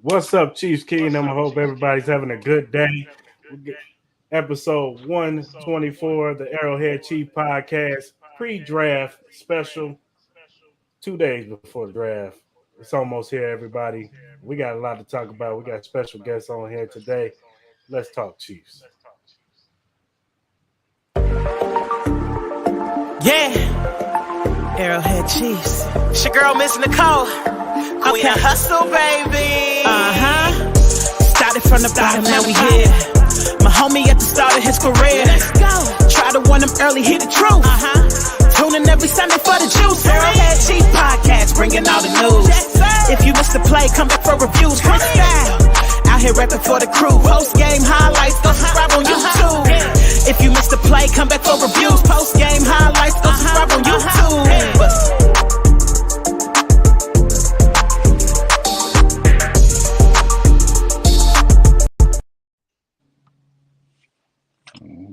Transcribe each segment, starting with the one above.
What's up, Chiefs Kingdom? I hope everybody's having a good day. Episode 124, the Arrowhead Chief Podcast, pre-draft special, 2 days before the draft. It's almost here, everybody. We got a lot to talk about. We got special guests on here today. Let's talk Chiefs. Yeah, Arrowhead Chiefs. It's your girl, Miss Nicole. Queen of Hustle, baby. Started from the bottom, now we here. My homie at the start of his career. Let's go. Try to win him early, hear the truth. Tune in every Sunday for the juice. Arrowhead Chief Podcast, bringing all the news. If you missed the play, come back for reviews. Chris Style, out here rapping for the crew. Post-game highlights, go subscribe on YouTube. If you missed the play, come back for reviews. Post-game highlights, go subscribe on YouTube.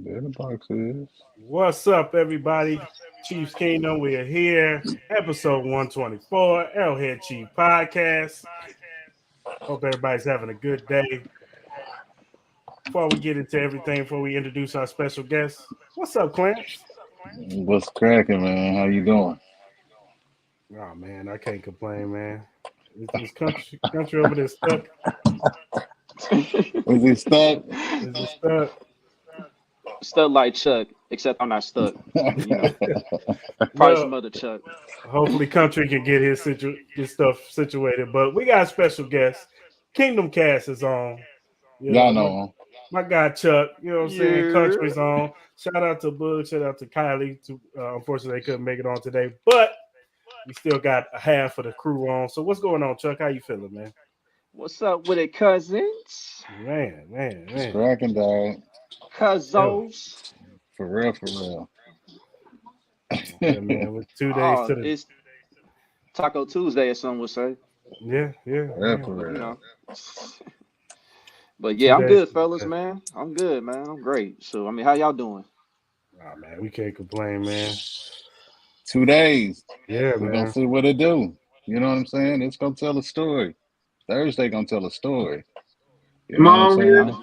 There the box is. What's up, everybody? Chiefs Kingdom, we are here. Episode 124, Arrowhead Chief Podcast. Hope everybody's having a good day. Before we get into everything, before we introduce our special guest, what's up, Clarence? What's cracking, man? How you doing? Oh, man, I can't complain, man. This country over there stuck. Is it stuck? Is it stuck? Stuck like Chuck, except I'm not stuck. You know. Probably some other Chuck. Hopefully, country can get his stuff situated. But we got a special guest. Kingdom Kast is on. Y'all know him. My guy Chuck. You know what I'm saying? Country's on. Shout out to Bug. Shout out to Kylie. Unfortunately, they couldn't make it on today, but we still got a half of the crew on. So what's going on, Chuck? How you feeling, man? What's up with it, cousins? Man. It's cracking, dog. Cousins. For real. Yeah, man. With 2 days to the It's Taco Tuesday, as some would say. Yeah. For real. You know. But yeah, I'm good, fellas, man. I'm good, man. I'm great. So, I mean, how y'all doing? Oh, man, we can't complain, man. 2 days. Yeah, We're man. gonna see what it do. You know what I'm saying? It's gonna tell a story. Thursday gonna tell a story. You know what I'm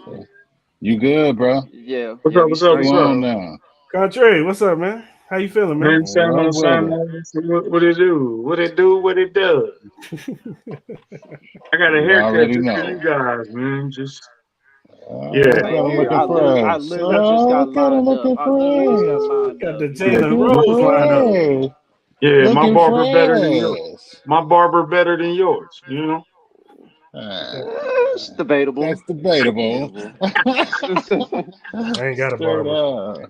saying? You good, bro? Yeah. What's yeah, up? What's up? What's on now? Country, what's up, man? How you feeling, man? Man, what it do? What it do? What it does? I got a haircut just for you guys, man. Just yeah. I literally just got lined up. Got the Jalen Rose lined up. Yeah, my barber better than yours. My barber better than yours, you know? It's debatable. That's debatable. I ain't got a barber.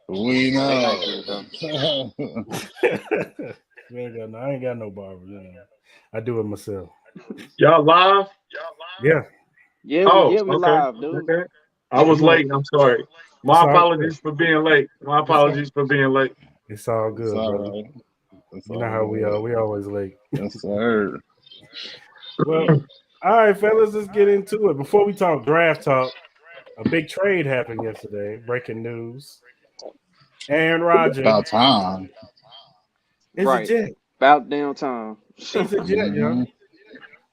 We know. I ain't got no barber. You know. I do it myself. Y'all live? Yeah. Yeah, we okay. live, dude. Okay. I was late. I'm sorry. My apologies for being late. It's all good, It's all brother. right. You know how we are. We always late. Yes, sir. Well, all right, fellas, let's get into it. Before we talk draft talk, a big trade happened yesterday. Breaking news. Aaron Rodgers. About time. Is a Jet. About damn time. He's a Jet, yo.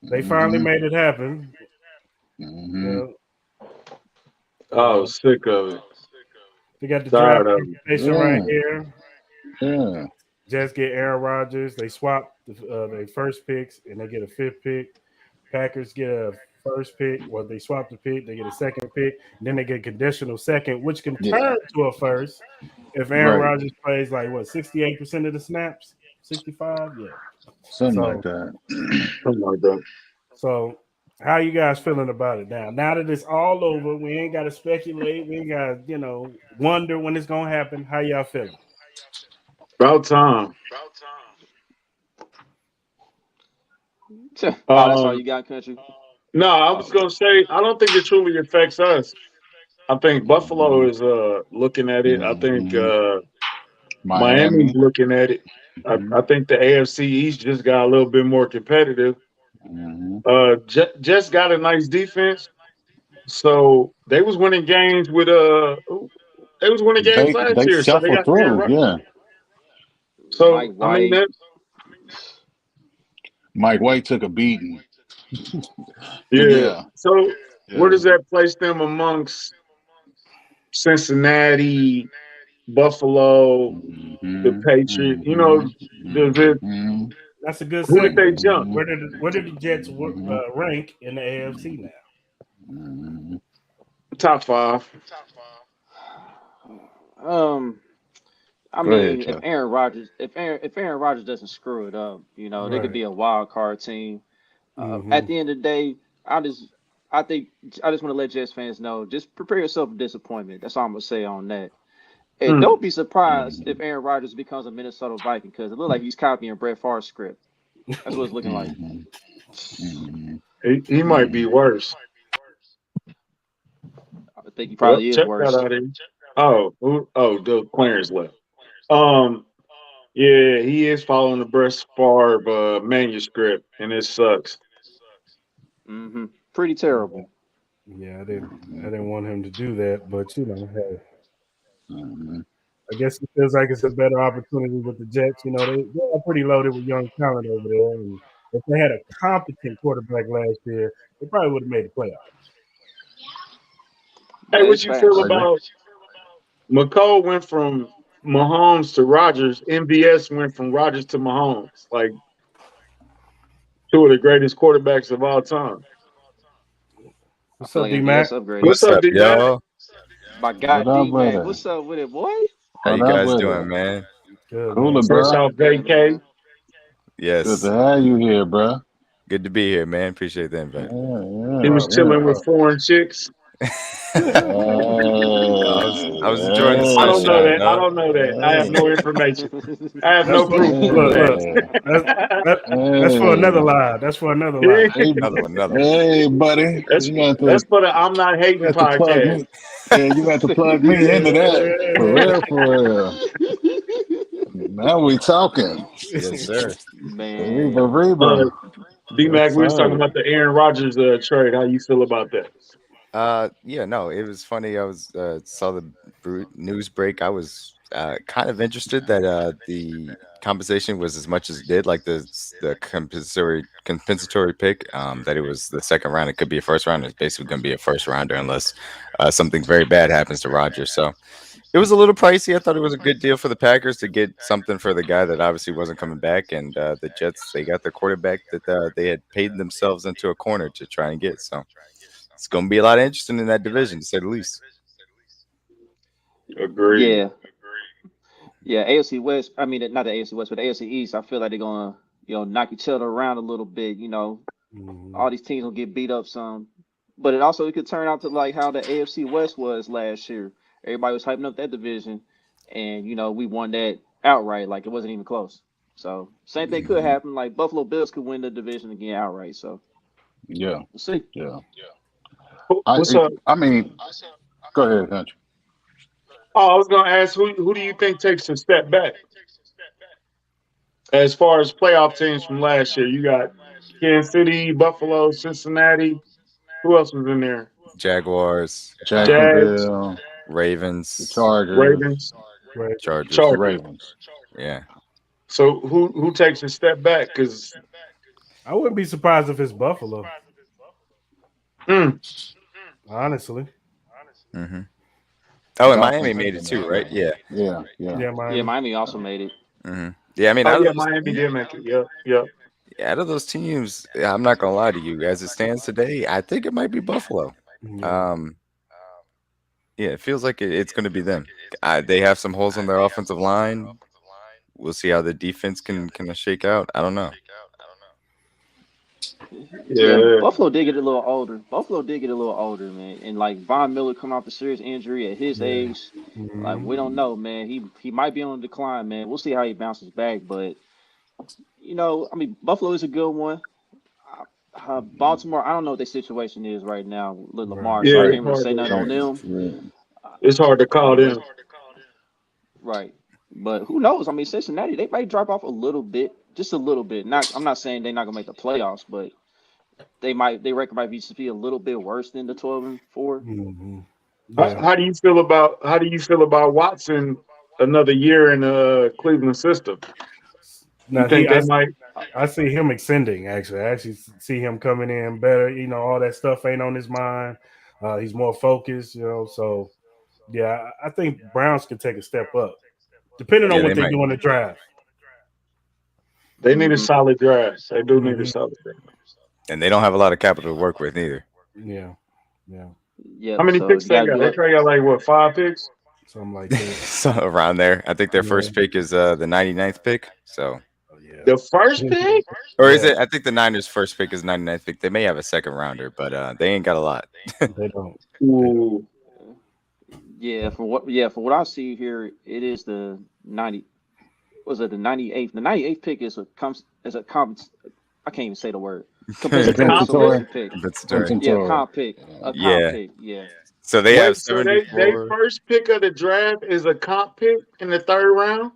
They finally made it happen. Oh, sick of it. They got the draft information right here. Yeah. Jets get Aaron Rodgers. They swap their first picks, and they get a fifth pick. Packers get a first pick. Well, they swap the pick. They get a second pick. And then they get a conditional second, which can turn to a first if Aaron Rodgers plays 68% of the snaps? 65? Yeah. Something like that. So how you guys feeling about it now? Now that it's all over, we ain't got to speculate. We ain't got to, wonder when it's going to happen. How y'all feeling? About time. That's all you got, country? No, I was gonna say I don't think it truly affects us. I think Buffalo is looking at it. I think Miami's looking at it. I think the AFC East just got a little bit more competitive. Just got a nice defense, so they was winning games with last year. So they got through, So Mike I mean, Mike White took a beating. Yeah. So where does that place them amongst Cincinnati, Buffalo, the Patriots? You know, does it? That's a good Who did they segment. jump? Where did the Jets rank in the AFC now? Top five. I Go ahead, mean, if Chuck. Aaron Rodgers doesn't screw it up, they could Right. be a wild card team. Mm-hmm. At the end of the day, I just I think I just want to let Jets fans know, just prepare yourself for disappointment. That's all I'm gonna say on that. And Mm. don't be surprised if Aaron Rodgers becomes a Minnesota Viking because it looks like he's copying Brett Favre's script. That's what it's looking like. He might be worse. I think he Well, probably is check that worse. out. The Clarence left. Um, yeah, he is following the Brett Favre manuscript, and it sucks. Pretty terrible. Yeah, I didn't want him to do that, but hey, I guess it feels like it's a better opportunity with the Jets. They are pretty loaded with young talent over there, and if they had a competent quarterback last year, they probably would have made the playoffs. Hey, That what is you feel facts. about McCall went from Mahomes to Rodgers? MVS went from Rodgers to Mahomes, like two of the greatest quarterbacks of all time. I What's feel up, like D MVS Mac? upgraded. What's What's up, up, D Mac? yo? My What God, up D with Mac, it? what's up with it, boy? How What you up guys with doing, it? man? Good Cooler, man. Fresh bro. off Good, vacay. man. Good to Yes, have you here, bro. good to be here, man. Appreciate the invite. He was chilling with Yeah. foreign chicks. I was enjoying the I don't know sunshine, that. I dog. don't know that. I have no information. I have That's no for proof of look, that. look. That's that, that's for another live. That's for another live. Hey, Another one. hey, buddy. that's that's for the I'm not You hating got to plug podcast. me. Yeah, you got to plug me into that. For real, for real. Now we talking. Yes, sir. Reba, Man, Uh, Reba. D Yes, Mac, we was talking sir. about the Aaron Rodgers trade. How you feel about that? Yeah, no, it was funny. I was saw the news break. I was kind of interested that the compensation was as much as it did, like the compensatory pick. That it was the second round. It could be a first round. It's basically going to be a first rounder unless something very bad happens to Rodgers. So it was a little pricey. I thought it was a good deal for the Packers to get something for the guy that obviously wasn't coming back, and the Jets they got the quarterback that they had paid themselves into a corner to try and get. So it's going to be a lot interesting in that division, to say the least. Agreed. yeah, yeah. AFC West. I mean, not the AFC West, but the AFC East. I feel like they're gonna, knock each other around a little bit. All these teams will get beat up some, but it could turn out to like how the AFC West was last year. Everybody was hyping up that division, and we won that outright. Like it wasn't even close. So same thing could happen. Like Buffalo Bills could win the division again outright. So Yeah, we'll see. yeah. What's up? I mean, go ahead, country. Oh, I was gonna ask who do you think takes a step back as far as playoff teams from last year? You got Kansas City, Buffalo, Cincinnati. Who else was in there? Jaguars, Jags, Jacksonville, the Ravens, Chargers, Ravens, Right. Chargers. the Chargers. Ravens. Yeah. So who takes a step back? Because I wouldn't be surprised if it's Buffalo. mm, Honestly. hmm Oh, and Miami Dolphins. made it too, right? Yeah. Yeah, yeah. Yeah, Yeah, Miami. Miami also made it. Yeah, I mean, oh yeah, Miami did make it. Yep, yep. out of those teams, I'm not gonna lie to you. As it stands today, I think it might be Buffalo. Yeah. Um, yeah, it feels like it's going to be them. They have some holes on their offensive line. We'll see how the defense can shake out. I don't know. Yeah, Yeah. Buffalo did get a little older. Buffalo did get a little older, man. And like Von Miller coming off a serious injury at his Yeah. age, like we don't know, man. He might be on the decline, man. We'll see how he bounces back. But I mean, Buffalo is a good one. Baltimore, I don't know what their situation is right now with Right. Lamar, so I Yeah, can't really say nothing on them. it's hard to call them. Right. But who knows? I mean, Cincinnati, they might drop off a little bit, just a little bit. I'm not saying they're not gonna make the playoffs, but their record might be a little bit worse than the 12-4. Mm-hmm. How, Yeah. how do you feel about Watson another year in the Cleveland system? You Now think they might? I see him extending. Actually, I actually see him coming in better. You know, all that stuff ain't on his mind. He's more focused. You know, so yeah, I think Browns could take a step up, depending on Yeah, what they they might. do in the draft. They need a Mm-hmm. solid draft. They do need a Hmm. solid draft. And they don't have a lot of capital to work with either. Yeah, yeah, How Yep. many So picks you they got to got? do They it. probably got like what, 5 picks? something like that. So around there, I think their Yeah, first pick is the 99th pick. So, oh, yeah, The first pick? or is yeah. it? I think the Niners' first pick is 99th pick. They may have a second rounder, but they ain't got a lot. They don't. They don't. Ooh. Yeah, for what I see here, it is the 90. Was it the 98th? The 98th pick is a I can't even say the word. The comp pick? Compensatory. Compensatory pick. Compensatory. Yeah, Compensatory. comp pick. A comp Yeah. pick. Yeah. So they have Wait, so they 74. first pick of the draft is a comp pick in the third round?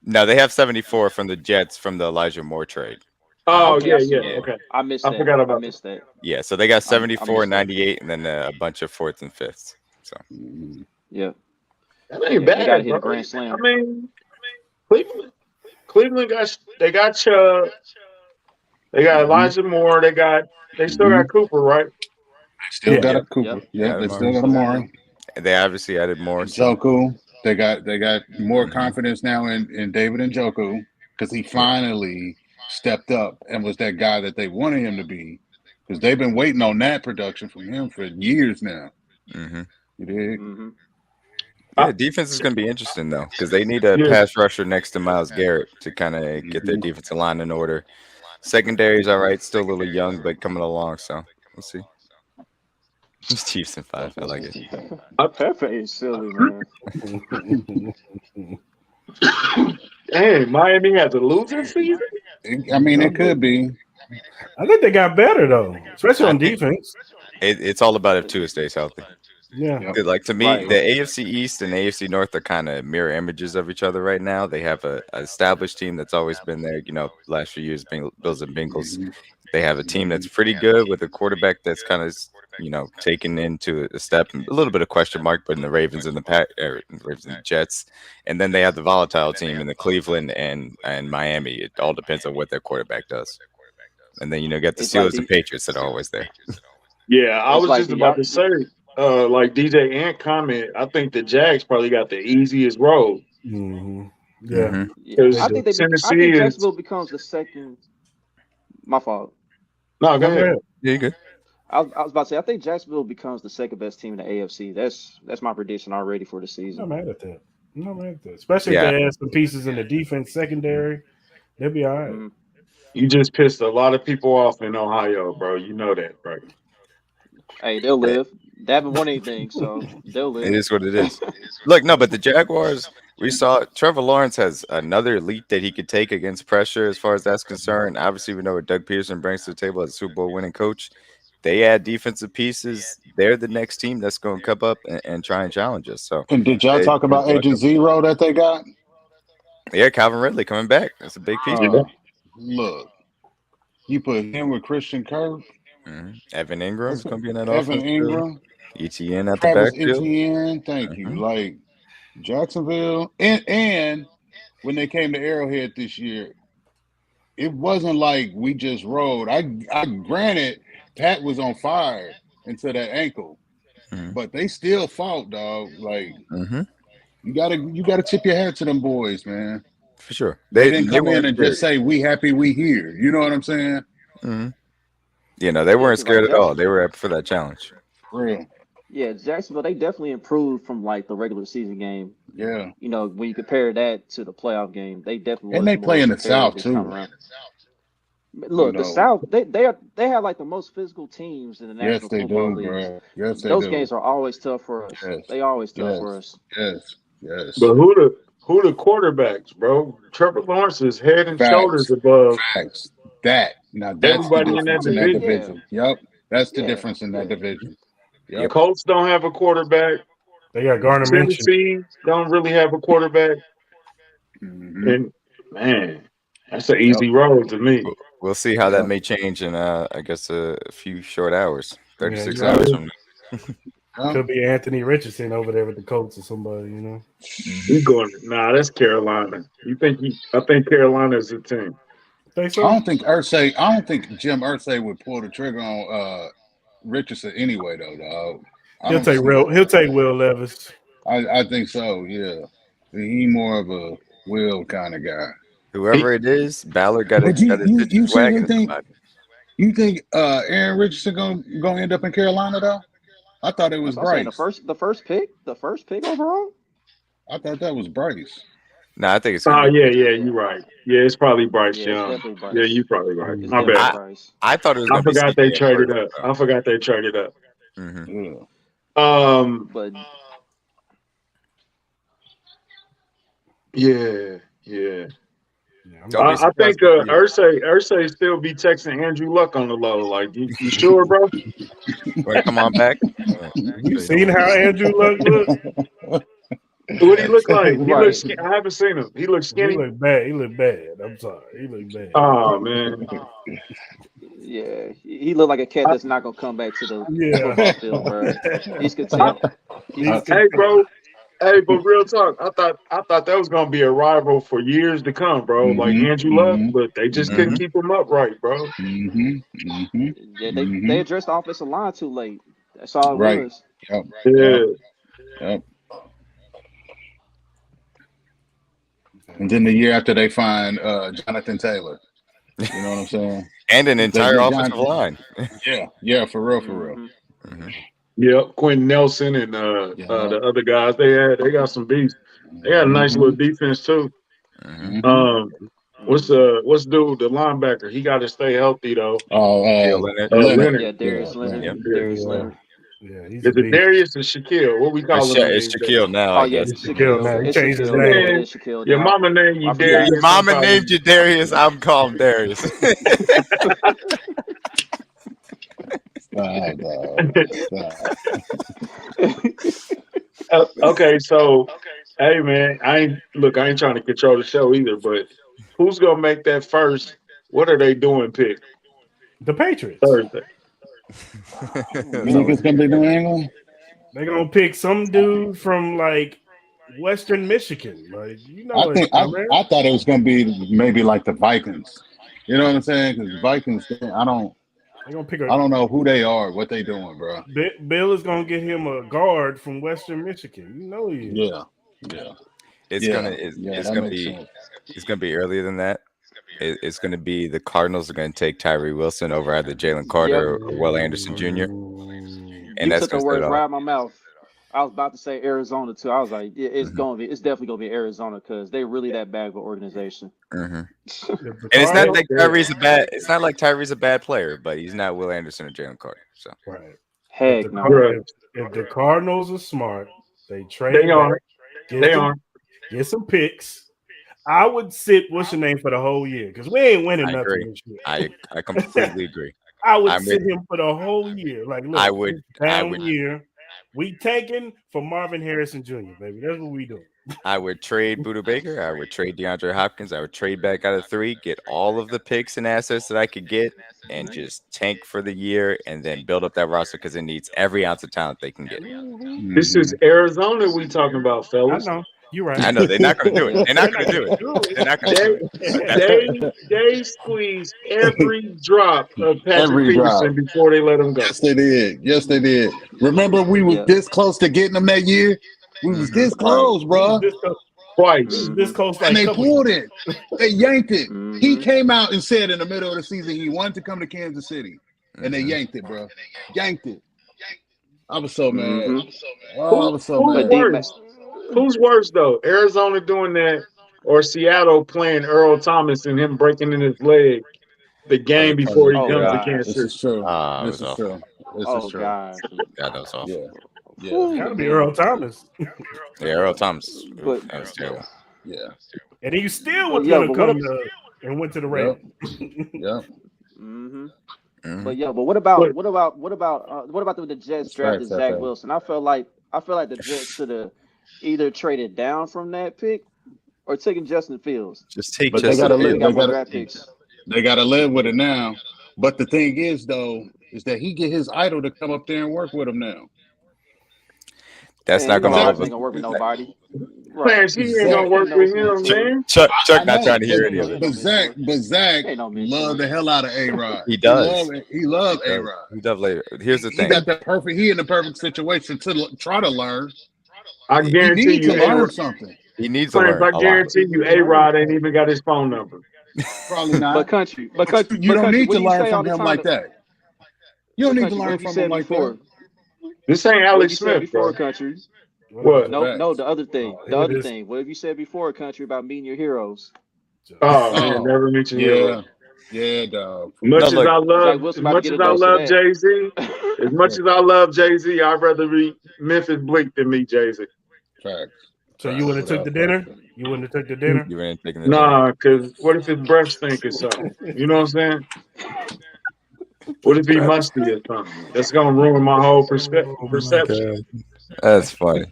No, they have 74 from the Jets from the Elijah Moore trade. Oh Okay, I see yeah. Yeah. that. Okay. I missed I that. forgot I about that. missed that. Yeah. So they got I 74, missed that. 98, and then a bunch of fourth and fifths. So Mhm. Yeah. That ain't Yeah. They got to bad, hit bro. a grand I slam. mean, Cleveland. Cleveland got Chubb. They got Mhm. Elijah Moore. They still got Mhm. Cooper, right? Still Yeah. got a yep. Cooper. Yep. Yep, Got they Amari. still got Still got Amari. him. They obviously added more. So Njoku. They got more mhm. confidence now in David Njoku because he Yeah. finally stepped up and was that guy that they wanted him to be. Because they've been waiting on that production from him for years now. Hmm. You dig? Hmm. I, Yeah. Defense is going to be interesting though, because they need a yeah. pass rusher next to Myles Garrett to kind of get their Mhm. defensive line in order. Secondary's all right, still a little young, but coming along. So we'll see. Chiefs in 5. I like it. I, Pepe is silly, man. Dang, Miami has a losing season. I mean, it No, could be. I think they got better though, especially I on think defense. it's all about if Tua stays healthy. Yeah. Yep. 'Cause, like to me, Right. the AFC East and AFC North are kind of mirror images of each other right now. They have a established team that's always been there. Last few years, Bills and Bengals. Mhm. They have a team that's Mhm. pretty good with a quarterback that's kind of taken into a step, a little bit of question mark, but in the Ravens and Ravens and Jets, and then they have the volatile team in the Cleveland and Miami. It all depends on what their quarterback does, and then got the It's like Steelers and the. Patriots that are always there. Yeah, I It's was like just the about y'all. to say, like DJ Ant comment. I think the Jags probably got the easiest road Hmm. Yeah, Hmm. Yeah, they because I do. think I Tennessee think is. Jacksonville becomes the second. My fault. No, go No, go ahead. ahead. Yeah, you good. I was about to say I think Jacksonville becomes the second best team in the AFC. That's my prediction already for the I'm not season. mad at that. I'm not mad at that. Especially if Yeah. they add some pieces in the defense secondary, they'll be all right. Hmm. You just pissed a lot of people off in Ohio, bro. You know that, right? Hey, they'll Eh, live. They haven't won anything, so they'll It live. is what it is. Look, no, but the Jaguars, we saw Trevor Lawrence has another leap that he could take against pressure as far as that's concerned. Obviously, we know what Doug Peterson brings to the table as a Super Bowl winning coach. They add defensive pieces. They're the next team that's going to come up and try and challenge us. So, And did y'all talk they're about going Agent to Zero that they got? yeah, Calvin Ridley coming back. That's a big piece. Yeah. Look, you put him with Christian Kirk, Evan Ingram's that's going to be in that Evan offense too. Ingram, ETN at the Travis backfield. Etienne. Thank you. Mhm. Like Jacksonville, and when they came to Arrowhead this year, it wasn't like we just rode. I granted Pat was on fire until that ankle, Mhm. but they still fought, dog. Like Mhm. you gotta tip your hat to them boys, man. For sure. They They didn't they come in weren't and just scared. say we happy we here. You know what I'm saying? Mhm. They Yeah, weren't because like scared at all. Jackson, They were up for that challenge. For real. yeah, Jacksonville, they definitely improved from like the regular season game. Yeah. When you compare that to the playoff game, they definitely And was they play more in the prepared South this time too. around. You Look, the know. South, they have like the most physical teams in the Yes, National they Football do, Leagues. bro. Yes, they Those do. games are always tough for us. Yes. They always tough Yes. for us. Yes. Yes. But who the quarterbacks, bro? Trevor Lawrence is head and shoulders Facts. above Facts. That's the everybody in that difference in that division. Yeah, division. Yep. That's the yeah, difference in that yeah. division. Yep. Yep. Colts don't have a quarterback. They got Garner Minshew. Tennessee don't really have a quarterback. Mm-hmm. And man, that's an Yep. easy road to me. We'll see how that Yep. may change in I guess a few short hours, Yeah, 36 you right. hours Yeah. from now. Could be Anthony Richardson over there with the Colts or somebody, you know. You going? Nah, that's Carolina. You think he? I think Carolina is a team. Think I so? don't think Irsay. I don't think Jim Irsay would pull the trigger on Richardson anyway, though, dog. I He'll don't take see that. He'll take Will Levis. I think so. Yeah, he more of a Will kind of guy. Whoever it is, Ballard got But to stitch you his wagon seriously to think somebody. you think Aaron Richardson gonna end up in Carolina though? I thought it was That's what I'm saying. Bryce. The first pick overall. I thought that was Bryce. No, I think it's Oh gonna be. yeah, you're right. Yeah, it's probably Bryce Yeah, it's Young. definitely Yeah, Bryce. you're probably right. It's My definitely bad. Bryce. I thought it was I gonna be forgot they CJ at traded first. up. I forgot they traded up. Mm-hmm. Yeah. But Yeah. Yeah, Don't be I think surprised to see Ursay still be texting Andrew Luck on the low. Like, you sure, bro? Want to come on back? you seen how Andrew Luck look? What he look like? He Right. looks. I haven't seen him. He looks He skinny. look bad. He look bad. I'm sorry. He look bad. Oh man. yeah, he looked like a cat that's not gonna come back to the Yeah. football field, bro. He's content. He's Hey, bro. Hey, but real talk. I thought that was gonna be a rival for years to come, bro. Like Andrew Luck, but they just couldn't keep him upright, bro. Yeah, they addressed the offensive line too late. That's all it Right. was. Yep. Yeah. Yep. And then the year after they find Jonathan Taylor. You know what I'm saying? And an entire They- offensive line. Yeah, for real. Yep. Quentin Nelson and the other guys they got some beats. They got a nice little defense too. What's dude, the linebacker? He got to stay healthy though. Leonard. Yeah, Darius Leonard. Yep. Darius Leonard. Yeah, he's Is a it beast. Darius or Shaquille? What we call him? It's Shaquille now, Oh I yeah, guess. it's Shaquille Shaquille. now. He It's changed his Shaquille. name. It is Shaquille. Your now. mama named you I forgot. Darius. Your mama I'm calling named you Darius. I'm calling Darius. Okay, so hey man, I ain't trying to control the show either, but who's gonna make that first? What are they doing? Pick The Patriots. Thursday. You think it's gonna be New England? They're gonna pick some dude from like Western Michigan. Like I thought it was gonna be maybe like the Vikings. You know what I'm saying? Because Vikings, I don't know who they are, what they doing, bro. Bill is gonna get him a guard from Western Michigan. You know he is. Yeah. It's gonna be earlier than that. It's gonna be the Cardinals are gonna take Tyree Wilson over either Jalen Carter or Will Anderson Jr. And You that's took the gonna words set right off. out of my mouth. I was about to say Arizona too. I was like, it's definitely gonna be Arizona because they're really that bad of an organization. And it's not like Tyree's a bad. It's not like Tyree's a bad player, but he's not Will Anderson or Jalen Carter. So right. Heck no. If the Cardinals are smart, they trade. They are. Get some picks. I would sit what's your name for the whole year because we ain't winning nothing this year. I completely agree. I would sit him for the whole year. Like, look, I would. year. We tanking for Marvin Harrison Jr., baby. That's what we doing. I would trade Buda Baker. I would trade DeAndre Hopkins. I would trade back out of 3, get all of the picks and assets that I could get, and just tank for the year and then build up that roster because it needs every ounce of talent they can get. This is Arizona we talking about, fellas. I know. You're right. I know they're not going to do it. They're not going to do it. They're not going to do it. They squeeze every drop of Patrick Peterson before they let him go. Yes, they did. Remember, we was this close to getting them that year. We was this close, bro. Twice. This close, and they pulled it. They yanked it. He came out and said in the middle of the season he wanted to come to Kansas City, and they yanked it, bro. Yanked it. I was so mad. Oh, I was so mad. Who's worse though? Arizona doing that or Seattle playing Earl Thomas and him breaking in his leg the game before he comes to Kansas City? This is true. This is true. God, that was awful. Yeah. Gotta be Earl Thomas. Yeah, Earl Thomas. That was terrible. Yeah. And he still was gonna come and went to the Raiders. Yeah. But what about the Jets drafted Zach Wilson? I feel like the Jets should have either traded down from that pick or taken Justin Fields. Just take but Justin Fields. They gotta live with it now. But the thing is though, is that he get his idol to come up there and work with him now. That's Man, not you know going to all of Rodgers us. Zach, ain't gonna work with nobody. Right. Clarence, he ain't Zach, gonna Ain't work no with mentor. him, man. Chuck I not know, trying to He hear ain't any no of he it. ain't no mentor. Zach He ain't no loved mentor. the hell out of A Rod. He does. He loved He A does. Rod. He does later. Here's the He thing. got the perfect. He in the perfect situation to try to learn. I He guarantee needs to you, learn something. He needs to Clarence, learn I a lot. guarantee you, A Rod ain't even got his phone number. Probably But not. country, You don't need what to do you learn say all from the him time? like that. You don't But need to country, what learn have you from him said like that. before? This ain't What have you Alex said Smith, before, bro. country? What is What? it? No, no, Facts. the other thing. Oh, The here it other is. thing. What have you said before, country, about meeting your heroes? Oh man, Oh, never mention hero. yeah. Yeah, dog. For No, Much real. as look, I love, Zach as Wilson about to much get as a I dose of love that. Jay Z, as much as I love Jay Z, I'd rather read Memphis Bleak than meet Jay Z. Facts. So you Facts. wouldn't have took the Without dinner? question. You wouldn't have took the dinner? you ain't taking the dinner. Nah, cause what if his breath stink or something? You know what I'm saying? What if he musty or something? That's gonna ruin my whole Oh my perception. god. That's funny.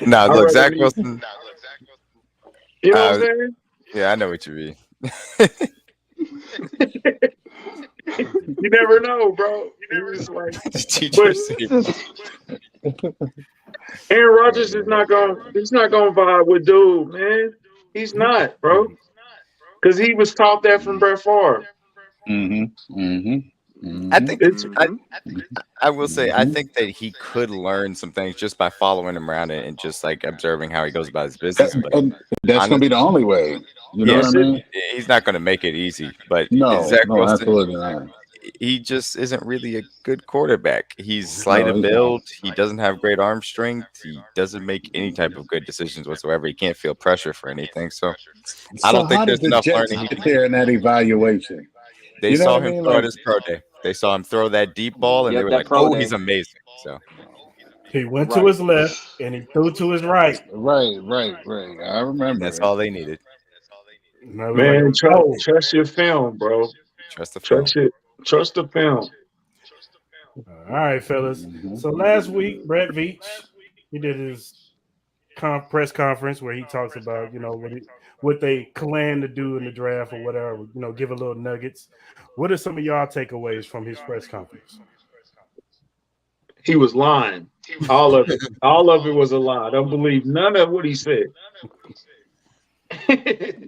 Now, I'd look, rather Zach meet. Wilson. You know what I'm Uh, saying? yeah, I know what you mean. You never know, bro. It's like, The teacher but saved. Aaron Rodgers is not going. He's not going to vibe with dude, man. He's not, bro. Because he was taught that from Brett Favre. Mm-hmm. Mm-hmm. I Mm-hmm. think It's Hmm. I will say I Mm-hmm. think that he could learn some things just by following him around and just like observing how he goes about his business. But And that's gonna be the honestly, only way. You know yeah, what I that's it. mean? he's not going to make it easy. But No, Zach no, Wilson, absolutely not. he just isn't really a good quarterback. He's slight No, of he's not. build. He doesn't have great arm strength. He doesn't make any type of good decisions whatsoever. He can't feel pressure for anything. So I So don't think how did there's the enough Jets learning he get can do. there in that evaluation? They You know what saw I him mean? throw at Like, his pro day. They saw him throw that deep ball, and they Yep, were that like, pro "Oh, he's day. amazing." So He went to Right. his left and he threw to his right. right. I and that's remember it. all they needed. And I was like, Man, oh, trust your film, bro. Trust the film. Trust it. Trust the film. all right, fellas. Hmm. So last week, Brett Veach, he did his press conference where he talks about, what they plan to do in the draft or whatever, give a little nuggets. What are some of y'all takeaways from his press conference? He was lying. All of it. All of it was a lie. I don't believe none of what he said.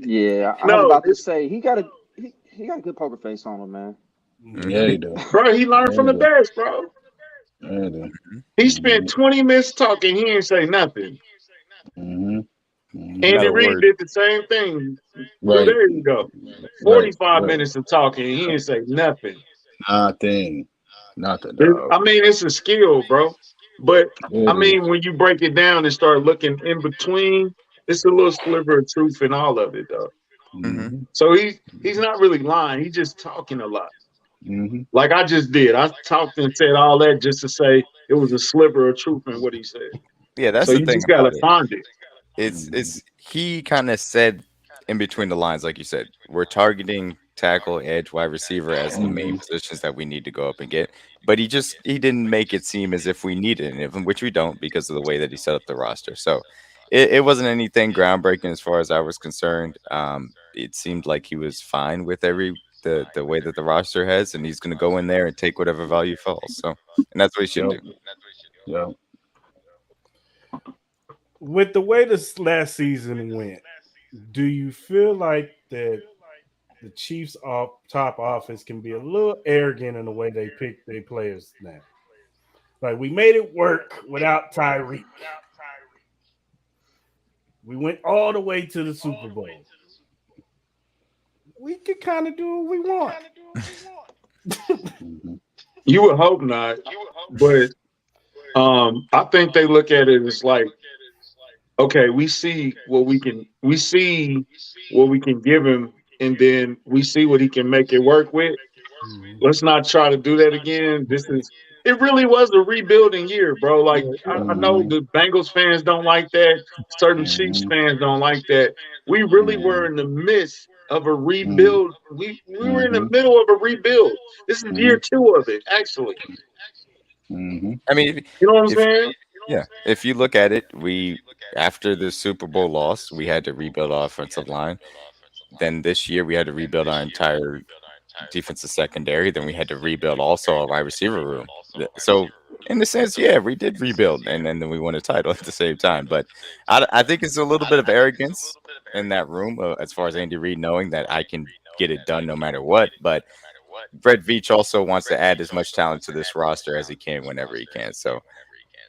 Yeah, I was No, about to say he got a good poker face on him, man. Yeah, Hmm. you do. bro, he learned Yeah, from you the do. best, bro. Yeah, you do. He Hmm. spent 20 minutes talking. He didn't say nothing. Hmm. Hmm. Not Andy a Reid word. did the same thing 2 days Right, ago. right, 45 right. minutes of talking. He didn't say nothing. Nothing. Nothing, dog. I mean, it's a skill, bro. But I It is. mean, when you break it down and start looking in between, it's a little sliver of truth in all of it, though. Hmm. Hmm. So he's not really lying. He's just talking a lot. Hmm. Like I just did. I talked and said all that just to say it was a sliver of truth in what he said. Yeah, So that's the you thing just gotta about it. find it. Hmm. It's he kind of said in between the lines, like you said, we're targeting tackle, edge, wide receiver as the main Hmm. positions that we need to go up and get. But he didn't make it seem as if we needed it, which we don't because of the way that he set up the roster. So it wasn't anything groundbreaking as far as I was concerned. It seemed like he was fine with the way that the roster has, and he's going to go in there and take whatever value falls. So, and that's what he should Yep. do. Yep. With the way this last season went, do you feel like that the Chiefs' top offense can be a little arrogant in the way they pick their players now? Like we made it work without Tyreek. We went all the way to the Super Bowl. We could kind of do what we want. Hmm. You would hope not, but I think they look at it as like, okay, we see what we can give him, and then we see what he can make it work with. Mhm. Let's not try to do that again. It really was a rebuilding year, bro. Like Yeah, yeah. I know Hmm. the Bengals fans don't like that. Certain Chiefs Hmm. fans don't like that. We really were Hmm. in the midst of a Hmm. rebuild. We were in the Hmm. middle of a rebuild. This is Hmm. year two of it, actually. Hmm. I mean, You know what I'm if saying? yeah, if you look at it, we after the Super Bowl loss, we had to rebuild our offensive line. Then this year, we had to rebuild our entire defensive secondary. Then we had to rebuild also our wide receiver room. So in the sense, yeah, we did rebuild, and then we won a title at the same time. But I think it's a little bit of arrogance in that room, as far as Andy Reid knowing that I can get it done no matter what. But Brett Veach also wants to add as much talent to this roster as he can whenever he can. So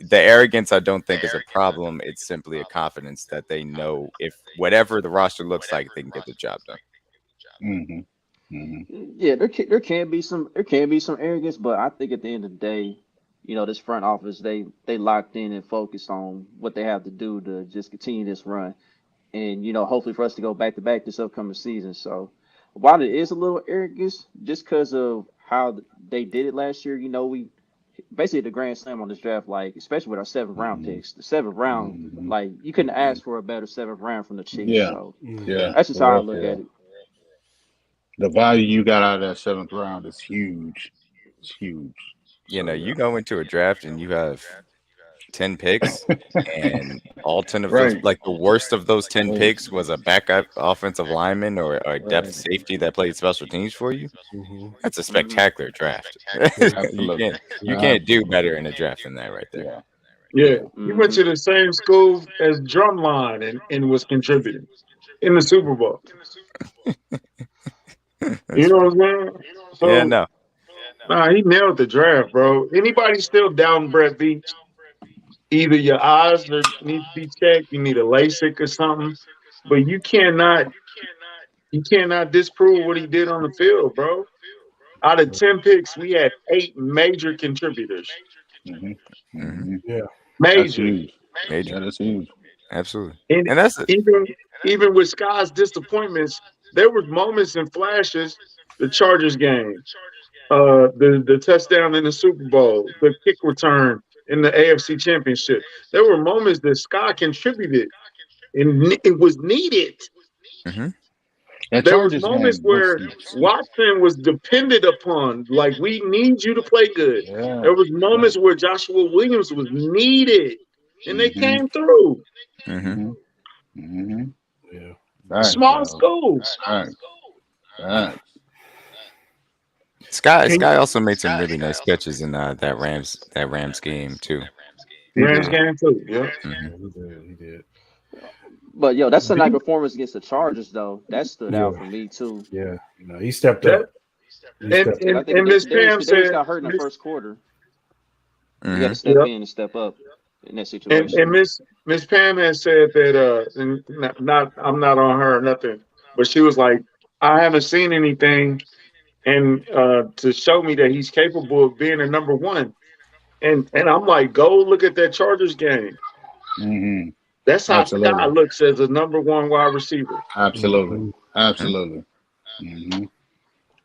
the arrogance, I don't think, is a problem. It's simply a confidence that they know if whatever the roster looks like, they can get the job done. Mm-hmm. Mm-hmm. Yeah, there can be some arrogance, but I think at the end of the day, this front office they locked in and focused on what they have to do to just continue this run, and hopefully for us to go back to back this upcoming season. So while there is a little arrogance, just because of how they did it last year, we basically the grand slam on this draft, like especially with our seventh round Mm-hmm. picks, the seventh round, Mm-hmm. like you couldn't ask for a better seventh round from the Chiefs. Yeah, So yeah, that's just for how I real, look for at real. it. The value you got out of that seventh round is huge. It's huge. So You go into a draft and you have 10 picks, and all 10 of those, right, like the worst of those 10 right, picks was a backup offensive lineman or a depth right. safety that played special teams for you. Mm-hmm. That's a Hmm. spectacular draft. you Absolutely, can't you can't do absolutely. better in a draft than that right there. Yeah, Yeah, yeah. he went Hmm. to the same school as Drumline and was contributing in the Super Bowl. You That's know funny. what I'm saying? Yeah, So no. nah, he nailed the draft, bro. Anybody still down Brett Veach? Either your eyes need to be checked, you need a LASIK or something, but you cannot disprove what he did on the field, bro. Out of 10 picks, we had 8 major contributors. Mm-hmm. Hmm. Mm-hmm. Yeah. That's Major. huge. Major, Yeah, that's huge. absolutely, And and that's it. even with Sky's disappointments, there were moments and flashes. The Chargers game, the touchdown in the Super Bowl, the kick return in the AFC Championship. There were moments that Sky contributed, and it was needed. Hmm. That There was Chargers moments game was, where Watson was depended upon, like we need you to play good. yeah, There was yeah. moments where Joshua Williams was needed, and they Mm-hmm. came through. Hmm. Mm-hmm. Mm-hmm. Yeah. Facts, Small dog. school. Facts. Facts. Sky Can Sky also made some really nice catches in that Rams game too. He Rams did. game too. Yeah. Hmm. Yeah, he did. He did. But that Sunday night D- performance against the Chargers, though, that stood out Yeah. for me too. Yeah. He stepped That up. He and stepped Because I and think and Miss Pam Kadarius said got hurt in the Miss first quarter. He had Hmm. to step yeah, in and step up in that and situation. Miss Pam has said that and not I'm not on her or nothing, but she was like, I haven't seen anything and to show me that he's capable of being a number one. And I'm like, go look at that Chargers game. Mm-hmm. That's how Sky Absolutely. looks as a number one wide receiver. Absolutely. up. Absolutely. Mm-hmm.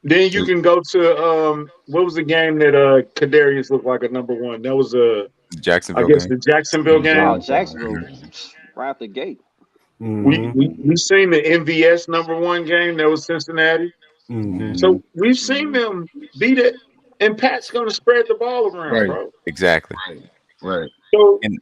Then you can go to what was the game that Kadarius looked like a number one? That was I Jacksonville guess game. the Jacksonville The game. Oh, Jaguars. Jacksonville, Hmm. right out the gate. Mm-hmm. We seen the MVS number one game that was Cincinnati. Mm-hmm. Mm-hmm. So we've seen Hmm. them beat it, and Pat's gonna spread the ball around, Right. bro. Exactly. Right. So And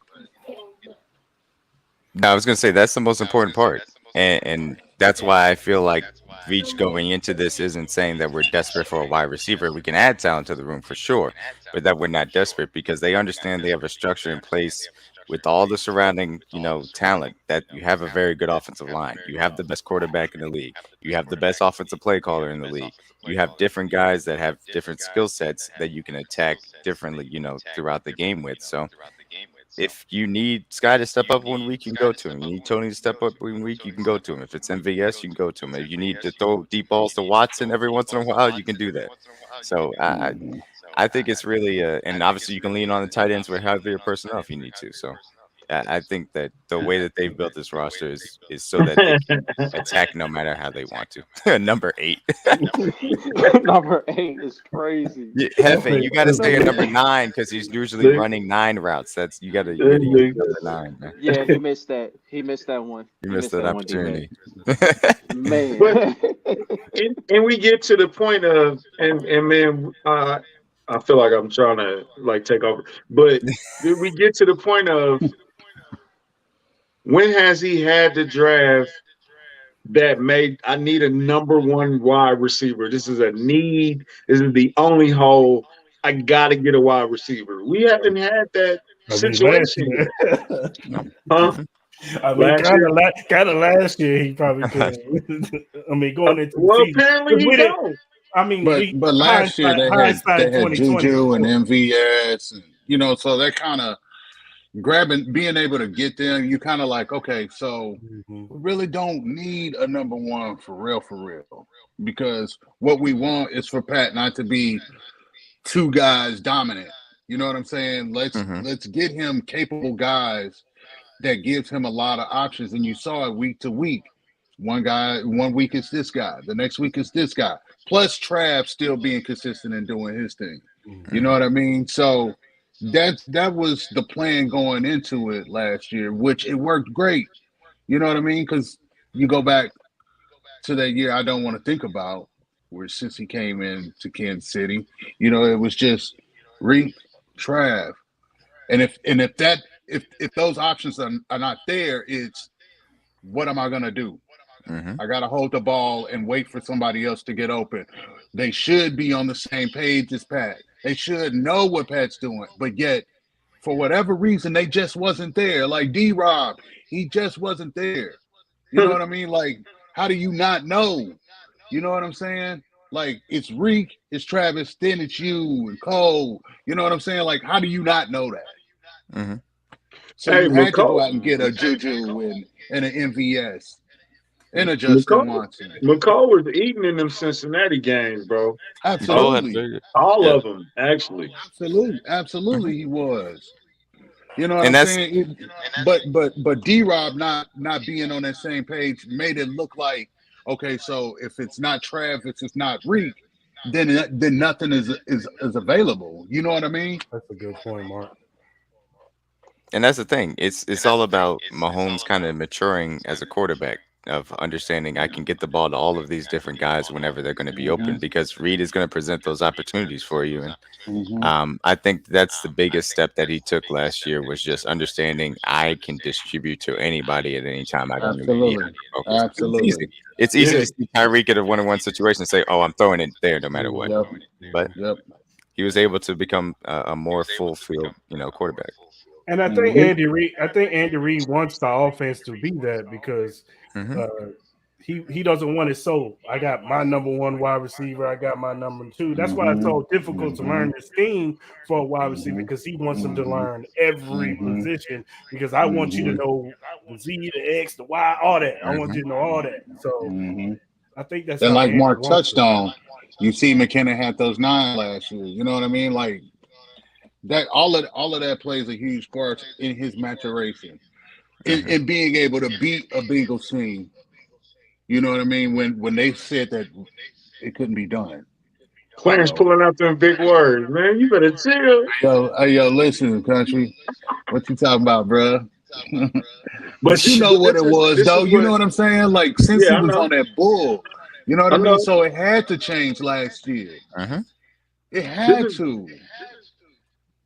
no, I was gonna say that's the most important part, and that's why I feel like Veach going into this isn't saying that we're desperate for a wide receiver. We can add talent to the room for sure, but that we're not desperate because they understand they have a structure in place with all the surrounding, talent. That you have a very good offensive line, you have the best quarterback in the league, you have the best offensive play caller in the league, you have different guys that have different skill sets that you can attack differently, throughout the game with. So if you need Sky to step up 1 week, you can go to him. You need Tony to step up 1 week, you can go to him. If it's MVS, you can go to him. If you need to throw deep balls to Watson every once in a while, you can do that. So I Mm-hmm. I think it's really and obviously you can lean on the tight ends with heavier personnel if you need to. So I think that the way that they've built this roster is so that they can attack no matter how they want to. Number 8. Number 8 is crazy. Yeah, That's Hefe, it. you got to That's stay at it. number 9 because he's usually the, running 9 routes. That's you got to use the, number 9, man. Yeah, he missed that. He missed that one. You He missed missed that that one, D Mac. opportunity. but Man. and we get to the point of and man, I feel like I'm trying to like take over, but we get to the point of when has he had the draft that made I need a number one wide receiver. This is a need. This is the only hole. I gotta get a wide receiver. We haven't had that I mean, last situation yet, year. huh? Mhm. I mean, Last year. kind of last year he probably could have. I mean, going into the Well, season apparently because he we didn't. don't. I mean, we But last year hindsight they had 2020, of Juju and course. MVS, and so they're kind of grabbing, being able to get them. You kind of like, okay, so Mhm. we really don't need a number one for real, because what we want is for Pat not to be two guys dominant. You know what I'm saying? Mhm. Let's get him capable guys that gives him a lot of options. And you saw it week to week. One guy, one week is this guy, the next week is this guy. Plus Trav still being consistent and doing his thing. You know Mhm. what I mean? So that was the plan going into it last year, which it worked great. You know what I mean? Because you go back to that year I don't want to think about, where since he came in to Kansas City, it was just Reek, Trav. And if those options are not there, it's what am I gonna do? Mhm. I gotta hold the ball and wait for somebody else to get open. They should be on the same page as Pat. They should know what Pat's doing, but yet for whatever reason they just wasn't there. Like D-Rob, he just wasn't there. You know what I mean? Like, how do you not know? You know what I'm saying? Like, it's Reek, it's Travis, then it's you and Cole. You know what I'm saying? Like, how do you not know that? Mhm. So Hey, you had to go McCall, out and get a Juju and an MVS and a Justin McCall, Watson. McCall was eating in them Cincinnati games, bro. McCall had a Absolutely. very good. All Yeah. of them, actually. Absolutely. Mhm. Absolutely he was. You know what And I'm that's saying? But D Rob not being on that same page made it look like, okay, so if it's not Trav, if it's not Reek, then nothing is available. You know what I mean? That's a good point, Mark. And that's the thing. It's all about Mahomes kind of maturing as a quarterback of understanding I can get the ball to all of these different guys whenever they're going to be Mm-hmm. open because Reed is going to present those opportunities for you. And Mm-hmm. I think that's the biggest step that he took last year was just understanding I can distribute to anybody at any time. I don't need to be Absolutely. hyper focused. It's Absolutely. easy. It's easy Yeah. to see Tyreek at a 1-on-1 situation and say, "Oh, I'm throwing it there no matter what." Mhm. Yep. But Mhm. Yep. he was able to become a more full field, quarterback. And I think Mm-hmm. Andy Reid wants the offense to be that because Hmm. uh, he doesn't want it so. I got my number one wide receiver. I got my number two. That's why it's Mm-hmm. so difficult to Mm-hmm. learn the scheme for a wide receiver Mm-hmm. because he wants them to Mm-hmm. learn every Mm-hmm. position. Because I want you to Mm-hmm. know the Z, the X, the Y, all that. I want Hmm. you to know all that. So Mm-hmm. I think that's And how like Andy Mark wants touched it. on, you see McKinnon had those 9 last year. You know what I mean? Like that, all of that plays a huge part in his maturation, Hmm. in being able to beat a Bengals team. You know what I mean? When they said that it couldn't be done. You Clarence know, pulling out them big words, man. You better chill. yo, listen, country, what you talking about, bruh? But But you know but what this it is was, this though. is You know what. what I'm saying? Like, since Yeah, he I was know. on that bull, you know what I I mean? know. So it had to change last year. Hmm. It This had is. to.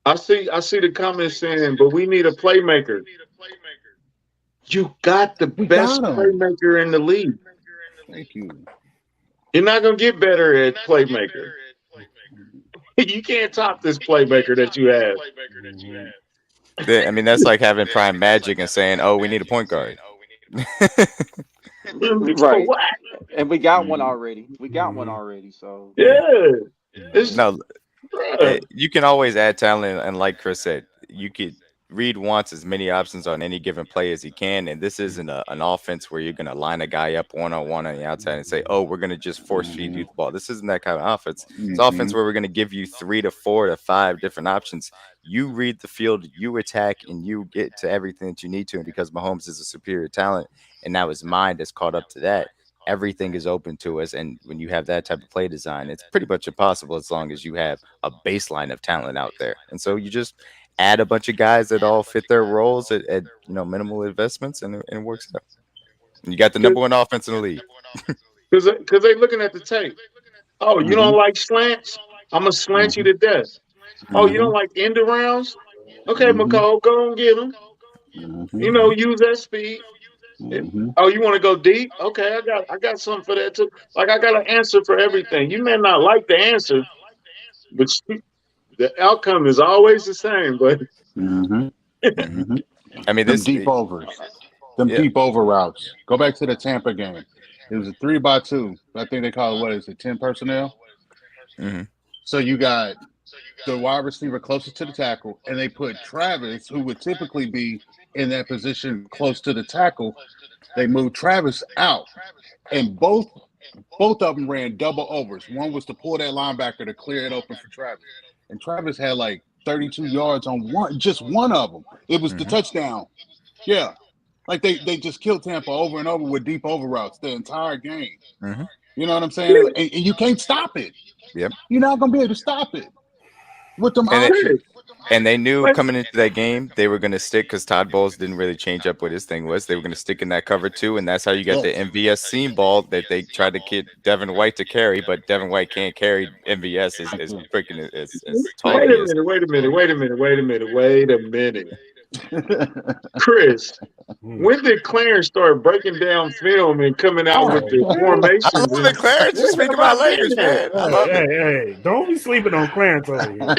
I see the comments saying, but we need a playmaker. You got the We got best him. playmaker in the league. Thank you. You're not gonna get better at playmaker. You can't top this playmaker that you have. Mhm. I mean, that's like having prime magic and saying, "Oh, we need a point guard." Right. What? And we got one Mhm. already. We got one Mhm. already. So Yeah. Yeah. It's Mhm. No, you can always add talent, and like Chris said, you could Reed wants as many options on any given play as he can, and this isn't an offense where you're going to line a guy up 1-on-1 on the outside and say, "Oh, we're going to just force feed you Mhm. the ball." This isn't that kind of offense. It's offense Mhm. where we're going to give you 3 to 4 to 5 different options. You read the field, you attack, and you get to everything that you need to. And because Mahomes is a superior talent, and now his mind is caught up to that, everything is open to us. And when you have that type of play design, it's pretty much impossible as long as you have a baseline of talent out there. And so you just add a bunch of guys that all fit their roles at minimal investments, and it works out. And you got the number one offense in the league. because they looking at the tape. Oh, you don't Mhm. like slants? I'm gonna slant you Mhm. to death. Oh, you don't Mhm. like end rounds? Okay, Mhm. McCall, go and get him. You Mhm. know, Hmm. use that speed. Mhm. Oh, you want to go deep? Okay, I got something for that too. Like I got an answer for everything. You may not like the answer, but The outcome is always the same, but I mean, Them this, deep overs, them yeah, deep over routes. Go back to the Tampa game. It was a 3-by-2. I think they call it, what is it, 10 personnel? mhm. So you got the wide receiver closest to the tackle, and they put Travis, who would typically be in that position close to the tackle. They moved Travis out, and both of them ran double overs. One was to pull that linebacker to clear it open for Travis, and Travis had like 32 yards on just one of them. It was the touchdown. Yeah, like they just killed Tampa over and over with deep over routes the entire game. You know what I'm saying? And you can't stop it. Yep. You're not gonna be able to stop it with them And options. And they knew Wait, coming into that game they were going to stick because Todd Bowles didn't really change up what his thing was. They were going to stick in that cover two, and that's how you got the Yes. MVS seam ball that they tried to get Devin White to carry, but Devin White can't carry MVS as freaking as tall wait he a is. minute, wait a minute, wait a minute, wait a minute, wait a minute. Chris, when did Clarence start breaking down film and coming out with the I formations? love it, Clarence. You When speaking have I my been language, at? man. I love it. Hey, don't be sleeping on Clarence over here.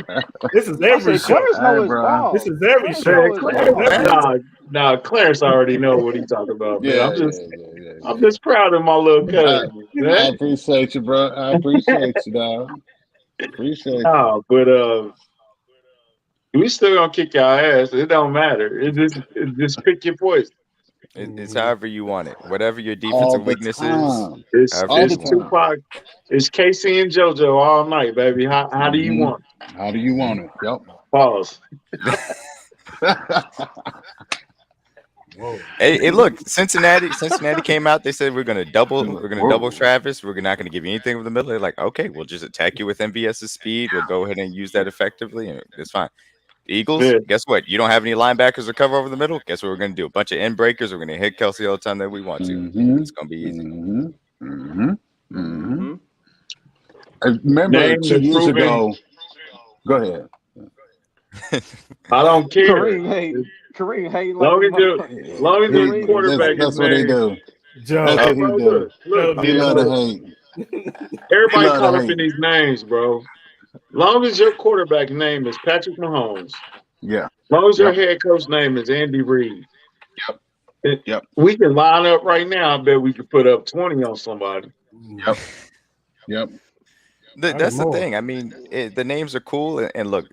This is I every said show. Clarence All know right, his bro. This ball. is every Clarence show. know Man, his This is ball. every show. nah, Clarence already know what he talking about, man. Yeah. I'm just proud of my little I, cousin, I man. appreciate you, bro. I appreciate you, dog. Appreciate you. No, but we still gonna kick your ass. It don't matter. It just pick your poison. It's however you want it. Whatever your All defensive the weakness is, time. It's however All you the it's want time. Tupac, it's Casey and JoJo all night, baby. How do you hmm want it? How do you want it? Yep. Pause. Whoa. Hey, look, Cincinnati came out. They said we're gonna double Travis. We're not gonna give you anything over the middle. They're like, okay, we'll just attack you with MVS's speed. We'll go ahead and use that effectively, and it's fine. Eagles, Yeah. guess what? You don't have any linebackers to cover over the middle. Guess what we're gonna do? A bunch of end breakers. We're gonna hit Kelsey all the time that we want to. hmm It's gonna be easy. hmm I remember Name 2 the years proven. ago. Go ahead. I don't care. Kareem hating like a Long as your motherfucker. long as your Kareem is quarterback hating. is That's what they named. do. Joe. That's Hey, what he bro, do. Joe, look, He get him love to up. hate. He everybody love to caught up in hate. these names, bro. Long as your quarterback name is Patrick Mahomes, Yeah. long as your Yep. head coach name is Andy Reid, Yep. it- Yep. we can line up right now. I bet we could put up 20 on somebody. Yep. Yep. Probably That's the more. thing. I mean, the names are cool, and look,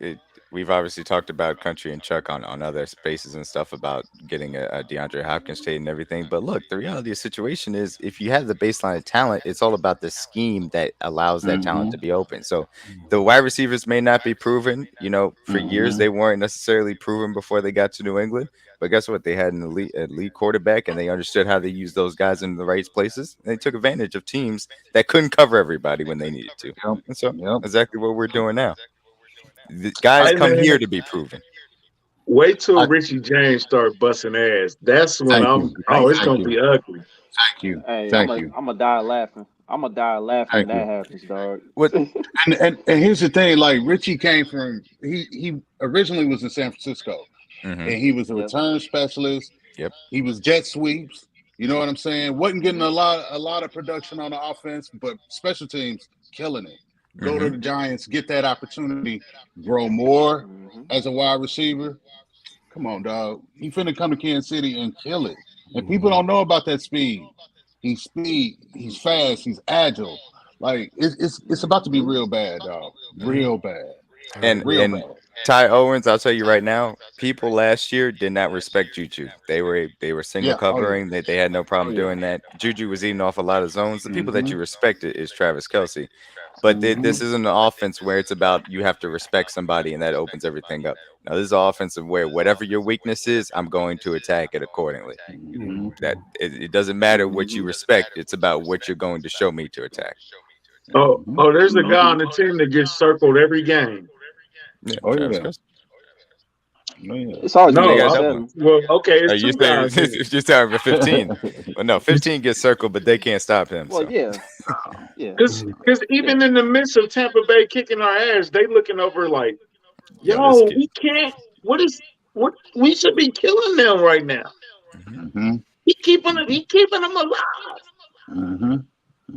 we've obviously talked about Country and Chuck on other spaces and stuff about getting a DeAndre Hopkins trade and everything. But look, the reality of the situation is, if you have the baseline of talent, it's all about the scheme that allows that talent to be open. So the wide receivers may not be proven. You know, for years they weren't necessarily proven before they got to New England. But guess what? They had an elite quarterback, and they understood how to use those guys in the right places. And they took advantage of teams that couldn't cover everybody when they needed to. Yep. And so, Yep. exactly what we're doing now. The guys Hey come man, here to be proven. wait till I, Richie James start busting ass. That's when thank I'm. you. Oh, it's Thank gonna you. be ugly. Thank you. Hey, Thank you. I'm gonna die laughing. I'm gonna die laughing when Thank that you. happens, dog. What? And here's the thing, like Richie came from he originally was in San Francisco, Mm-hmm. and he was a Yep. return specialist. Yep. He was jet sweeps. You know what I'm saying? Wasn't getting a lot of production on the offense, but special teams killing it. Go to the Giants, get that opportunity, grow more as a wide receiver. Come on, dog. He finna come to Kansas City and kill it. And people don't know about that speed. He's fast, he's agile. Like it's about to be real bad, dog. Real bad. And Real bad. Ty Owens, I'll tell you right now, people last year did not respect Juju. They were single Yeah. covering. They had no problem yeah. doing that. Juju was eating off a lot of zones. The people that you respected is Travis Kelsey. But this isn't an offense where it's about you have to respect somebody and that opens everything up. Now, this is an offense where whatever your weakness is, I'm going to attack it accordingly. That it doesn't matter what you respect. It's about what you're going to show me to attack. Oh, there's a guy on the team that gets circled every game. Yeah, Oh Travis yeah. Kelsey. Oh yeah. It's always And gonna they be got one of double. them. Well, okay, Are it's you two guys. saying you're talking about 15? Well, no, 15 gets circled, but they can't stop him. Well, So. yeah. Because even in the midst of Tampa Bay kicking our ass, they looking over like, Yo, this yo, kid. we can't. What we should be killing them right now. Mm-hmm. He keeping them alive. Mm-hmm.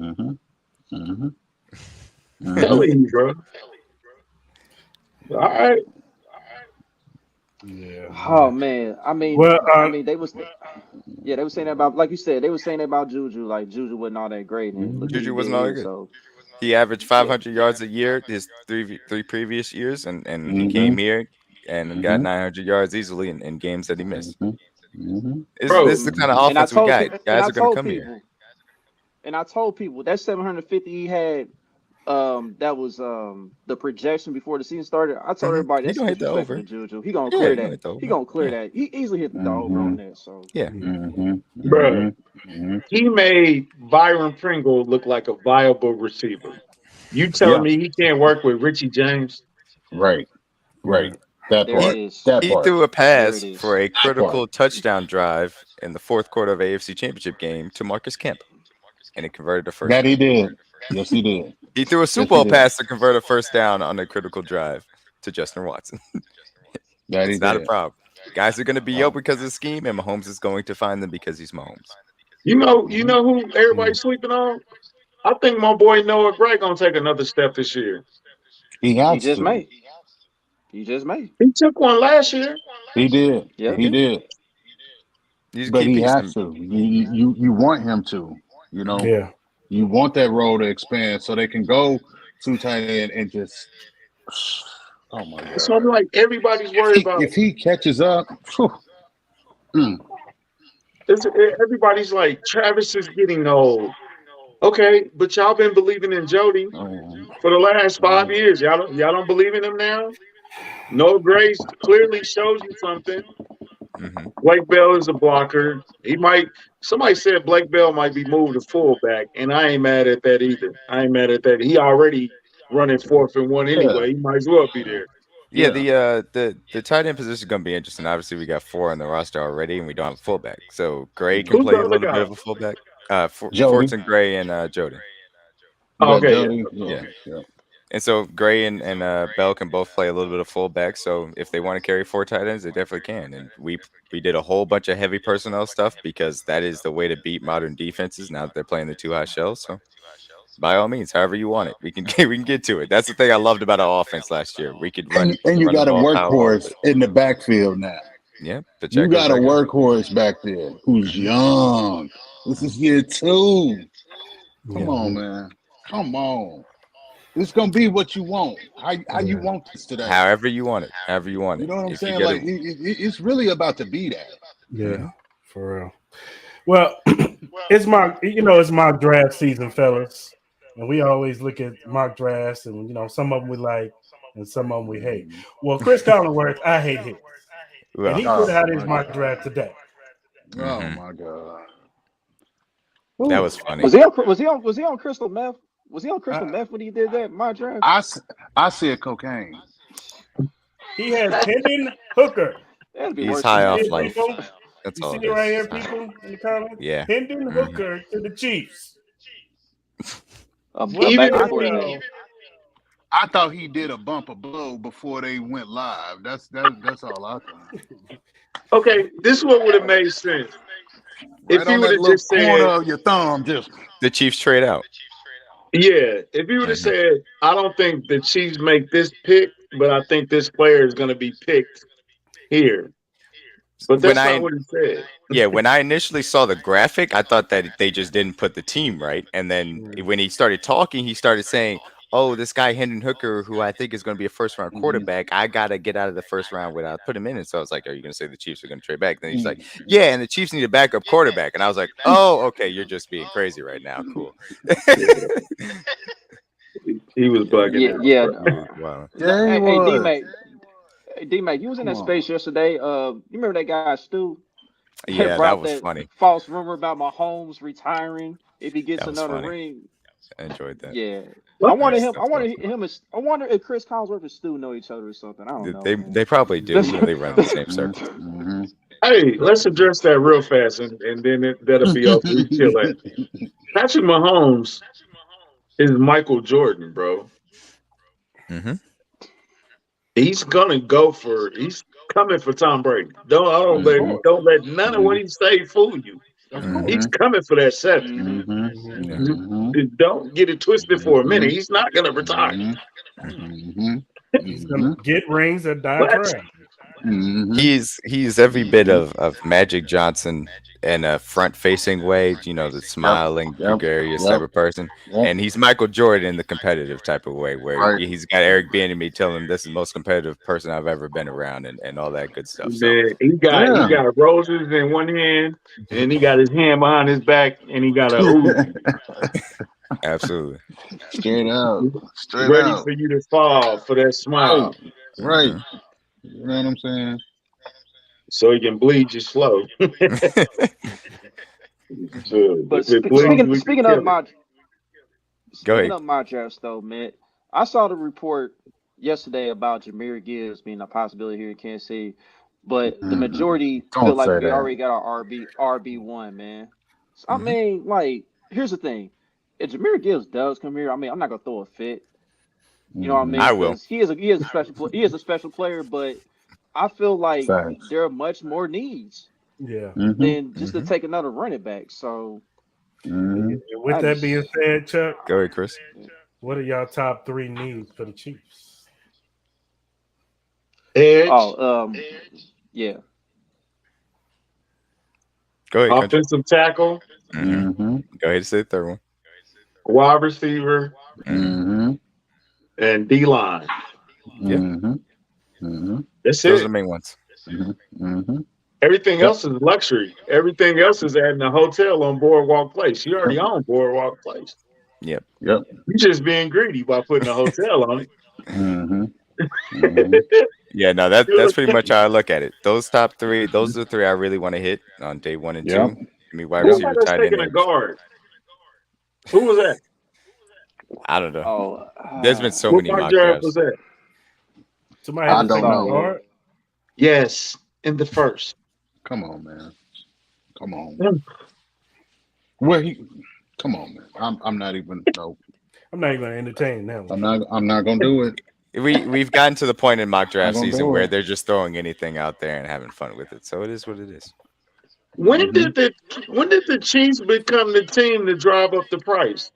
Mm-hmm. Mm-hmm. Telling you, bro. All right, Yeah, Oh man. man, Well, they was, yeah, they were saying that about, like you said, they were saying that about Juju, like Juju wasn't all that great, and look what he Juju did wasn't all that here. good. So He averaged yeah, 500 yards a year his three previous years, and he Mm-hmm. came here and got 900 yards easily in games that he missed. Mm-hmm. Mm-hmm. This is bro. the kind of Mm-hmm. and I offense we told got. people, Guys are going to come here. and I told people that 750 he had, that was the projection before the season started. I told everybody He that's gonna hit the disrespectful over. to Juju. He gonna Yeah, clear he gonna that. hit the He over. gonna clear Yeah, that. He easily hit the over Mm-hmm. on that. So yeah. Mm-hmm. Bro, Mm-hmm. he made Byron Pringle look like a viable receiver. You telling Yeah. me he can't work with Richie James? Right. yeah. Right. That there it He part. is. That he part. threw a There it pass for is. a That part. critical touchdown drive in the fourth quarter of AFC Championship game to Marcus Kemp, and it converted a first That he down. did. Yes, he did. He threw a Super Yes, he Bowl did. pass to convert a first down on a critical drive to Justin Watson. That he It's not a did. problem. Guys are going to be Oh. up because of the scheme, and Mahomes is going to find them because he's Mahomes. You Mm-hmm. know who Mm. everybody's sleeping on? I think my boy Noah Gray gonna take another step this year. He He has just to. may. He just may. He took one last year. He did. He Yep. He did. did. He's a But key he piece. has to. You want him to. You know. Yeah. You want that role to expand so they can go to tight end and just. Oh my So I'm God! like, everybody's worried about. If he catches up, phew, mm, This, everybody's like, Travis is getting old. Okay, but y'all been believing in Jody oh, for the last five mm, years. Y'all don't believe in him now. No Grace clearly shows you something. Hmm. Blake Bell is a blocker. He might. Somebody said Blake Bell might be moved to fullback, and I ain't mad at that either. I ain't mad at that. He already running 4th and 1 yeah, anyway. He might as well be there. Yeah, yeah. the tight end position is going to be interesting. Obviously, we got four on the roster already, and we don't have a fullback. So Gray can Mhm. Who's the play a other little guy? bit of a fullback. Jody, Fortson Gray and Jody. you Oh, got okay, yeah. Jody. Yeah. Yeah, yeah. And so Gray and Bell can both play a little bit of fullback. So if they want to carry four tight ends, they definitely can. And we did a whole bunch of heavy personnel stuff because that is the way to beat modern defenses now that they're playing the two high shells. So by all means, however you want it, we can we can get to it. That's the thing I loved about our offense last year. We And can you run the got a ball, power, all of workhorse it. in the backfield now. Yeah, You Pacheco's got a that guy. workhorse back there who's Hmm. young. This is year two. Come Yeah. on, man. Come on. It's gonna be what you want. How you Yeah. want this today? However you want it. However you want You it. know what I'm If you saying? get Like it. it's really about to be that. Yeah. Mhm. For real. Well, it's mock draft season, fellas, and we always look at mock drafts, and some of them we like, and some of them we hate. Mhm. Well, Chris Collinsworth, I hate his, and Well, he put Oh out his my mock god. draft today. Oh hmm my god. that Whew. was funny. Was he on crystal meth? Was he on crystal I, meth when he did that? My draft. I, s- I said cocaine. he has Hendon Hooker. That'd be He's worse than high You see off meth. it, life. people? That's You all see it it right is. here, He's high. people, in the comments? Yeah. Hendon Hmm. Hooker to the Chiefs. A What Even back and I say forth y'all? game. I thought he did a bump of blow before they went live. That's all I thought. okay, this is what would have made sense if Right he on would that have little just corner said, of your thumb, just The Chiefs trade out. "Yeah." If he would have Hmm. said, "I don't think the Chiefs make this pick, but I think this player is going to be picked here," but When that's not I what he said. Yeah, when I initially saw the graphic, I thought that they just didn't put the team right. And then Mm, when he started talking, he started saying, "Oh, this guy Hendon Hooker, who I think is going to be a first round mhm, quarterback, I gotta get out of the first round without put him in." And so I was like, "Are you going to say the Chiefs are going to trade back?" Then he's like, mhm. "Yeah, and the Chiefs need a backup quarterback." And I was like, "Oh, okay, you're just being crazy right now. Cool." Yeah, he was Yeah, bugging Yeah, out, yeah. bro. he was wild. No, Yeah, he hey, D was. Mac. Hey, D Mac, you was in Come that on. space yesterday. You remember that guy Stu that Yeah, that brought was that funny. false rumor about Mahomes retiring if he gets That was another funny. ring? I enjoyed that. Yeah. I What? wanted him. I That's wanted awesome. him. I wonder if Chris Collinsworth and Stu know each other or something. I don't know, man. They probably do. That's You know, they run the same Mhm, circle. mhm. Hey, let's address that real fast, and then that'll be over. We chill at Patrick Mahomes is Michael Jordan, bro. Hmm. He's gonna go for. He's coming for Tom Brady. of Mhm, Don't course, let none of what mhm, he say fool you. of Hmm. He's course. mhm, coming for that 70. hmm mhm, Hmm. Yeah. Just mhm, don't get it twisted for a minute. mhm, He's not gonna retire. mhm, Hmm. mhm. He's gonna get rings and die What? trying. He's every bit of Magic Johnson in a front facing way, the Yep. smiling, Yep. gregarious type Yep. of person. Yep. And he's Michael Jordan in the competitive type of way, where Right. he's got Eric Bieniemy telling him this is the most competitive person I've ever been around, and all that good stuff. So Man, he got roses in one hand, and he got his hand behind his back, and he got a Uzi absolutely. Straight out. Straight ready out. for you to fall for that Right. smile, Right. Mhm. You know what I'm saying? so he can bleed you slow. So But if it bleeds, speaking we can speaking of kill it. my Go speaking ahead. of my drafts though, man, I saw the report yesterday about Jameer Gibbs being a possibility here in Kansas City, but the majority feel Don't like say we that. already got our RB1, man. So, I Mhm. mean, like, here's the thing: if Jameer Gibbs does come here, I mean, I'm not gonna throw a fit. You know what I mean? I will. Because he is a special player, but I feel like Facts. there are much more needs Yeah. than just to Mhm. take another running back. So Mm-hmm. And with I that being just said, Chuck, Go ahead, Chris. what are y'all top three needs for the Chiefs? Edge, oh yeah. Go ahead, Country. offensive tackle, Hmm. Mm-hmm. Go ahead and say the third one. wide receiver, Hmm. Mm-hmm. and D line. Yeah, Mm-hmm. Mm-hmm. That's those are it. the main ones. Mm-hmm. Everything Yep. else is luxury. Everything else is adding a hotel on Boardwalk Place. You already own Boardwalk Place. Yep. Yep. You just being greedy by putting a hotel on Mm-hmm. Mm-hmm. it. Yeah, no, that's pretty much how I look at it. Those top three, those are the three I really want to hit on day one and Yep. two. Give me wide Yep. Who receiver, had us tight end, taking a edge. guard? Who was that? I don't know. Oh, There's been so What many mock mock draft drafts. was that? Somebody I had I to just take don't a saw know. guard. Yes, in the first. Come on, man. Come on. Mm. Where he? Come on, man. I'm not even. No. I'm not even gonna entertain that one. I'm not gonna do it. We've gotten to the point in mock Not draft gonna season do where it. they're just throwing anything out there and having fun with it. So it is what it is. When Mm-hmm. did the when did the Chiefs become the team to drive up the price?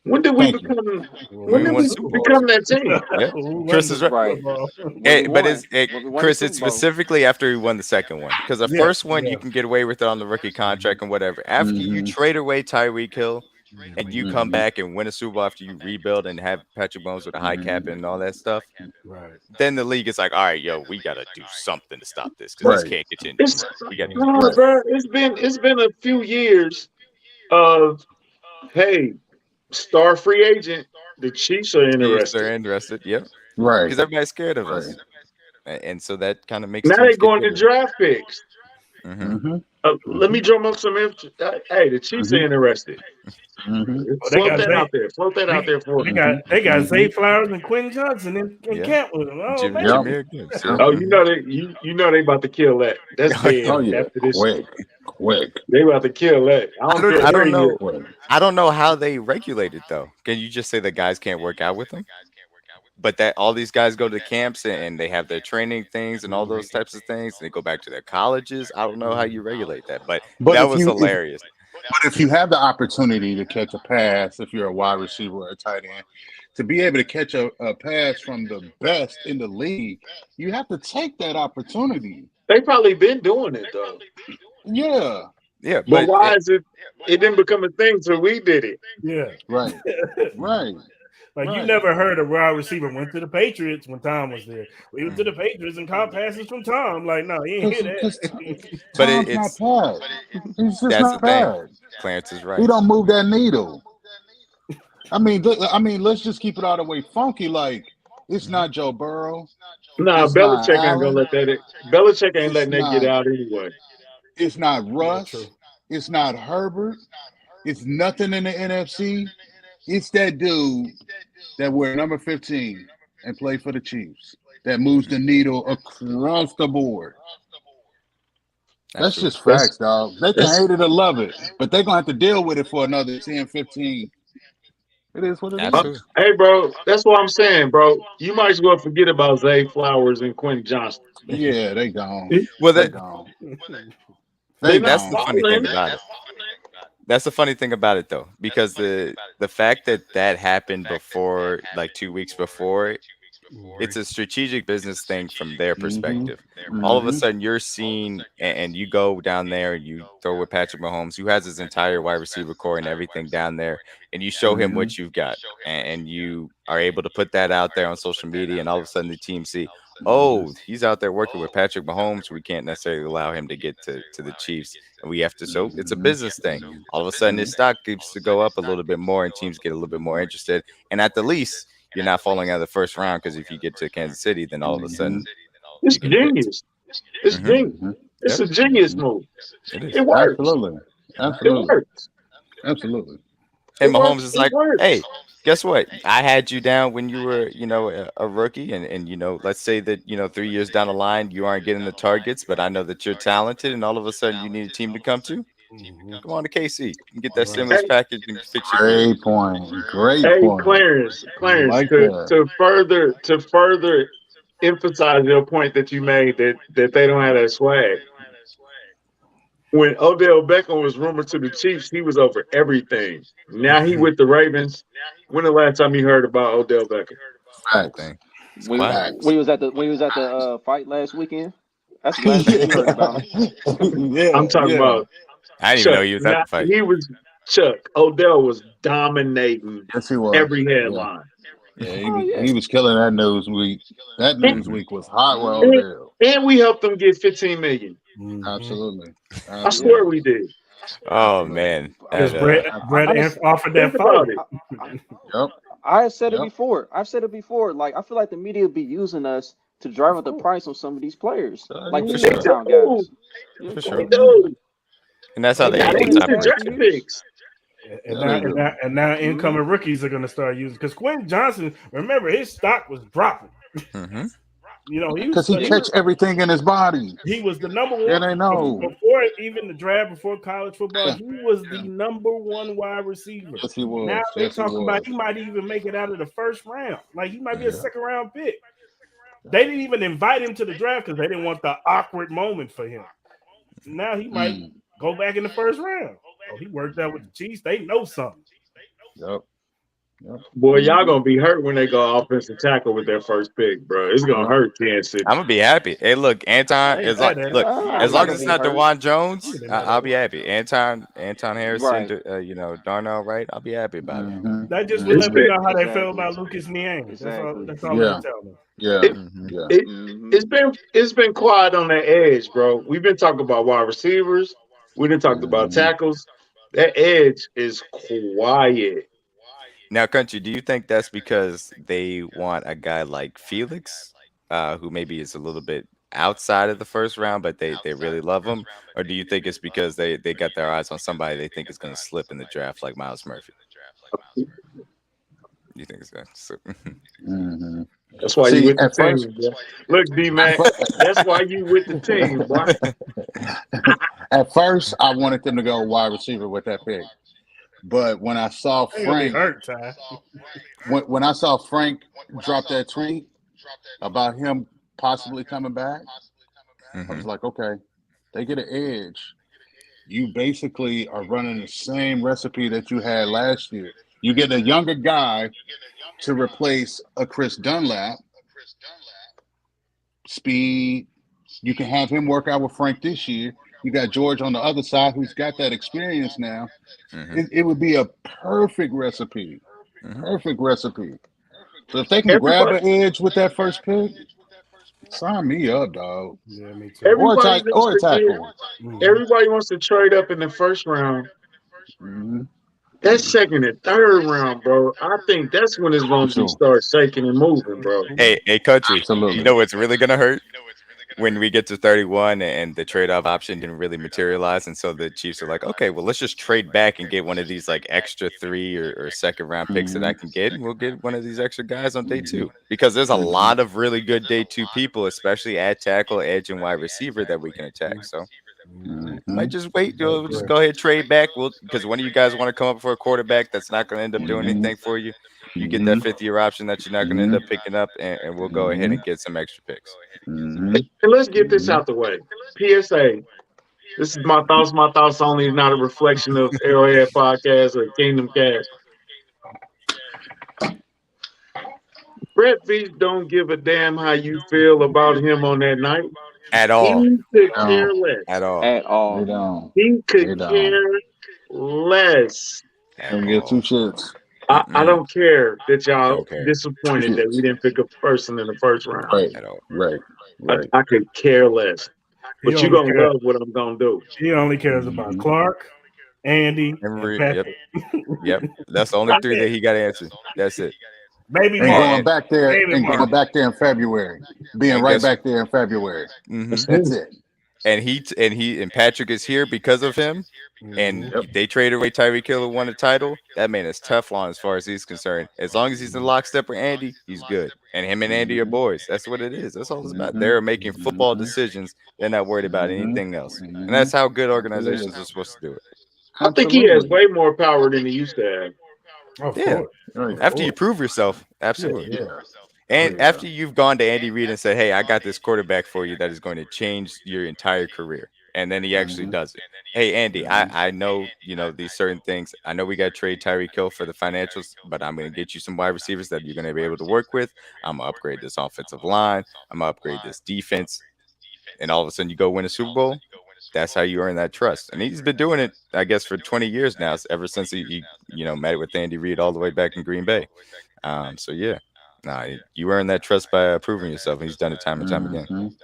When did we Thank you. become Well, When when we we did won won we the Super Super Bowls. become Bowl. that team? Yep. We won Chris the is right. Super right Bowl. when we But won it's when we won the Chris, it's Super Bowl. specifically after we won the second one. Because the Yeah, first one you yeah. can get away with it on the rookie contract and whatever. After you Mm-hmm. trade away Tyreek Hill and you come Mm-hmm. back and win a Super Bowl after you rebuild and have Patrick Mahomes with a high cap Mm-hmm. and all that stuff, Right. then the league is like, all right, yo, we gotta do something to stop this because this Right. can't continue It's anymore. We gotta do no, Right. things. bro. It's been a few years of hey, star free agent. The Chiefs are Chiefs are interested. interested, yep, Right. because everybody's scared of Right. us, and so that kind of makes Now they're teams get going to bigger. draft picks. Hmm. Mm-hmm. Let me drum up some. Hey, the Chiefs are Mm-hmm. interested. Mm-hmm. Well, they Float got that Zay. out there. Float that out They, there for they me. got they got Mm-hmm. Zay Flowers and Quentin Johnson in Yeah, camp with them. Oh Yep. baby. Jameer Gibbs. Yeah. Oh, Hmm. you know they about to kill that. That's Oh, yeah. dead Oh yeah. after this. Quick. Quick. They about to kill that. I I don't don't. care I where don't he know. is. Quick. I don't know how they regulate it though. Can you just say the guys can't work out with them? But that all these guys go to the camps and they have their training things and all those types of things. And they go back to their colleges. I don't know how you regulate that, but But that if was you if hilarious. but if you have the opportunity to catch a pass, if you're a wide receiver or a tight end, to be able to catch a pass from the best in the league, you have to take that opportunity. They probably been doing it though. Yeah. Yeah, But but why is it? It didn't become a thing till we did it. Yeah. Right. Right. Like you Right. never heard a wide receiver went to the Patriots when Tom was there. We went to the Patriots and caught passes from Tom. Like, no, you ain't hear Because that. but Tom's not it's bad. He's just that's the not thing. bad. Clarence is He right. don't move that needle. I mean, let's just keep it all the way funky. Like it's not Joe Burrow. Nah, It's not Belichick ain't gonna Allen. let that. Belichick ain't It's letting that get not. out anyway. It's not Yeah, Russ. true. It's not Herbert. It's nothing in the NFC. It's that dude that wear number 15 and play for the Chiefs that moves the needle across the board. That's Absolutely. just That's facts, dog. They can that's. hate it or love it, but they're gonna have to deal with it for another 10, 15. It is what it is. Absolutely. Hey, bro, that's what I'm saying, bro. You might as well forget about Zay Flowers and Quentin Johnson. Yeah, they gone. Well, They gone. They're They not that's the gone. funny thing balling. about it. That's the funny thing about it, though, because the fact that that happened before, like 2 weeks before, it's a strategic business thing from their Mhm. perspective. All of a Mhm. sudden, you're seeing, and you go down there and you throw with Patrick Mahomes, who has his entire wide receiver core and everything down there, and you show him Mhm. what you've got, and you are able to put that out there on social media, and all of a sudden the team see, oh, he's out there working with Patrick Mahomes. We can't necessarily allow him to get to the Chiefs, and we have to. So it's a Mhm. business thing. All of a sudden, his stock keeps to go up a little bit more, and teams get a little bit more interested. And at the least, you're not falling out of the first round because if you get to Kansas City, then all of a Mhm. sudden It's you get picked. genius. It's Hmm. genius. Mhm. It's Yep, a genius Mhm. move. it It is. works. Absolutely. It Absolutely. works. Absolutely. And It Mahomes works. is It like, works. hey, guess what? I had you down when you were, a rookie, and let's say that 3 years down the line you aren't getting the targets, but I know that you're talented, and all of a sudden you need a team to come to. Mm-hmm. Come on to KC and get that Right. stimulus Hey, package and fix your career. Great point. Great hey, point. Clarence, Like to that. further emphasize your point that you made that they don't have that swag. When Odell Beckham was rumored to the Chiefs, he was over everything. Now he with the Ravens. When the last time you heard about Odell Beckham? Facts. Everything. It's When quiet. Facts. when he was at the fight last weekend, that's the last time yeah. you heard about him. I'm Yeah. talking Yeah. about I didn't even know Chuck. he was at Now the fight. he was Chuck. Odell was dominating Yes, he was. every Yeah. headline. Yeah. Oh He yeah. was killing that news week. That And, news Hmm. week was hot with Hmm. Odell. and we helped them get 15 million. Mm-hmm. Absolutely. I Yeah. swear Absolutely. we did. Oh Absolutely. man, Because that I, Brett Absolutely. offered Think that about 40. it. I, Yep. I have said it Yep. before. I've said it before. Like I feel like the media be using us to drive Of up the course. price on some of these players, like Yeah. the for They big sure, time do. guys. You know, for They sure. Mhm. do. And that's how they they be Now get they their doing it use the top the past players few draft too. years. picks. And Yeah, they do. now Hmm. incoming rookies are going to start using because Quentin Johnson. Remember, his stock was dropping. Hmm. He was Because he Yeah. he was catch everything in his body. he was the number Yeah, one they know. before even the draft, before college football. Yeah. He was the Yeah. number one wide receiver. Yes, he Now was. they Yes, he talk about was. he might even make it out of the first round. Like he might be a Yeah. second round pick. They didn't even invite him to the draft because they didn't want the awkward moment for him. Now he might Mm. go back in the first round. Oh, he worked out with the Chiefs. They know something. Yep. Yep. Boy, y'all Hmm. gonna be hurt when they go offensive tackle with their first pick, bro. It's gonna Yep. hurt Kansas City. I'm gonna be happy. Hey, look, I Anton. ain't mad at it. As I'm not long as gonna it's be not hurt. Dewan I Jones, ain't mad at I'll it. be happy. Anton Harrison, Right. Darnell Wright, I'll be happy about it. Mm-hmm. That just would It's let me Mm-hmm. been know how they feel Exactly. about Lucas Niang. Exactly. That's all that'll Yeah. tell me. Yeah. it, Hmm. Yeah. it Hmm. it's been quiet on that edge, bro. We've been talking about wide receivers. We didn't talk about Mm-hmm. tackles. That edge is quiet. Now, country, do you think that's because they want a guy like Felix, who maybe is a little bit outside of the first round, but they really love him, or do you think it's because they got their eyes on somebody they think is going to slip in the draft, like Miles Murphy? You think it's going to slip? Mm-hmm. That's why you See, with the team, bro. Look, D at Mac, first, that's why you with the team, boy. at first, I wanted them to go wide receiver with that pick, but when I saw They gonna be Frank, hurt, Ty. when I saw Frank drop that tweet about him possibly coming back, I Hmm. was like, okay, they get an edge. You basically are running the same recipe that you had last year. You get a younger guy to replace a Chris Dunlap, speed. You can have him work out with Frank this year. You got George on the other side who's got that experience now. Hmm. It would be a perfect recipe. Hmm. Perfect recipe. So if they can grab Everybody, an edge with that first pick, sign me up, dog. Yeah, me too. everybody wants Or a to get. tackle. Mm-hmm. Everybody wants to trade up in the first round. Mm-hmm. That second and third round, bro. I think that's when it's gonna be Sure. start shaking and moving, bro. Hey, country, you Absolutely. know what's really going to hurt? When we get to 31 and the trade off option didn't really materialize. And so the Chiefs are like, okay, well, let's just trade back and get one of these like extra three or second round picks that Mm-hmm. I can get. And we'll get one of these extra guys on day Mm-hmm. two because there's a Mm-hmm. lot of really good day two people, especially at tackle, edge, and wide receiver that we can attack. So Mm-hmm. Mm-hmm. might just wait. I We'll just agree. go ahead trade back. We'll because one of you guys want to come up for a quarterback that's not going to end up doing Mm-hmm. anything for you. You get Mm-hmm. that 5th-year option that you're not going to end Mm-hmm. up picking up, and we'll go ahead Mm-hmm. and get some extra picks. Mm-hmm. And let's get this Mm-hmm. out the way. PSA. This is my thoughts. My thoughts only, not a reflection of Arrowhead Podcast or Kingdom Cast. Brett Veach don't give a damn how you feel about him on that night. At all. He could No, care less. At all. At they all. don't. He They could don't. care less. At Don't get all. two shits. I don't care that y'all Don't care disappointed that we didn't pick up a person in the first round. Right, at all. right, right. I could care less. He But you only gonna cares. love what I'm gonna do. He only cares about Clark, Andy, and Henry, yep, Patrick. yep. That's the only three that he got to answer. That's it. Maybe And Mark. going back there, Maybe and Mark. going back there in February, being And right guess, back there in February. mhm. That's it. And Patrick is here because of him. And Mhm. Yep. they traded away Tyreek Hill, who won a title. That man is Teflon as far as he's concerned. As long as he's in lockstep with Andy, he's good. And him and Andy are boys. That's what it is. That's all it's about. They're making football decisions. They're not worried about anything else. And that's how good organizations are supposed to do it. I think he has Absolutely. way more power than he used to have. Of Yeah. course. Right. After you prove yourself, absolutely. Yeah. And Yeah. after you've gone to Andy Reid and said, "Hey, I got this quarterback for you that is going to change your entire career," and then he actually does it. Hey, Andy, I know these certain things. I know we got to trade Tyreek Hill for the financials, but I'm going to get you some wide receivers that you're going to be able to work with. I'm going to upgrade this offensive line. I'm going to upgrade this defense, and all of a sudden you go win a Super Bowl. That's how you earn that trust. And he's been doing it, I guess, for 20 years now, ever since he met with Andy Reid all the way back in Green Bay. So yeah. Nah, you earn that trust by proving yourself, and he's done it time and time again.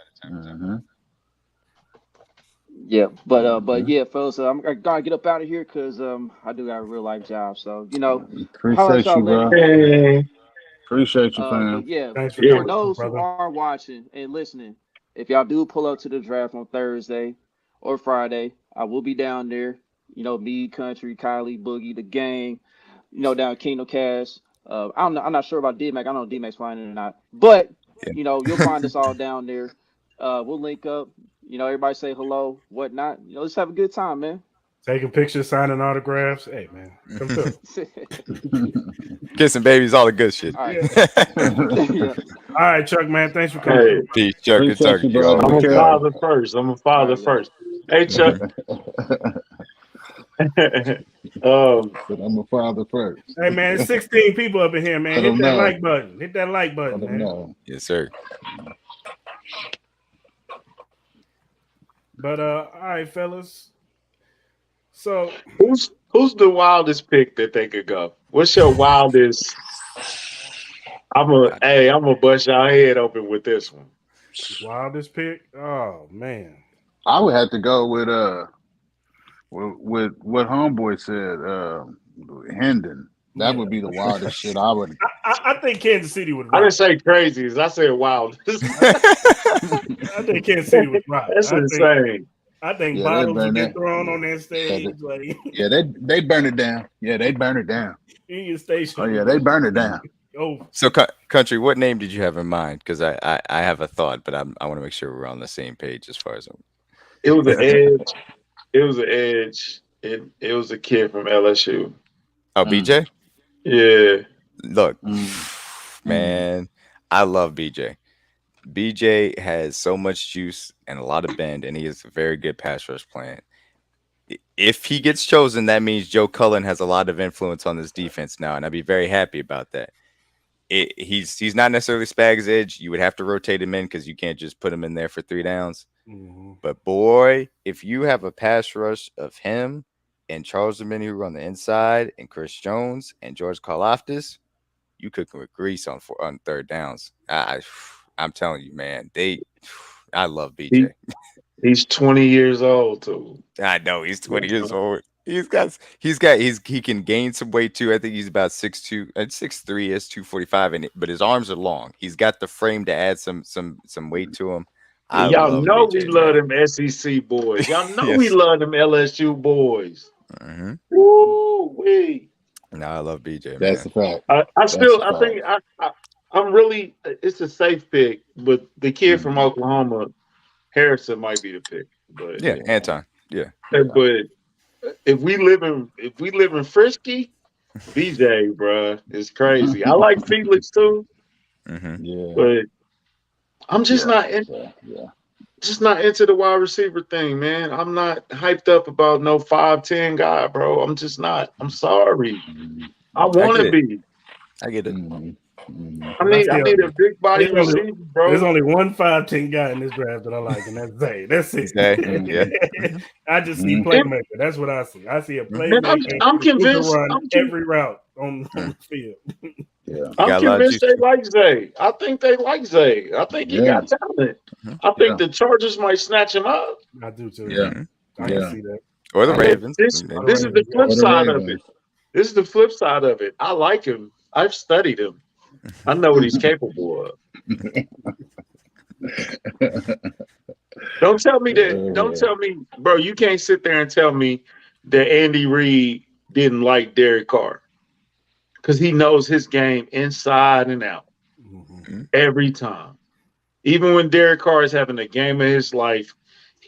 Yeah, but yeah, fellas, I'm gonna get up out of here because I do got a real life job. So holler at Appreciate y'all you, bro. later. Hey, Appreciate you, But fam. yeah, Thanks for yeah. for coming, those who brother. are watching and listening, if y'all do pull up to the draft on Thursday or Friday, I will be down there. Me, Country, Kylie, Boogie, the gang. Down at Kingdom Cast. I'm not sure about D-Mac. I don't know if D-Mac's flying in or not, but Yeah. you'll find us all down there. We'll link up. Everybody say hello, whatnot. Let's have a good time, man. Taking pictures, signing autographs. Hey, man, come through. Kissing babies, all the good shit. All right. Yeah. Yeah. All right, Chuck, man. Thanks for coming Hey, through. Peace, Chuck. Good Appreciate talking you, to you bro. I'm always, a Take brother. care. father first. I'm a All father right, y'all. first. Hey, Chuck. I'm a father first. Hey, man, it's 16 people up in here, man. Let Hit them that know. like button. Hit that like button, Let them man. know. Yes, sir. But all right, fellas. So who's the wildest pick that they could go? What's your wildest? I'm gonna bust y'all head open with this one. wildest pick. Oh man. I would have to go with what homeboy said, Hendon. That Yeah. would be the wildest shit. I would. I think Kansas City would I rock. didn't say crazies. I said wild. I think Kansas City would rock. That's insane. I think Yeah, they bottles would burn get that. thrown on that Yeah, stage, like yeah, they burn it down. Yeah, they burn it down. Union Station. Oh yeah, they burn it down. Oh, So, Country, what name did you have in mind? Because I have a thought, but I want to make sure we're on the same page as far as It was an edge. It was an edge. It was a kid from LSU. Oh, BJ? Yeah. Look, man, I love BJ. BJ has so much juice and a lot of bend, and he is a very good pass rush plan. If he gets chosen, that means Joe Cullen has a lot of influence on this defense now, and I'd be very happy about that. He's not necessarily Spags' edge. You would have to rotate him in because you can't just put him in there for 3 downs. But boy, if you have a pass rush of him and Charles Domini who run the inside and Chris Jones and George Karlaftis, you cooking with grease on 3rd downs. I'm telling you, man, I love BJ. He's 20 years old too. I know he's 20 years old. He can gain some weight too. I think he's about 6'2", 6'3", is 245, but his arms are long. He's got the frame to add some weight to him. Y'all love know BJ, we love them SEC boys. Y'all know we Yes. love them LSU boys. Mm-hmm. Woo wee. No, I love BJ, That's man. a fact. I'm really. It's a safe pick, but the kid from Oklahoma, Harrison, might be the pick. But Yeah, Anton. Yeah. but if we live in Frisky, BJ, bruh, is crazy. I like Felix too, Mm-hmm. Yeah. but I'm just Yeah. just not into the wide receiver thing, man. I'm not hyped up about no 5'10" guy, bro. I'm just not. I'm sorry. I want to be. I get it. I need a big body receiver, bro. There's only one 5'10" guy in this draft that I like, and that's Zay. That's it. Yeah. I just see playmaker. That's what I see. I see a And playmaker. I'm convinced. Who can run every route on the field. Yeah. I'm convinced they like Zay. I think they like Zay. I think he got talent. I think the Chargers might snatch him up. I do too. Yeah. I can see that. Or the Ravens. This is the flip side of it. This is the flip side of it. I like him. I've studied him. I know what he's capable of. Don't tell me that. Don't tell me, bro. You can't sit there and tell me that Andy Reid didn't like Derek Carr because he knows his game inside and out every time. Even when Derek Carr is having a game of his life,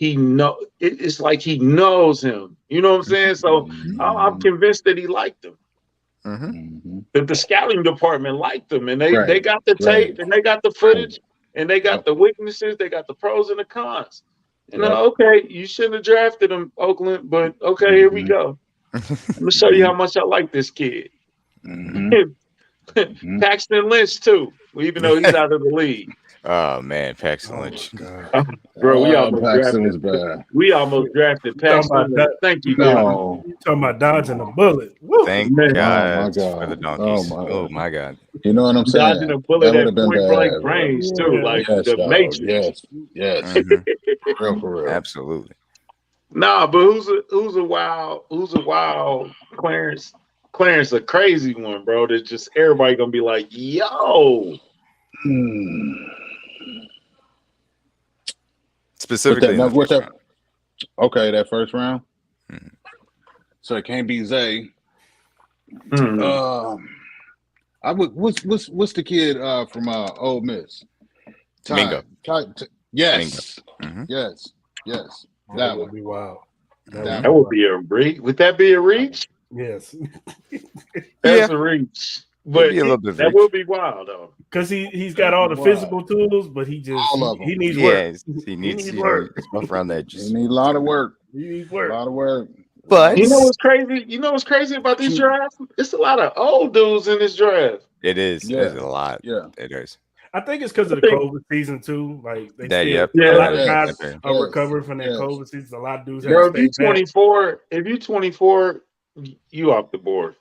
it's like he knows him. You know what I'm saying? So I'm convinced that he liked him. That the scouting department liked them, and they got the tape, and they got the footage, and they got the weaknesses, they got the pros and the cons. And okay, you shouldn't have drafted him, Oakland, but okay, here we go. I'm gonna show you how much I like this kid. Paxton Lynch too, even though he's out of the league. Oh man, Paxton Lynch. Bro, we Paxton almost drafted Paxton. Thank you, no. You talking about dodging a bullet? Woo. Thank God for the donkeys. Oh my God. You know what I'm saying? Dodging a bullet That at would have been point blank bad. range too, like the Matrix. Yes. For real. Absolutely. Nah, but who's a wild Clarence? Clarence a crazy one, bro. That just everybody gonna be like, yo. Specifically, that first round. So it can't be Zay. I would. What's the kid from Ole Miss? Mingo. Yes. Mingo. Yes. That would be wild. That would be a reach. Would that be a reach? Yes. That's a reach. But that will be wild though. Because he's got all the physical tools, but he needs work. He needs work. Stuff around that. He needs a lot of work. He needs work. A lot of work. But you know what's crazy? You know what's crazy about these drafts? It's a lot of old dudes in this draft. It is. Yeah. There's a lot. Yeah. It is. I think it's because of the COVID season too. Like a lot of guys are recovering from that COVID season. A lot of dudes. Bro, if you 24, you off the board.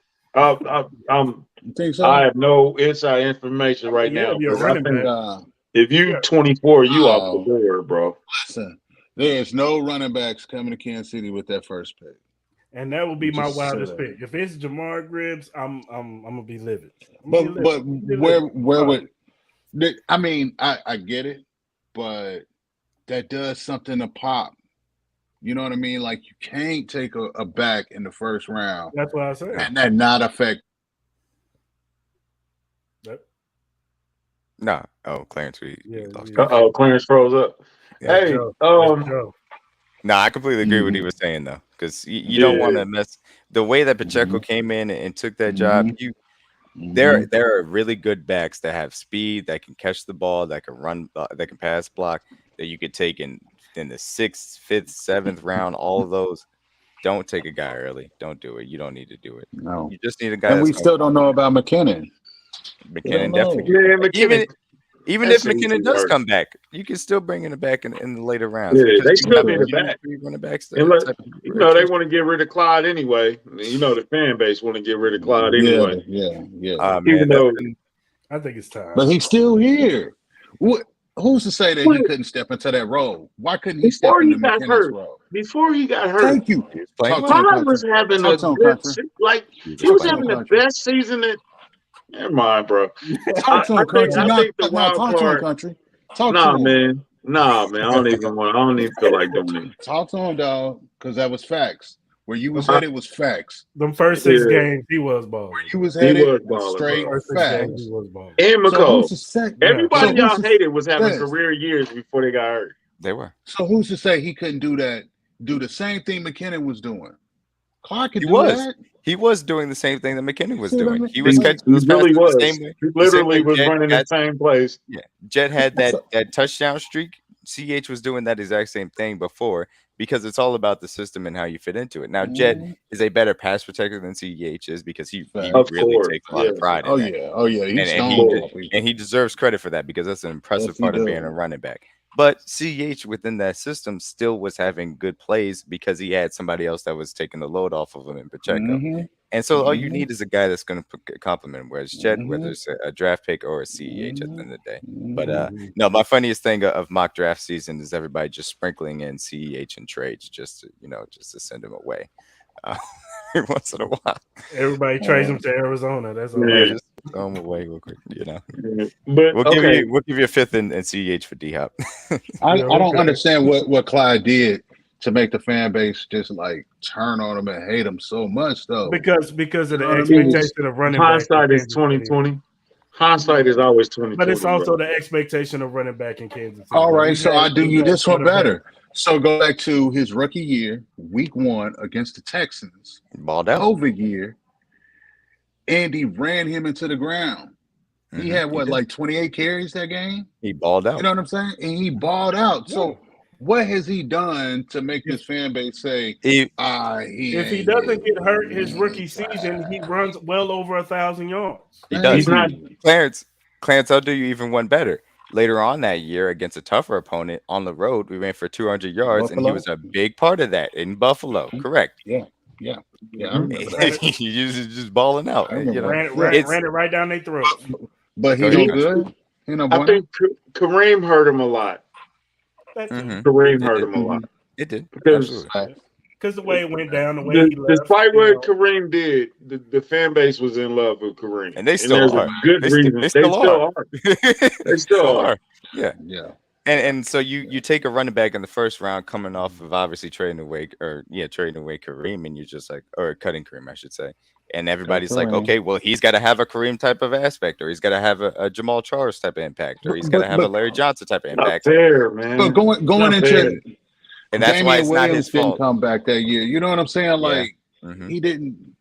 You think so? I have no inside information right now. If you 24, you off the board, bro. Listen, there's no running backs coming to Kansas City with that first pick. And that would be my wildest pick. If it's Jamar Gibbs, I'm gonna be livid. But where would I mean, I get it, but that does something to pop. You know what I mean? Like you can't take a back in the first round. That's what I said. And that not affect. No. Oh, Clarence, lost. Clarence froze up. Yeah, hey, no, I completely agree with what he was saying though, because you don't want to mess the way that Pacheco came in and took that job. There are really good backs that have speed, that can catch the ball, that can run, that can pass block, that you could take in the 6th, 5th, 7th round. All of those. Don't take a guy early. Don't do it. You don't need to do it. No, you just need a guy. And we still don't know about McKinnon. McKinnon definitely. Yeah, even if McKinnon does come back, you can still bring him back in the later rounds. Yeah, they still need a back. Running backs. They want to get rid of Clyde anyway. You know the fan base want to get rid of Clyde anyway. Yeah. Even though I think it's time. But he's still here. Who's to say that he couldn't step into that role? Why couldn't he step into McKinnon's role? Before he got hurt. Thank you. Clyde was having he was having the best season that. Never mind, bro. Talk to him, country. Talk to him, country. Man. Nah, man. I don't even feel like doing it. Talk to him, dog, because that was facts. Where you was headed was facts. Them first 6 games, he was balling. Where you was headed straight facts. And McCall. Everybody y'all hated was having career years before they got hurt. They were. So who's to say he couldn't do the same thing McKinnon was doing? Clark could do that. He was doing the same thing that McKinnon was doing. He was catching those passes the same way. He literally was running the same place. Yeah, Jet had that touchdown streak. CH was doing that exact same thing before. because it's all about the system and how you fit into it. Now, Jet is a better pass protector than CEH is because he of really course, takes a lot of pride in that. Oh yeah, he's And he deserves credit for that because that's an impressive part of being a running back. But CEH within that system still was having good plays because he had somebody else that was taking the load off of him in Pacheco. And so all you need is a guy that's going to compliment him, whereas Chet, whether it's a draft pick or a CEH at the end of the day. But no, my funniest thing of mock draft season is everybody just sprinkling in CEH and trades just to send him away every once in a while. Everybody trades him to Arizona. That's all. Yeah, just throw him away real quick. But we'll give you a fifth in CEH for D Hop. I don't understand what Clyde did to make the fan base just like turn on him and hate him so much though. Because of the expectation of running back. Hindsight is 2020. Hindsight is always 2020. But it's also the expectation of running back in Kansas City. All right, so I do you this one better. So go back to his rookie year, week 1 against the Texans. Balled out. COVID year. Andy ran him into the ground. He had like 28 carries that game? He balled out. You know what I'm saying? And he balled out. So what has he done to make this fan base say, if he doesn't get hurt his rookie season, he runs well over 1,000 yards. He does. He's not Clarence, I'll do you even one better. Later on that year against a tougher opponent on the road, we ran for 200 yards, and he was a big part of that in Buffalo. Correct. Yeah. I remember that. He was just balling out. Ran it right down their throat. But he did good. I think Kareem hurt him a lot. Kareem hurt him a lot. It did. Because the way it went down, the way he left. Despite what Kareem did, the fan base was in love with Kareem. And they still are. Good reason. They still are. They still are. Yeah. And so you take a running back in the first round coming off of obviously trading away Kareem, and you're just like, or cutting Kareem, I should say. And everybody's like, okay, well, he's got to have a Kareem type of aspect, or he's got to have a Jamal Charles type of impact, or he's got to have a Larry Johnson type of impact. Not fair, man. But going into and that's why it's not his fault. Didn't come back that year. You know what I'm saying? Like he didn't.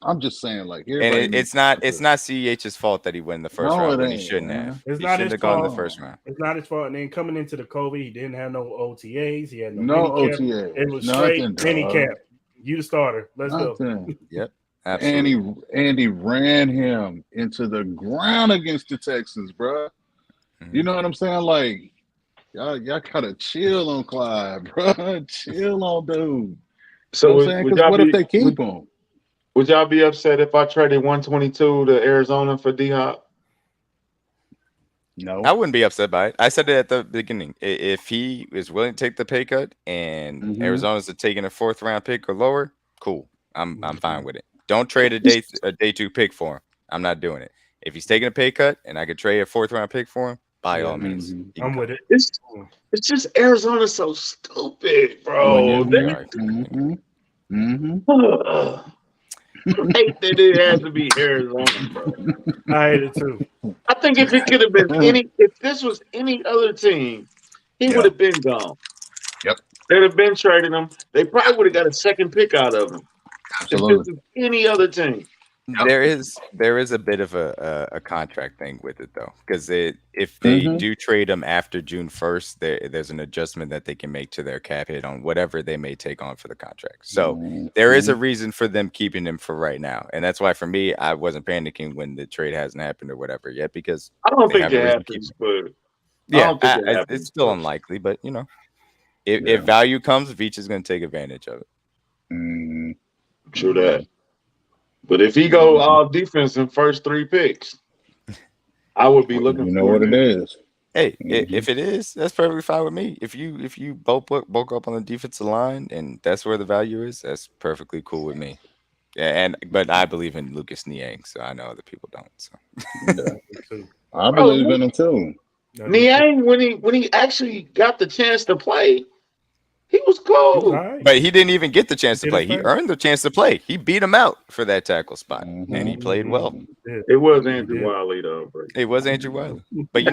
I'm just saying, like, and it's not CEH's fault that he went in the first round when he shouldn't have. It's he not shouldn't his have fault. gone in the first round. It's not his fault. And then coming into the COVID, he didn't have no OTAs. He had no OTAs. It was straight mini camp. You the starter. Let's go. Yep. Absolutely. And he ran him into the ground against the Texans, bro. You know what I'm saying? Like, y'all gotta chill on Clyde, bro. Chill on dude. So you know what if they keep him? Would y'all be upset if I traded 122 to Arizona for D-Hop? No. I wouldn't be upset by it. I said it at the beginning. If he is willing to take the pay cut and Arizona's taking a 4th round pick or lower, cool. I'm fine with it. Don't trade a day 2 pick for him. I'm not doing it. If he's taking a pay cut and I could trade a 4th round pick for him, by all means. I'm with it. It's just Arizona's so stupid, bro. I hate that it has to be Arizona, bro. I hate it too. I think if it could have been if this was any other team, he would have been gone. Yep. They'd have been trading him. They probably would have got a 2nd pick out of him. Absolutely. If this was any other team. There is a bit of a contract thing with it though, because if they do trade them after June 1st, there's an adjustment that they can make to their cap hit on whatever they may take on for the contract. So there is a reason for them keeping him for right now, and that's why for me I wasn't panicking when the trade hasn't happened or whatever yet, because I don't think it happens, but it's still unlikely. But if value comes, Veach is going to take advantage of it. True that. But if he go all defense in first 3 picks, I would be looking. You know what it is. Hey, if it is, that's perfectly fine with me. If you bulk up on the defensive line and that's where the value is, that's perfectly cool with me. Yeah, but I believe in Lucas Niang, so I know other people don't. So I believe in him too. Niang, when he actually got the chance to play, he was cool. But he didn't even get the chance to play. He earned the chance to play. He beat him out for that tackle spot, and he played well. It was Andrew Wiley, though. Bro. It was Andrew Wiley. But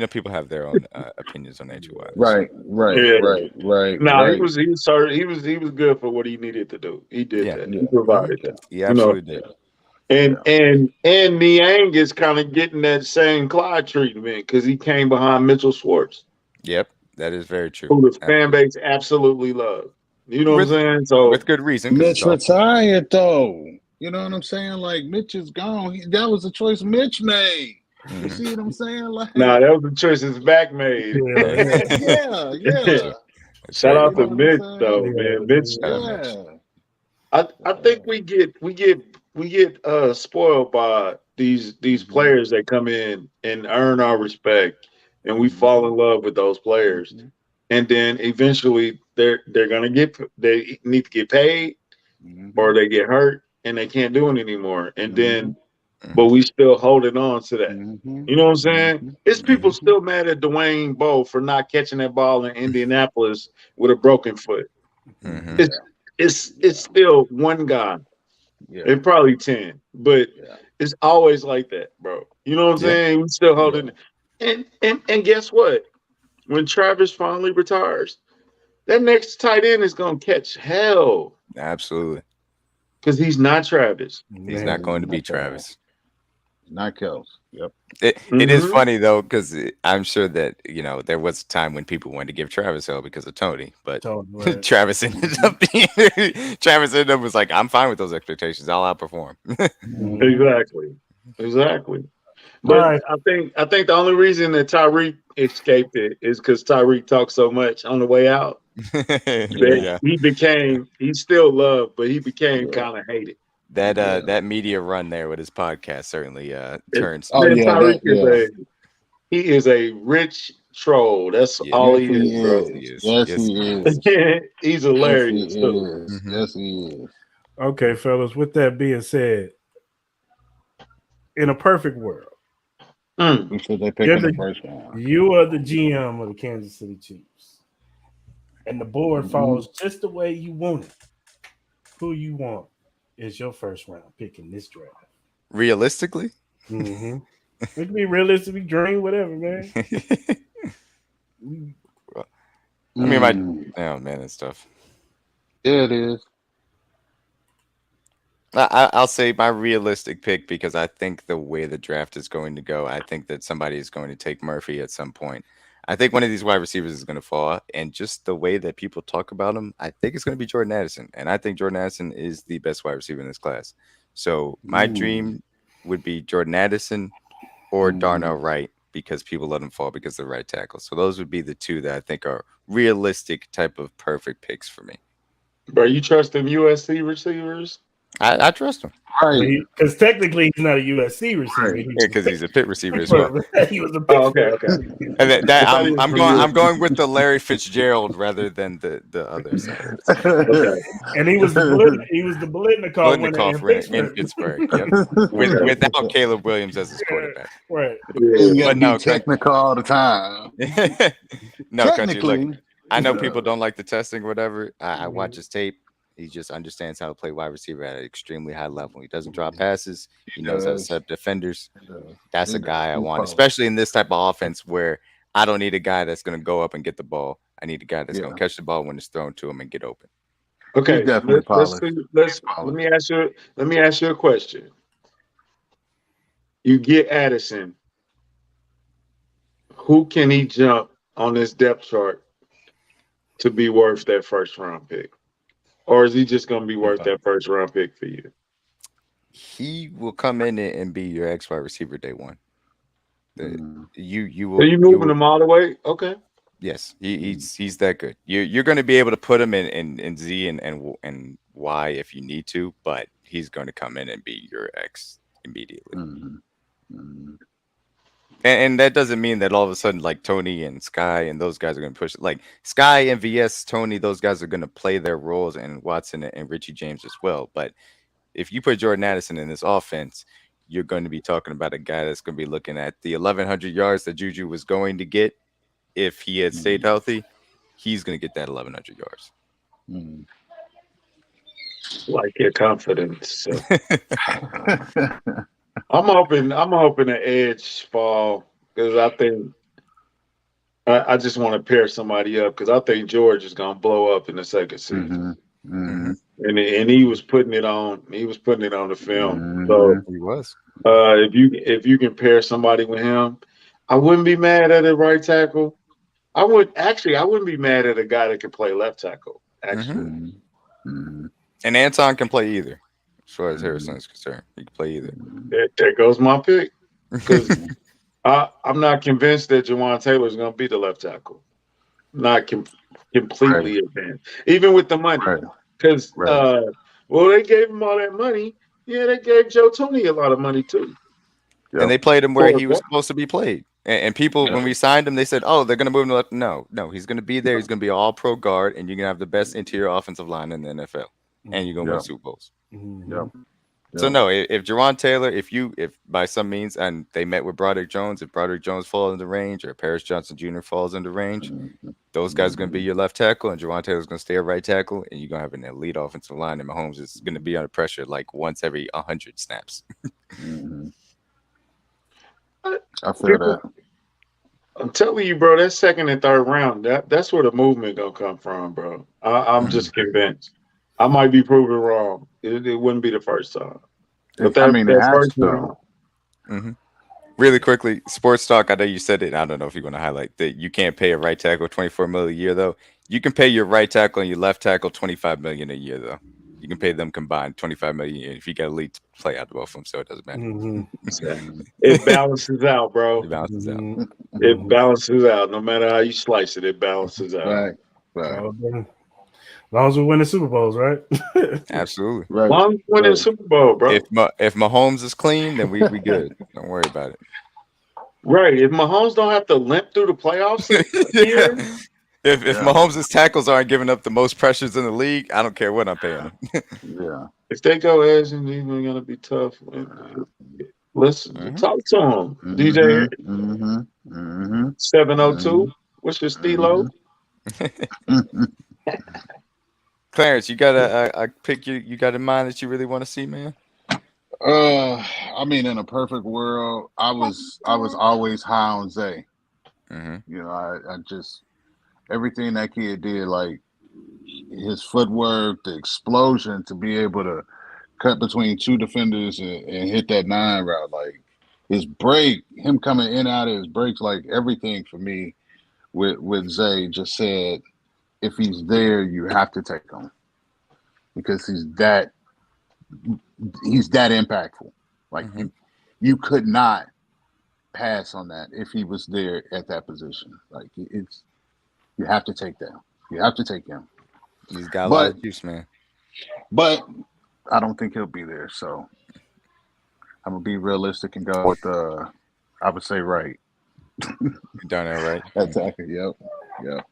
people have their own opinions on Andrew Wiley. Right. No, he was good for what he needed to do. He did that. He provided that. He absolutely did. And Niang is kind of getting that same Clyde treatment because he came behind Mitchell Schwartz. Yep. That is very true. who the fan Absolutely. base absolutely love. You know what I'm With saying? So with good reason, because it's Mitch awful. retired though. You know what I'm saying? Like Mitch is gone. That was a choice Mitch made. You Hmm. see what I'm saying? Like, nah, that was the choice his back made. Yeah, Yeah, yeah, yeah, that's yeah. true. That's Shout very You out good know to point. what I'm Mitch saying? though, yeah, man. Mitch. Shout out Mitch. Yeah, I think yeah. we get spoiled by these Mm-hmm. players that come in and earn our respect, and we fall Mm-hmm. in love with those players, Mm-hmm. and then eventually they need to get paid Mm-hmm. or they get hurt and they can't do it anymore, and Mm-hmm. then but Hmm. we still holding on to that. Mm-hmm. You know what I'm saying? Mm-hmm. It's people Hmm. Mm-hmm. still mad at Dwayne Bowe for not catching that ball in Indianapolis with a broken foot. Hmm. Yeah, It's it's yeah, still one guy yeah, and probably 10, but yeah, it's always like that, bro. You know what I'm Yeah, saying? We still yeah. holding it. And guess what? When Travis finally retires, that next tight end is gonna catch hell absolutely. because he's not Travis. He's Yeah, not man. he's going to be not that. Travis. He's not Kels. Yep. It is Hmm. funny though, because I'm sure that there was a time when people wanted to give Travis hell because of Tony, but Totally right. Travis ended Mm-hmm. up being Travis ended up was like, I'm fine with those expectations. I'll outperform. Mm-hmm. Exactly. Exactly. All But right. I think the only reason that Tyreek escaped it is because Tyreek talked so much on the way out that Yeah, Yeah, he's still loved, but he became yeah, kind of hated. that yeah. that media run there with his podcast certainly turns. Oh Man, yeah, Tyreek that yeah. he is a rich troll. That's all Yeah, Yes, he is, he bro. yes he is. is. Yes, Yes he he is. is. He's Yes, he hilarious too. is. Hmm. Yes, he is. Okay, fellas. With that being said, in a perfect world, Mm. Who said they pick you're in the the first round? you are the GM of the Kansas City Chiefs, and the board Mm-hmm. falls just the way you want it. Who you want is your first round pick in this draft. Realistically, Mm-hmm. It can be realistic, dream, whatever, man. I mean, my Mm. oh man, it's tough. Yeah, it is. I'll say my realistic pick because I think the way the draft is going to go, I think that somebody is going to take Murphy at some point. I think one of these wide receivers is going to fall, and just the way that people talk about him, I think it's going to be Jordan Addison, and I think Jordan Addison is the best wide receiver in this class. So my Mm. dream would be Jordan Addison or Mm-hmm. Darnell Wright because people let him fall because of the right tackle. So those would be the two that I think are realistic type of perfect picks for me. Bro, you trust them USC receivers? I trust him. Right, Because technically he's not a USC receiver. right. He Yeah, was because he's a pit receiver a as well. Pittsburgh. He was a Oh, okay, Pittsburgh. okay. And I thought he was from I'm USC. going with the Larry Fitzgerald rather than the other side. Okay, And he was the Blitnikoff winner Blitnikoff in ran in Pittsburgh. Pittsburgh. Yep, okay. without Caleb Williams as his Yeah, quarterback. right. Yeah. You got to But be no, technical all the time. no country. Look, Technically, I know yeah, people don't like the testing, or whatever. I watch Mhm. his tape. He just understands how to play wide receiver at an extremely high level. He doesn't drop he passes. He knows how to does. set up defenders. He does. That's He a does. guy I He's want, polished. especially in this type of offense where I don't need a guy that's going to go up and get the ball. I need a guy that's going Yeah, to catch the ball when it's thrown to him and get open. he's Okay, definitely let's polished. see. He's Let polished. me ask you a question. You get Addison. Who can he jump on this depth chart to be worth that first round pick? Or is he just going to be worth Okay. that first round pick for you? He will come in and be your X wide receiver day one. The, Mm. Are you you moving will him all the way? Okay. yes, Mm. he's that good. You're going to be able to put him in Z and Y if you need to, but he's going to come in and be your X immediately. Mm. Mm. And that doesn't mean that all of a sudden like Tony and Sky and those guys are going to push it. Like Sky and VS Tony, those guys are going to play their roles, and Watson and Richie James as well. But if you put Jordan Addison in this offense, you're going to be talking about a guy that's going to be looking at the 1,100 yards that Juju was going to get if he had stayed Mm. healthy. He's going to get that 1,100 yards. Mm. Like your confidence. So I'm hoping the edge fall because I think I just want to pair somebody up because I think George is gonna blow up in the second season. Mm-hmm. Mm-hmm. Hmm. And he was putting it on the film. Mm-hmm. So He was. if you can pair somebody with him, I wouldn't be mad at it right tackle. I wouldn't be mad at a guy that can play left tackle. Hmm. Actually, And Anton can play either, as far as Harrison mhm, is concerned. He can play either. there goes my pick because I'm not convinced that Jawan Taylor is going to be the left tackle. Not right, completely advanced, even with the money. right, Because, right. well, they gave him all that money. Yeah, they gave Joe Tooney a lot of money too. And Yep. they played him where For he was supposed to be played. And people, yeah, when we signed him, they said, "Oh, they're going to move him to left." No, no, he's going to be there. He's going to be an All-Pro guard, and you're going to have the best interior offensive line in the NFL, and you're going to win Yep. Super Bowls. Yep. So Yep. no, if Jawan Taylor, if by some means, and they met with Broderick Jones, if Broderick Jones falls into range, or Paris Johnson Jr. falls into range, Mhm, those guys are going to be mhm, your left tackle, and Jawan Taylor's going to stay at right tackle, and you're going to have an elite offensive line, and Mahomes is going to be under pressure like once every 100 snaps. mhm. But I feel people. that. I'm telling you, bro, that second and third round, that's where the movement gonna come from, bro. I'm Mhm. just convinced. I might be proven wrong. It wouldn't be the first time, but I that mean, it that has first one, to. Hmm. Really quickly, sports talk. I know you said it. I don't know if you're going to highlight that you can't pay a right tackle 24 million a year though. You can pay your right tackle and your left tackle 25 million a year though. You can pay them combined 25 million a year if you got a lead play out of both of them, so it doesn't matter. Mm-hmm. Mhm, it balances out, It bro. balances out. Mm-hmm. It Mm-hmm. balances out. No matter how you slice it, it balances out. Fact. Fact. Well, then, as long as we win the Super Bowls, right? Absolutely. Right. Long winning Right. Super Bowl, bro. If Mahomes is clean, then we good. Don't worry about Right. If Mahomes don't have to limp through the playoffs it. again, If Yeah. Mahomes' tackles aren't giving up the most pressures in the league, I don't care what I'm paying him. Yeah. if they go edge and even gonna be tough. Listen, Hmm. talk to him. DJ Mhm. Mhm. Mhm. 702. Mhm. What's your stilo? Mhm. Mhm. Clarence, you got a pick you got in mind that you really want to see, man? I mean, in a perfect world, I was always high on Zay. Hmm. You know, I just everything that kid did, like his footwork, the explosion to be able to cut between two defenders and hit that nine route, like his break, him coming in and out of his breaks, like everything for me with Zay just said, if he's there, you have to take him because he's that impactful. Like Hmm. you could not pass on that if he was there at that position. Like it's you have to take that. You have to take him. He's got a lot But of juice, man. but I don't think he'll be there. So I'm gonna be realistic and go with I would say right. You done that right. Exactly. Yep. Yep.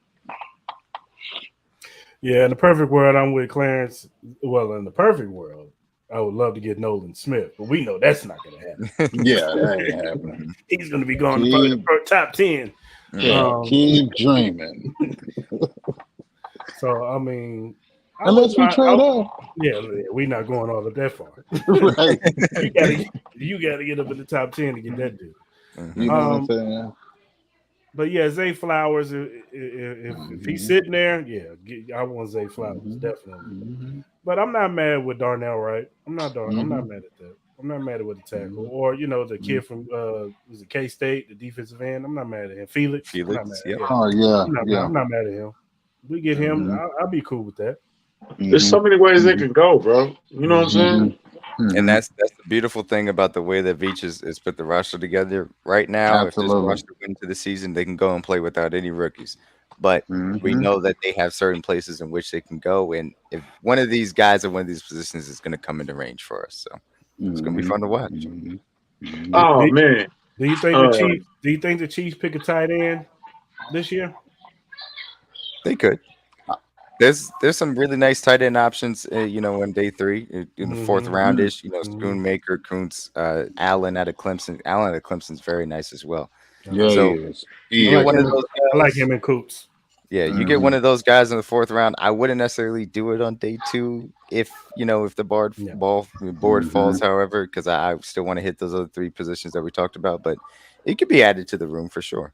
Yeah, in the perfect world, I'm with Clarence. Well, in the perfect world, I would love to get Nolan Smith, but we know that's not going to Yeah, that ain't happen. happening. He's going to be going to probably Keep the top 10. yeah, Mhm. keep dreaming. So, I mean, I would Unless we not. trade up. Yeah, we're not going all that far. Right. You got to get up in the top 10 to get that dude. You Mhm. know what I'm Um, saying? but yeah, Zay Flowers. If he's Mm-hmm. sitting there, yeah, I want Zay Flowers Mm-hmm. definitely. Mm-hmm. But I'm not mad with Darnell Wright. I'm Mm-hmm. not mad at that. I'm not mad with the tackle Mm-hmm. or the kid from was it K State, the defensive end. I'm not mad at him. Felix. I'm not mad. Felix, yep. Yeah, Oh yeah, I'm not mad. yeah. I'm not mad at him. We get him. Mm-hmm. I'll be cool with that. There's Mm-hmm. so many ways they Mm-hmm. can go, bro. You know what I'm Mm-hmm. Mm-hmm. saying? And Mm-hmm. that's the beautiful thing about the way that Veach is put the roster together right now. If this Absolutely. roster went into the season, they can go and play without any rookies. But we Mm-hmm. know that they have certain places in which they can go, and if one of these guys at one of these positions is going to come into range for us, so it's going to be Mm-hmm. fun to watch. Mm-hmm. Mm-hmm. Do, Oh do, man. do you think the Uh Chiefs? Do you think the Chiefs pick a tight end this year? They could. There's some really nice tight end options, on day three in the fourth Mm-hmm. roundish. Mm-hmm. Schoonmaker, Kuntz, Allen out of Clemson. Allen out of Clemson's very nice as well. I Yeah, like he So is. you I He get like is. one him. of those I like guys. him in Coops. Yeah, you get one Mm-hmm. of those guys in the fourth round. I wouldn't necessarily do it on day two if the Yeah. board Mm-hmm. falls, however, because I still want to hit those other three positions that we talked about. But it could be added to the room for sure.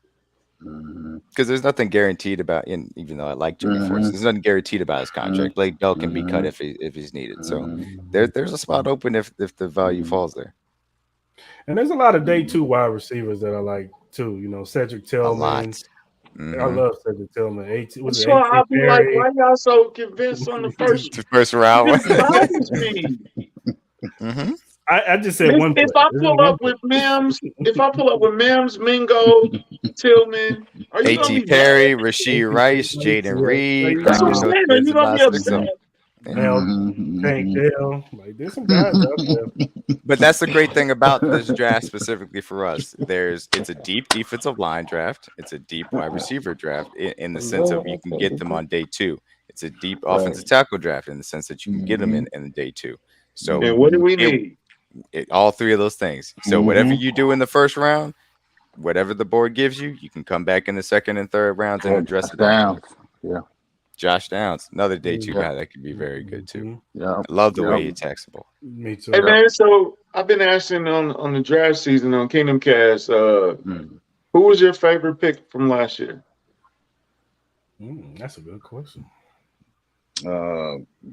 Mm-hmm. Because there's nothing guaranteed about, and even though I like Jimmy Force, Mm-hmm. there's nothing guaranteed about his Mm-hmm. contract. Blake Bell can be cut Mm-hmm. if he's needed. So Mm-hmm. there's a spot open if the value Mm-hmm. falls there. And there's a lot of day Mm-hmm. two wide receivers that I like too. Cedric A Tillman. lot. I love Cedric Tillman. Was That's it why 18 I'll be like, why y'all so convinced on the first? The first It round. just bothers me. I just said If, one if player. I This is pull one up player. with Mims, Mingo, Tillman, are you gonna A.T. be mad Perry, at me? Rasheed Rice, Jaden Reed. That's what I'm You know, saying. Are there's you gonna be about 6 of upset? them. Yeah. Mel Tank Dale. Like there's some guys out there. But that's the great thing about this draft specifically for us. It's a deep defensive line draft. It's a deep wide receiver draft in the sense of you can get them on day 2. It's a deep offensive tackle draft in the sense that you can get them in day 2. So And what do we need? all 3 of those things. So whatever you do in the first round, whatever the board gives you, you can come back in the second and third rounds and address it down. afterwards. Yeah. Josh Downs, another day 2 guy that could be very good too. Yeah. I love the way he attacks the ball. Me too. Hey man, so I've been asking on the draft season on Kingdom Cast, who was your favorite pick from last year? That's a good question.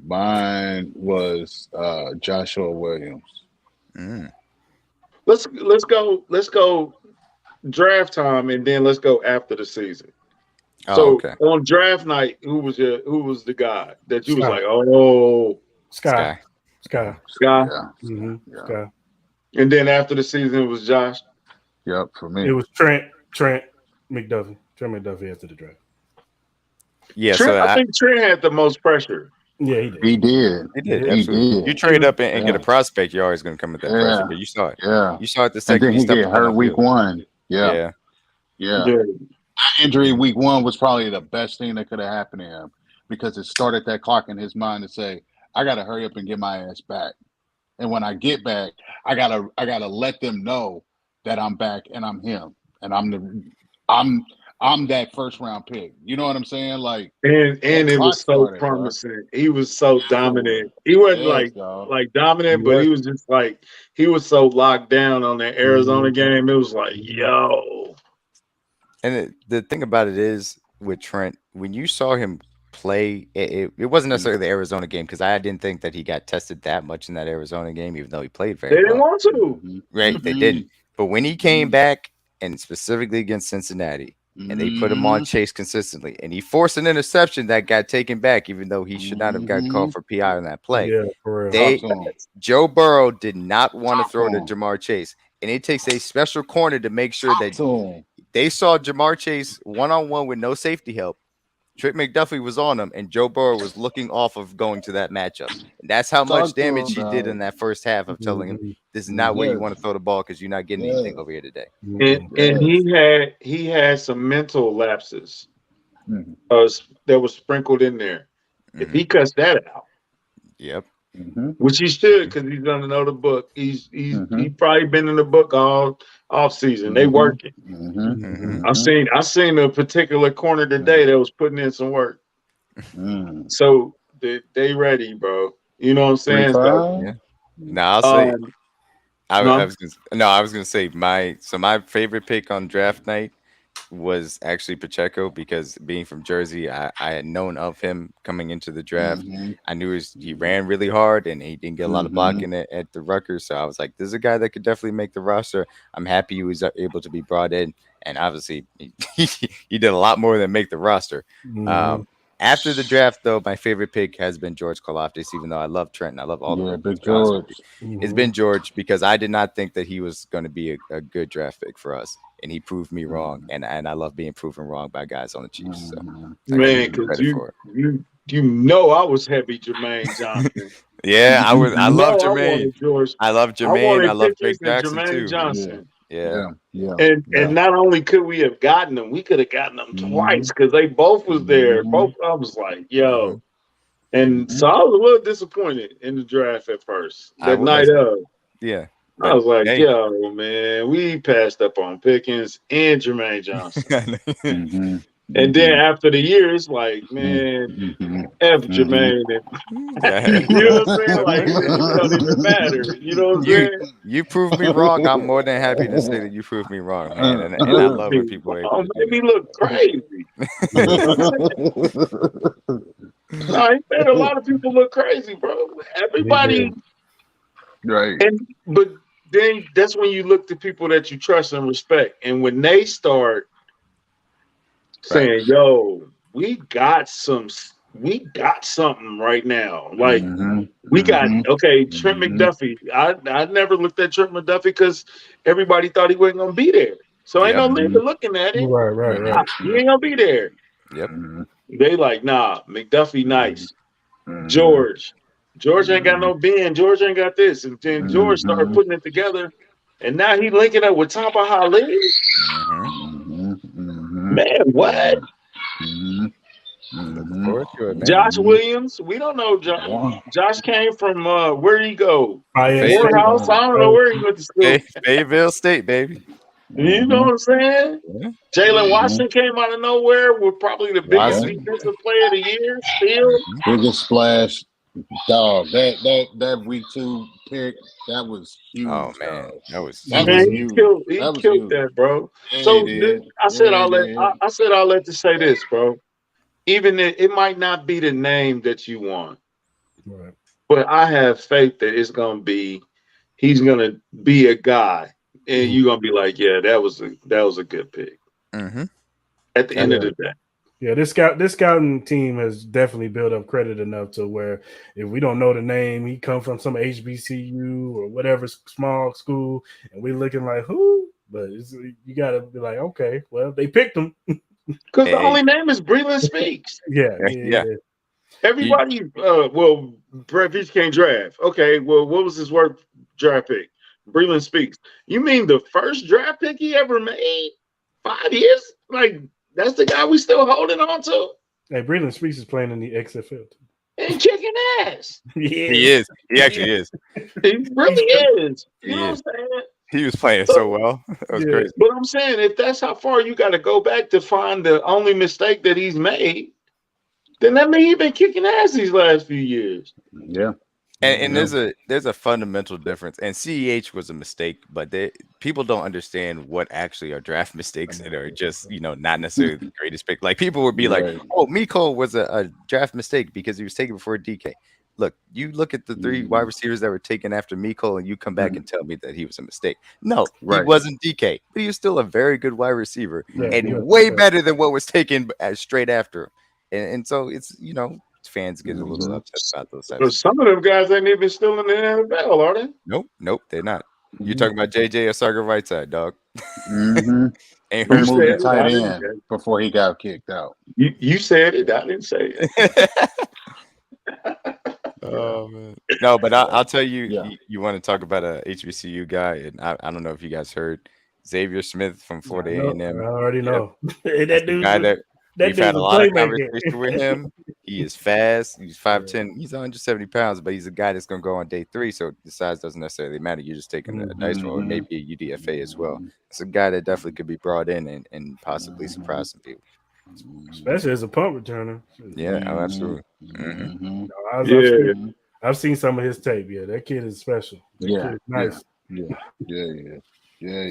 Mine was Joshua Williams. Let's go draft time and then let's go after the season. So on draft night, who was the guy that you was like, oh, Sky. Yeah. Sky. And then after the season it was Josh. Yep, for me. It was Trent McDuffie. Trent McDuffie after the draft. Yeah, Trent, I think Trent had the most pressure. Yeah, he did. He did. Absolutely. You trade up and get a prospect, you're always going to come with that pressure. But you saw it. Yeah. You saw it the second. And then he get hurt week 1. Yeah. Injury week 1 was probably the best thing that could have happened to him because it started that clock in his mind to say, I got to hurry up and get my ass back. And when I get back, I gotta let them know that I'm back and I'm him and I'm that first round pick. You know what I'm saying? Like, and it was so promising. Bro. He was so dominant. He wasn't like dominant, but he was just like he was so locked down on that Arizona game. It was like, yo. And the thing about it is with Trent, when you saw him play, it wasn't necessarily the Arizona game because I didn't think that he got tested that much in that Arizona game, even though he played very well. They didn't want to. Right, they didn't. But when he came back, and specifically against Cincinnati, and they put him on Chase consistently, and he forced an interception that got taken back, even though he should not have got called for PI on that play. Yeah, for real. Joe Burrow did not want to throw to Jamar Chase, and it takes a special corner to make sure that they saw Jamar Chase one-on-one with no safety help. Trent McDuffie was on him, and Joe Burrow was looking off of going to that matchup. And that's how much damage he did in that first half of telling him, this is not where you want to throw the ball because you're not getting anything over here today. And he had some mental lapses that was sprinkled in there. If he cuts that out, which he should because he's gonna know the book. He probably been in the book all off season. They working. I seen a particular corner today that was putting in some work. So they ready, bro. You know what I'm saying? So, I'll say. I was gonna say my favorite pick on draft night was actually Pacheco because being from Jersey, I had known of him coming into the draft. I knew he ran really hard and he didn't get a lot of blocking at the Rutgers. So I was like, this is a guy that could definitely make the roster. I'm happy he was able to be brought in. And obviously he did a lot more than make the roster. After the draft, though, my favorite pick has been George Karlaftis, even though I love Trent and I love all the big George. It's been George because I did not think that he was going to be a good draft pick for us. And he proved me wrong. And I love being proven wrong by guys on the Chiefs. So man, because you know I was heavy Jermaine Johnson. Yeah, I love Jermaine. I love Jermaine. I love Drake Jackson Jermaine too. Johnson. Yeah. And not only could we have gotten them, we could have gotten them twice because they both was there. Both I was like, yo. And so I was a little disappointed in the draft at first. That night of. Yeah. I was like, yo, man, we passed up on Pickens and Jermaine Johnson. And then after the year, it's like, man, F Jermaine. You know what I'm saying? Like, it don't even matter. You know what I'm saying? You proved me wrong. I'm more than happy to say that you proved me wrong, man. And I love when people are able to made me look crazy. No, he made a lot of people look crazy, bro. Everybody. Right. But then that's when you look to people that you trust and respect. And when they start saying, "Yo, we got something right now. Like we got Trent McDuffie. I never looked at Trent McDuffie because everybody thought he wasn't gonna be there. So ain't Yep. no nigga looking at him. Right. He ain't gonna be there. Yep. They like, nah, McDuffie nice. George ain't got no Ben. George ain't got this. And then George started putting it together. And now he linking up with Tamba Hali. Man, what? Looking forward to it, man. Josh Williams. We don't know. Josh came from where did he go? Morehouse. I don't know where he went to school. Fayetteville State, baby. You know what I'm saying? Yeah. Jalen Watson came out of nowhere with probably the biggest defensive player of the year. Still, biggest splash, dog. That week 2 pick, that was huge. Oh man, that was huge. He killed that, bro. Yeah, So I said all that to say this, bro. Even it might not be the name that you want, right. But I have faith that he's gonna be a guy, and you're gonna be like, yeah, that was a good pick. At the end of the day. Yeah, this scouting team has definitely built up credit enough to where if we don't know the name, he come from some HBCU or whatever small school, and we looking like who? But you gotta be like, okay, well they picked him because the only name is Breland Speaks. Yeah. Everybody, Brett Veach can't draft. Okay, well, what was his worst draft pick? Breland Speaks. You mean the first draft pick he ever made? 5 years? Like, that's the guy we still holding on to? Hey, Breland Speaks is playing in the XFL. And kicking ass. He is. He actually is. He really is. You know what I'm saying? He was playing so well. That was crazy. But I'm saying, if that's how far you got to go back to find the only mistake that he's made, then that means he's been kicking ass these last few years. Yeah. And there's a fundamental difference. And CEH was a mistake, but people don't understand what actually are draft mistakes that are just, not necessarily the greatest pick. Like people would be like, oh, Miko was a draft mistake because he was taken before DK. Look, you look at the 3 wide receivers that were taken after Miko, and you come back and tell me that he was a mistake. No, he wasn't DK, but he was still a very good wide receiver and way better than what was taken straight after him. And so it's, fans get a little upset about those things. But some of them guys ain't even still in the NFL, are they? Nope, they're not. You're talking about JJ Osaga-Whiteside, dog. And who moved to tight end before he got kicked out? You said it. I didn't say it. Oh man. No, but I'll tell you, you want to talk about a HBCU guy, and I don't know if you guys heard Xavier Smith from Florida A&M. I already know. That dude's guy that we've had a lot of conversation with him. He is fast. He's 5'10". He's 170 pounds, but he's a guy that's going to go on day 3. So the size doesn't necessarily matter. You're just taking a dice roll, and maybe a UDFA as well. It's a guy that definitely could be brought in and possibly surprise some people. Especially as a punt returner. Yeah, absolutely. I've seen some of his tape. Yeah, that kid is special. That kid is nice. Yeah.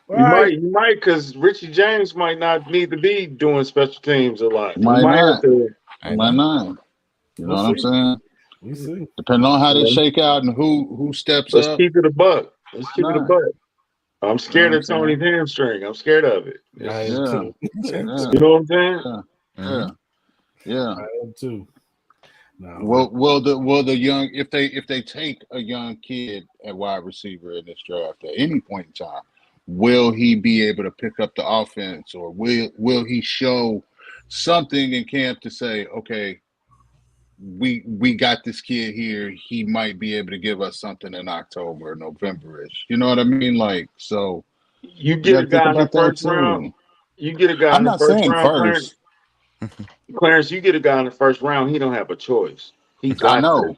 You might, because Richie James might not need to be doing special teams a lot. Might not. You know what I'm saying? We see. Depending on how they shake out and who steps Let's up. keep it a buck. I'm scared of Tony's hamstring. I'm scared of it. I am too. You know what I'm saying? Yeah. I am too. No. Will the young, if they take a young kid at wide receiver in this draft at any point in time, will he be able to pick up the offense, or will he show something in camp to say, okay, we got this kid here, he might be able to give us something in October, November-ish. You know what I mean? Like, so you get a guy in the first round. You get a guy in the first round. Clarence, you get a guy in the first round, he don't have a choice. I know.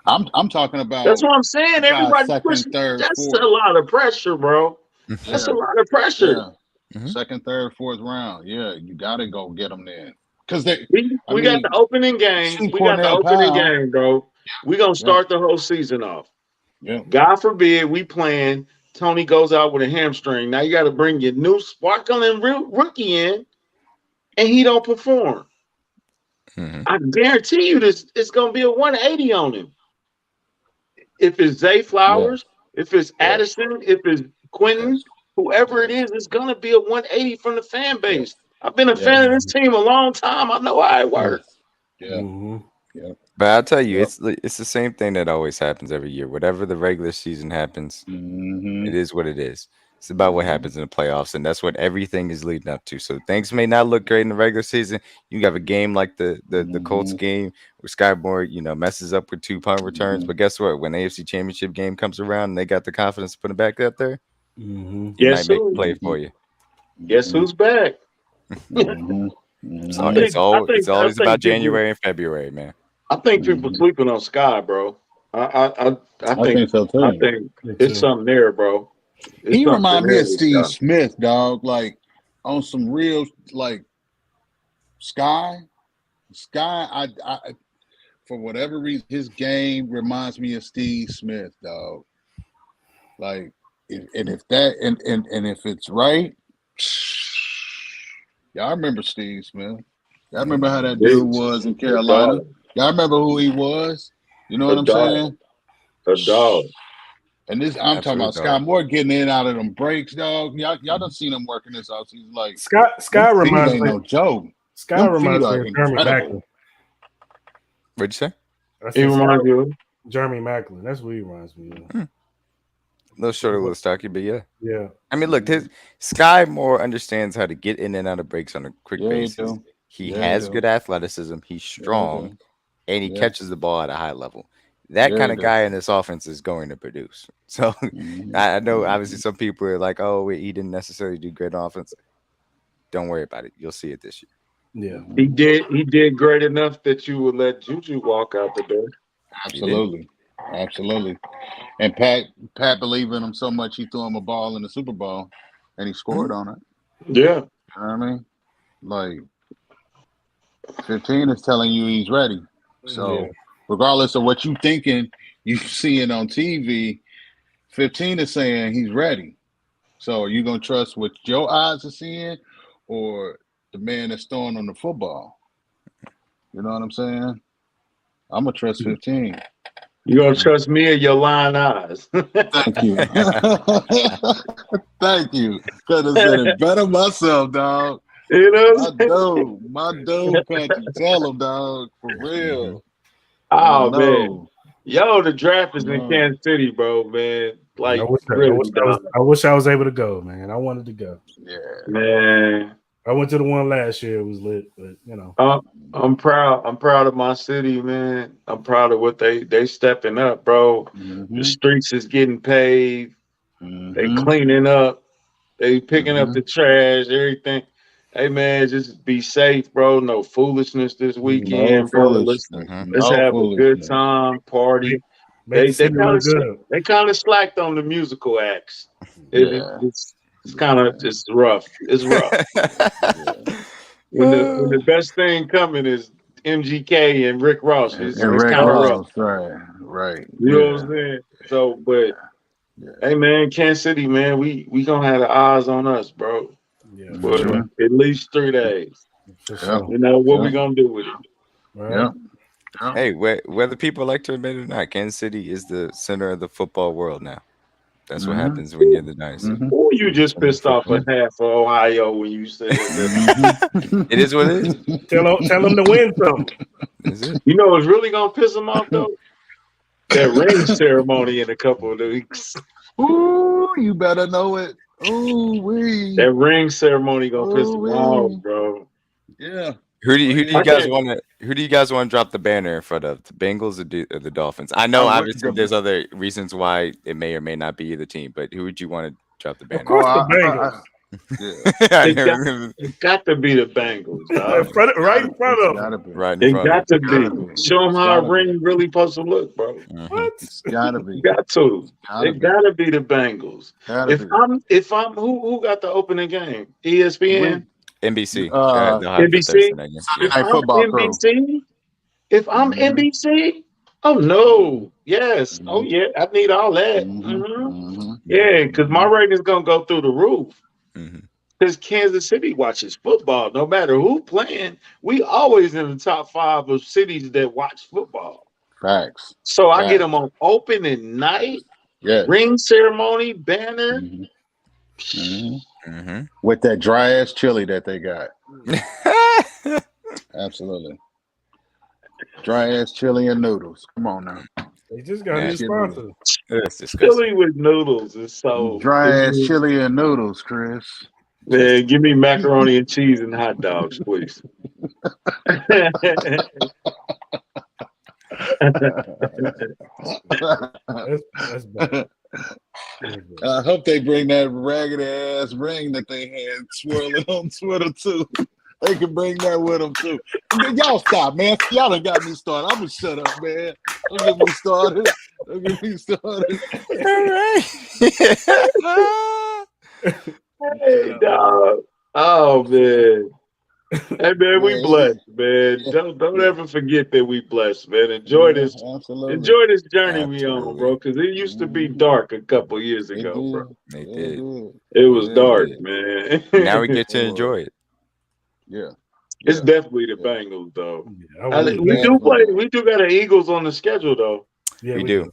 I'm talking about. That's what I'm saying. Everybody pushing. That's a lot of pressure, bro. That's a lot of pressure. Yeah. Second, third, fourth round. Yeah, you got to go get them there. Because we got the opening game. We got the opening game, bro. We're going to start the whole season off. Yeah. God forbid we playing. Tony goes out with a hamstring. Now you got to bring your new sparkling rookie in, and he don't perform. I guarantee you this. It's going to be a 180 on him. If it's Zay Flowers, if it's Addison, if it's Quentin, whoever it is, it's going to be a 180 from the fan base. I've been a fan of this team a long time. I know how it works. Yeah. Yeah. But I'll tell you, it's the same thing that always happens every year. Whatever the regular season happens, it is what it is. It's about what happens in the playoffs, and that's what everything is leading up to. So things may not look great in the regular season. You have a game like the Colts game where Sky Moore, messes up with 2 punt returns. But guess what? When the AFC Championship game comes around and they got the confidence to put it back out there, he might make a play for you. Guess who's back? So it's always about January and February, man. I think people sleeping on Sky, bro. I think so too. I think it's something there, bro. He remind me of Steve Smith, dog. Like on some real, like Sky. I for whatever reason, his game reminds me of Steve Smith, dog. Like, if it's right, y'all remember Steve Smith? Y'all remember how that dude was in Carolina? Y'all remember who he was? You know what I'm saying? A dog. And this, I'm talking about Sky Moore getting in out of them breaks, dog. Y'all done seen him working this out. He's like Sky reminds me. No joke. Sky reminds me of Jeremy Macklin. What'd you say? He reminds you of Jeremy Macklin. That's what he reminds me of. A little shorter, a little stocky, but yeah. Yeah. I mean, look, Sky Moore understands how to get in and out of breaks on a quick basis. He has good athleticism. He's strong, and he catches the ball at a high level. That kind of guy in this offense is going to produce. So I know, obviously, some people are like, "Oh, he didn't necessarily do great offense." Don't worry about it. You'll see it this year. Yeah, he did great enough that you would let Juju walk out the door. Absolutely. And Pat believed in him so much he threw him a ball in the Super Bowl, and he scored on it. Yeah, you know what I mean, like 15 is telling you he's ready. So regardless of what you thinking, you seeing on TV, 15 is saying he's ready. So are you gonna trust what your eyes are seeing, or the man that's throwing on the football? You know what I'm saying? I'm gonna trust 15. You gonna trust me or your lying eyes? Thank you. Thank you. Could have said it better myself, dog. You know, my dude, country. Tell him, dog, for real. Oh man, the draft is in Kansas City, bro, man. Like, I wish I was able to go, man. I wanted to go. Yeah, man. I went to the one last year. It was lit, but I'm proud. I'm proud of my city, man. I'm proud of what they stepping up, bro. The streets is getting paved. They cleaning up. They picking up the trash, everything. Hey man, just be safe, bro. No foolishness this weekend, bro. Let's have a good time, party. They kind of slacked on the musical acts. It's kind of just rough. It's rough. When the best thing coming is MGK and Rick Ross. It's kind of rough. Right. You know what I'm saying? So, but hey man, Kansas City, man, we gonna have the eyes on us, bro. Yeah, for at least 3 days. You know what we gonna do with it? Right. Hey, whether people like to admit it or not, Kansas City is the center of the football world now. That's what happens when you're the dynasty. Oh, you just pissed off a half of Ohio when you said that. It is what it is. Tell them to win something. You know what's really gonna piss them off though? That ring ceremony in a couple of weeks. Ooh, you better know it. Ooh, wee. That ring ceremony gonna piss them off, bro. Yeah. Who do you guys want to? Who do you guys want to drop the banner in front of? The Bengals or the Dolphins? I know obviously there's other reasons why it may or may not be either team, but who would you want to drop the banner? Of course, the Bengals. It got to be the Bengals, right in front of them. It got to be. Show them how a ring really supposed to look, bro. What? It's gotta be. Got to. It gotta be the Bengals. If I'm who got the opening game? ESPN. NBC. NBC. If I'm NBC, oh no, yes, oh yeah, I need all that. Yeah, because my rating is gonna go through the roof. Because Kansas City watches football, no matter who playing. We always in the top 5 of cities that watch football. Facts. So I get them on opening night, ring ceremony, banner. with that dry ass chili that they got. Absolutely. Dry ass chili and noodles. Come on now. They just got a new sponsor. That's disgusting. Chili with noodles is so Dry ass chili and noodles, Chris. Man, give me macaroni and cheese and hot dogs, please. That's bad. I hope they bring that raggedy ass ring that they had swirling on Twitter too. They can bring that with them too. Y'all stop, man. Y'all done got me started. I'm gonna shut up, man. Don't get me started. Don't get me started. All right. Hey, dog. Oh man. Hey man, we blessed, man. Don't ever forget that we blessed, man. Enjoy this journey we on, bro. Because it used to be dark a couple years ago, bro. They did. It was dark, man. Now we get to enjoy it. Yeah. It's definitely the Bengals, though. Yeah, We do got the Eagles on the schedule, though. Yeah, we do.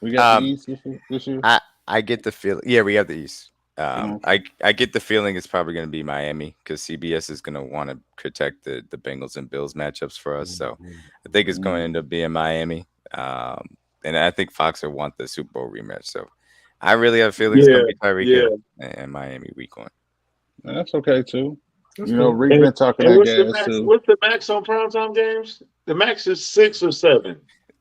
We got the East this year. I get the feeling. Yeah, we have the East. I get the feeling it's probably going to be Miami because CBS is going to want to protect the Bengals and Bills matchups for us. So I think it's going to end up being Miami. And I think Fox will want the Super Bowl rematch. So I really have a feeling it's going to be Tyreek Hill and Miami week 1. That's okay too. You know, Rick been talking that gas too. What's the max on primetime games? The max is 6 or 7.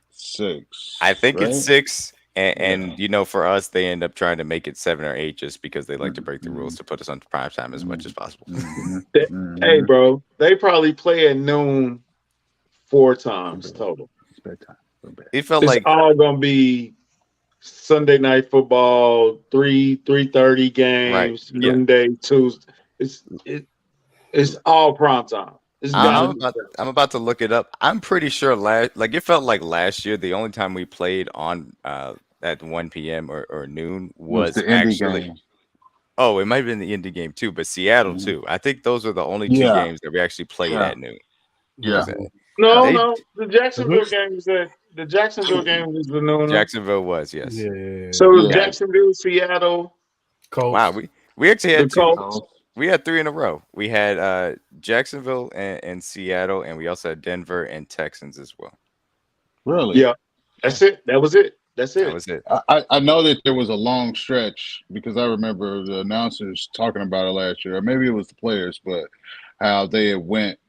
6. I think it's 6. And you know, for us, they end up trying to make it 7 or 8 just because they like to break the rules to put us on prime time as much as possible. Hey, bro, they probably play at noon 4 times total. It felt it's like all gonna be Sunday night football, 3:30 games, noonday Tuesday. It's all prime time. I'm about to look it up. I'm pretty sure it felt like last year the only time we played on at 1 p.m. or noon was the actually game. Oh, it might have been the Indy game too, but Seattle too. I think those were the only 2 games that we actually played at noon. Yeah. No, the Jacksonville game was the game was the noon. Jacksonville was, yes. Yeah. So Jacksonville, Seattle, Colts. Wow, we actually had 2. Colts. We had 3 in a row. We had Jacksonville and Seattle, and we also had Denver and Texans as well. Really? Yeah. That's it. That was it. That was it. I know that there was a long stretch because I remember the announcers talking about it last year, or maybe it was the players, but how they had went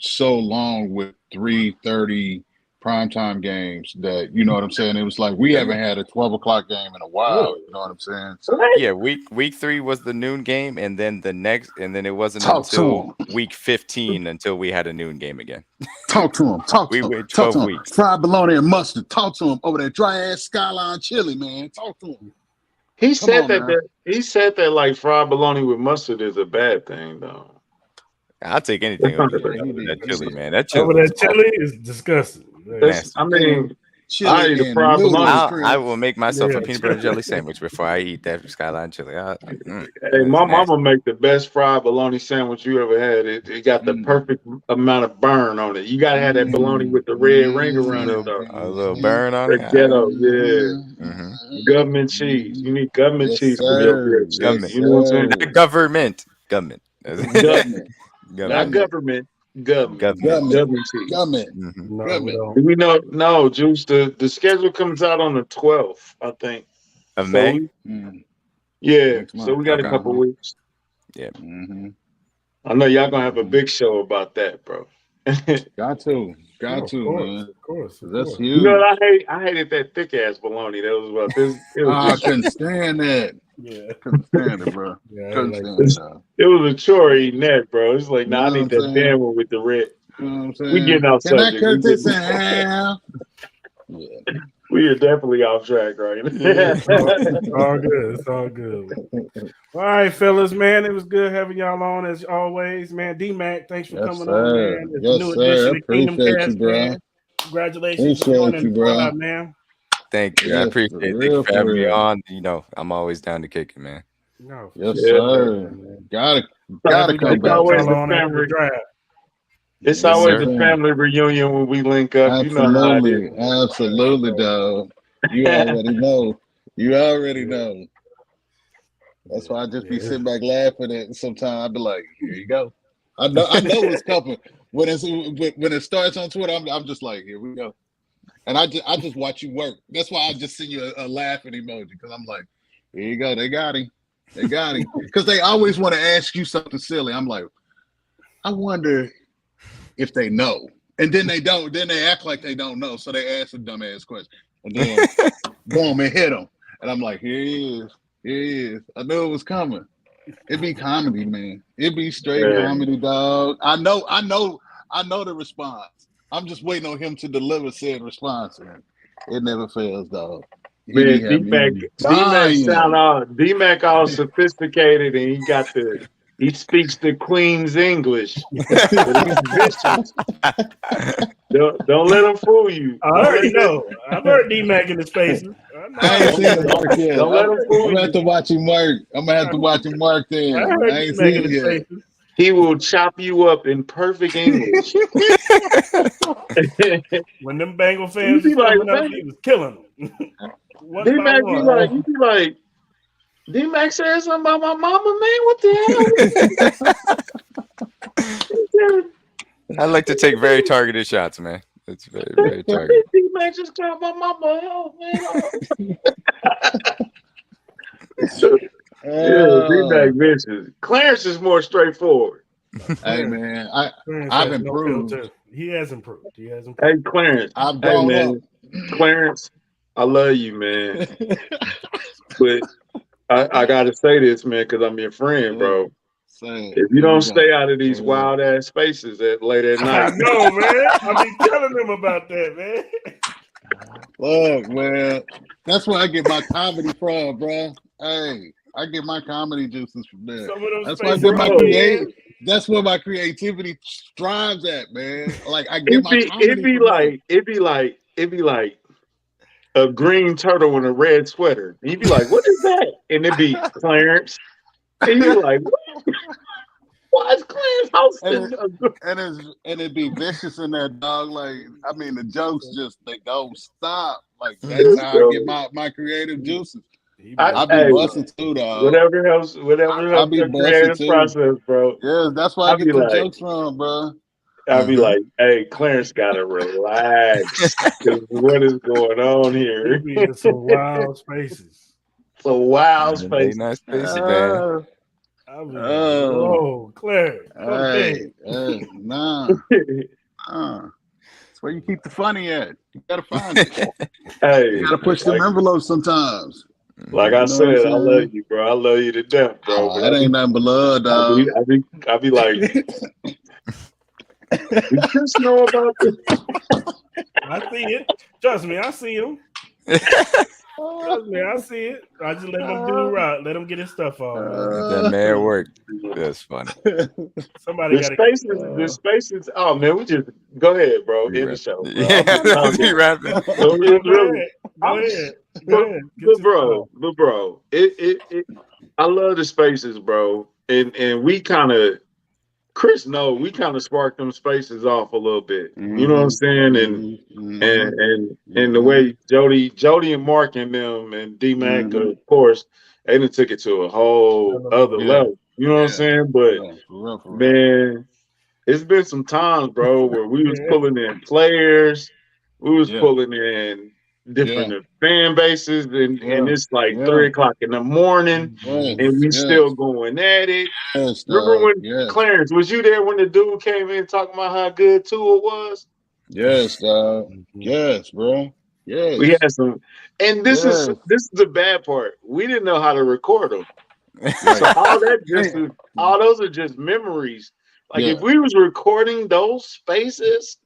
so long with 3:30 primetime games that, you know what I'm saying? It was like we haven't had a 12 o'clock game in a while. You know what I'm saying? So, yeah, week 3 was the noon game, and then it wasn't until week 15 until we had a noon game again. Talk to him. We waited 12 weeks. Fried bologna and mustard. Talk to him over that dry ass Skyline chili, man. Talk to him. He said that like fried bologna with mustard is a bad thing, though. I'll take anything over that chili, man. That chili, is disgusting. I mean, I eat a fried bologna. I will make myself a peanut butter and jelly sandwich before I eat that Skyline chili. Hey, my mama make the best fried bologna sandwich you ever had. It got the perfect amount of burn on it. You gotta have that bologna with the red ring around it, though. A little burn on it. Ghetto, Government cheese. You need government cheese for your government. You know what I'm saying? Government. Not government. Government cheese. Government. We know. No, Juice. The schedule comes out on the 12th, I think, of May. Yeah, so we got a couple weeks. Yeah. I know y'all gonna have a big show about that, bro. Got to, man. Of course. That's huge. You know what I hated that thick ass bologna. That was about this. I couldn't stand that. Yeah, couldn't stand it, bro. It was a chore eating that, bro. It's like, I need that damn one with the red. You know what I'm saying? We getting off Can subject. I cut this in half? We are definitely off track right now. It's all good. It's all good. All right, fellas, man. It was good having y'all on as always, man. D-Mac, thanks for coming on, man. It's a new edition of Kingdom Cast, man. Congratulations on joining the squad, man. Thank you. I appreciate it. Thank you for having me on. You know, I'm always down to kick it, man. No, yes, sir. Gotta come back. Always the family draft. It's always a family reunion when we link up. Absolutely. You know absolutely, dog. You already know. That's why I just be sitting back laughing at. Sometimes I be like, "Here you go." I know it's coming when it starts on Twitter. I'm just like, "Here we go," and I just watch you work. That's why I just send you a laughing emoji because I'm like, "Here you go." They got him. Because they always want to ask you something silly. I'm like, I wonder if they know, and then they don't. Then they act like they don't know, so they ask a dumbass question, and then boom, it hit them, and I'm like, "Here he is. Here he is. I knew it was coming." It be comedy, man. It be straight comedy, dog. I know the response. I'm just waiting on him to deliver said response, and it never fails, dog. Man, D-Mac all sophisticated, and he speaks the Queen's English, but he's vicious. Don't let him fool you. I already know. I've heard D-Mac in his faces. I ain't seen him work yet. Don't let him fool you. I'm gonna have to watch him work. I'm gonna have to watch him work then. I heard I ain't D-Mac seen in it his yet. faces. He will chop you up in perfect English. When them Bengal fans was coming up, he was killing them. D-Mac be like, D-Mac said something about my mama, man. What the hell? I like to take very targeted shots, man. It's very, very targeted. D-Mac just called my mama. Oh, man. D-Mac vicious. Clarence is more straightforward. Hey, man, I've improved. He has improved. Hey, Clarence. I've grown up. Clarence, I love you, man. But I gotta say this, man, because I'm your friend, bro. If you don't stay out of these wild ass spaces late at night, I know, man. I be telling them about that, man. Look, man, that's where I get my comedy from, bro. Hey, I get my comedy juices from there. That's why I get my That's where my creativity strives at, man. Like I get my comedy. It'd be like a green turtle in a red sweater. And you'd be like, "What is that?" And it'd be Clarence. And you're like, why is Clarence hosting? And it'd be vicious in that, dog. Like, I mean, the jokes they don't stop. Like that's how I get my creative juices. I be busting too, dog. Whatever helps the creative process, bro. Yeah, that's where I get the jokes from, bro. I'll be like, "Hey, Clarence gotta relax. What is going on here?" Be in some wild spaces. Nice spaces, man. Oh, Clarence. Hey, nah. That's where you keep the funny at. You gotta find it. Hey, you gotta push them envelopes sometimes. Like I said, I love you, bro. I love you to death, bro. That ain't nothing but love, dog. I be like, you just know about this. I see it. Trust me, I see him. Trust me, I see it. I just let him do right. Let him get his stuff off. That man worked. That's funny. Somebody got the spaces. Oh man, we just go ahead, bro. End the show. Bro. Yeah, be rapping. Go ahead. But bro, I love the spaces, bro. And we kind of, Chris, we kind of sparked them spaces off a little bit. You know what I'm saying? And the way Jody and Mark and them and D-Mac, of course, they done took it to a whole other level. You know what I'm saying? But man, it's been some times, bro, where we was pulling in players, we was pulling in different fan bases, and it's like 3 o'clock in the morning, and we still going at it. Remember when Clarence, was you there when the dude came in talking about how good Tua was? Yes, dog. Yes, bro. Yes. We had some, and this is the bad part. We didn't know how to record them. So all those are just memories. Like if we was recording those spaces,